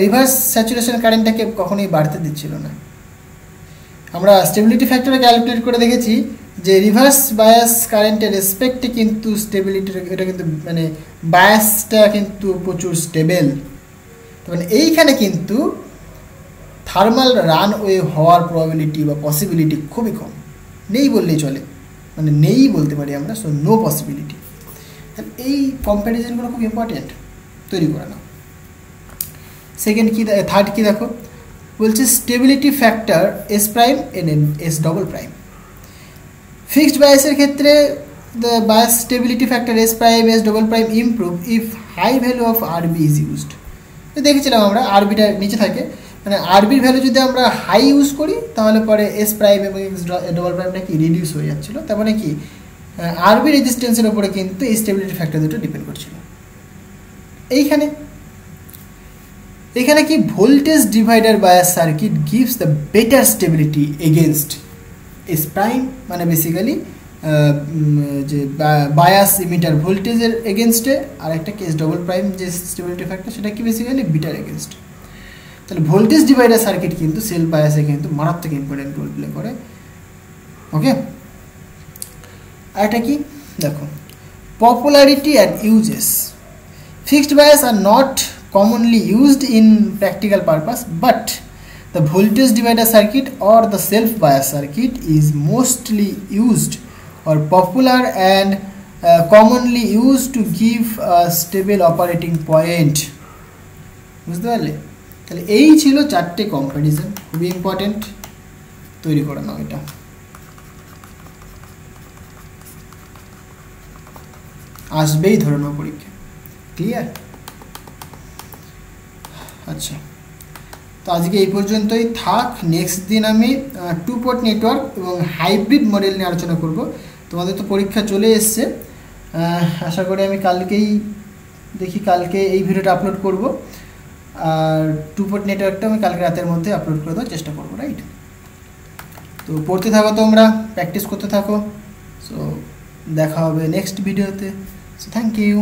রিভার্স স্যাচুরেশন কারেন্টটাকে কখনোই বাড়তে দিচ্ছিল না। আমরা স্টেবিলিটি ফ্যাক্টরে ক্যালকুলেট করে দেখেছি যে রিভার্স বায়াস কারেন্টের রেসপেক্টে কিন্তু স্টেবিলিটির এটা কিন্তু মানে বায়াসটা কিন্তু প্রচুর স্টেবল। মানে এইখানে কিন্তু থার্মাল রানওয়ে হওয়ার প্রবাবিলিটি বা পসিবিলিটি খুবই কম, নেই বললেই চলে, মানে নেই বলতে পারি আমরা, সো নো পসিবিলিটি। এই কম্প্যারিজনগুলো খুব ইম্পর্টেন্ট, তৈরি করে নাও। সেকেন্ড কি, থার্ড কি দেখো বলছে stability factor S prime and S double prime. Fixed বায়াসের ক্ষেত্রে the bias stability factor S prime S double prime improve if high value of RB is used. দেখেছিলাম আমরা আরবিটা নিচে থাকে, মানে আরবির ভ্যালু যদি আমরা হাই ইউজ করি তাহলে পরে এস প্রাইম এবং এক্স ডবল প্রাইমটা কি রিডিউস হয়ে যাচ্ছিলো, তার মানে কি আরবি রেজিস্ট্যান্সের উপরে কিন্তু এই স্টেবিলিটি ফ্যাক্টর দুটো ডিপেন্ড করছিল। এখানে কি voltage divider bias circuit gives the better stability against S prime, মানে বেসিক্যালি যে বায়াস ইমিটার ভোল্টেজের এগেনস্টে, আর একটা কেস ডবল প্রাইম যে স্টেবিলিটি ফ্যাক্টর সেটা কি বেসিক্যালি বিটার এগেনস্ট। তাহলে ভোল্টেজ ডিভাইডার সার্কিট কিন্তু সেলফ বায়াসে কিন্তু মারাত্মক ইম্পর্টেন্ট রোল প্লে করে। ওকে, আর এটা কি দেখো popularity and uses. Fixed bias are not commonly used in practical purpose, but the voltage divider circuit or the self bias circuit is mostly used or popular and commonly used to give a stable operating point. বুঝতে পারলে? তাহলে এই ছিল চারটে comparison, খুবই important, তৈরি করে নাও এটা। আসবেই ধরে নাও পরীক্ষা, ক্লিয়ার? আচ্ছা, তো আজকে এই পর্যন্তই থাক। নেক্সট দিন আমি 2 পোর্ট নেটওয়ার্ক এবং হাইব্রিড মডেল নিয়ে আলোচনা করব। তোমাদের তো পরীক্ষা চলে এসছে, আশা করি আমি কালকে এই ভিডিওটা আপলোড করব, আর 2 পোর্ট নেটওয়ার্কটা আমি কালকে রাতের মধ্যে আপলোড করে দেওয়ার চেষ্টা করবো, রাইট? তো পড়তে থাকো তোমরা, প্র্যাকটিস করতে থাকো। সো দেখা হবে নেক্সট ভিডিওতে। So thank you.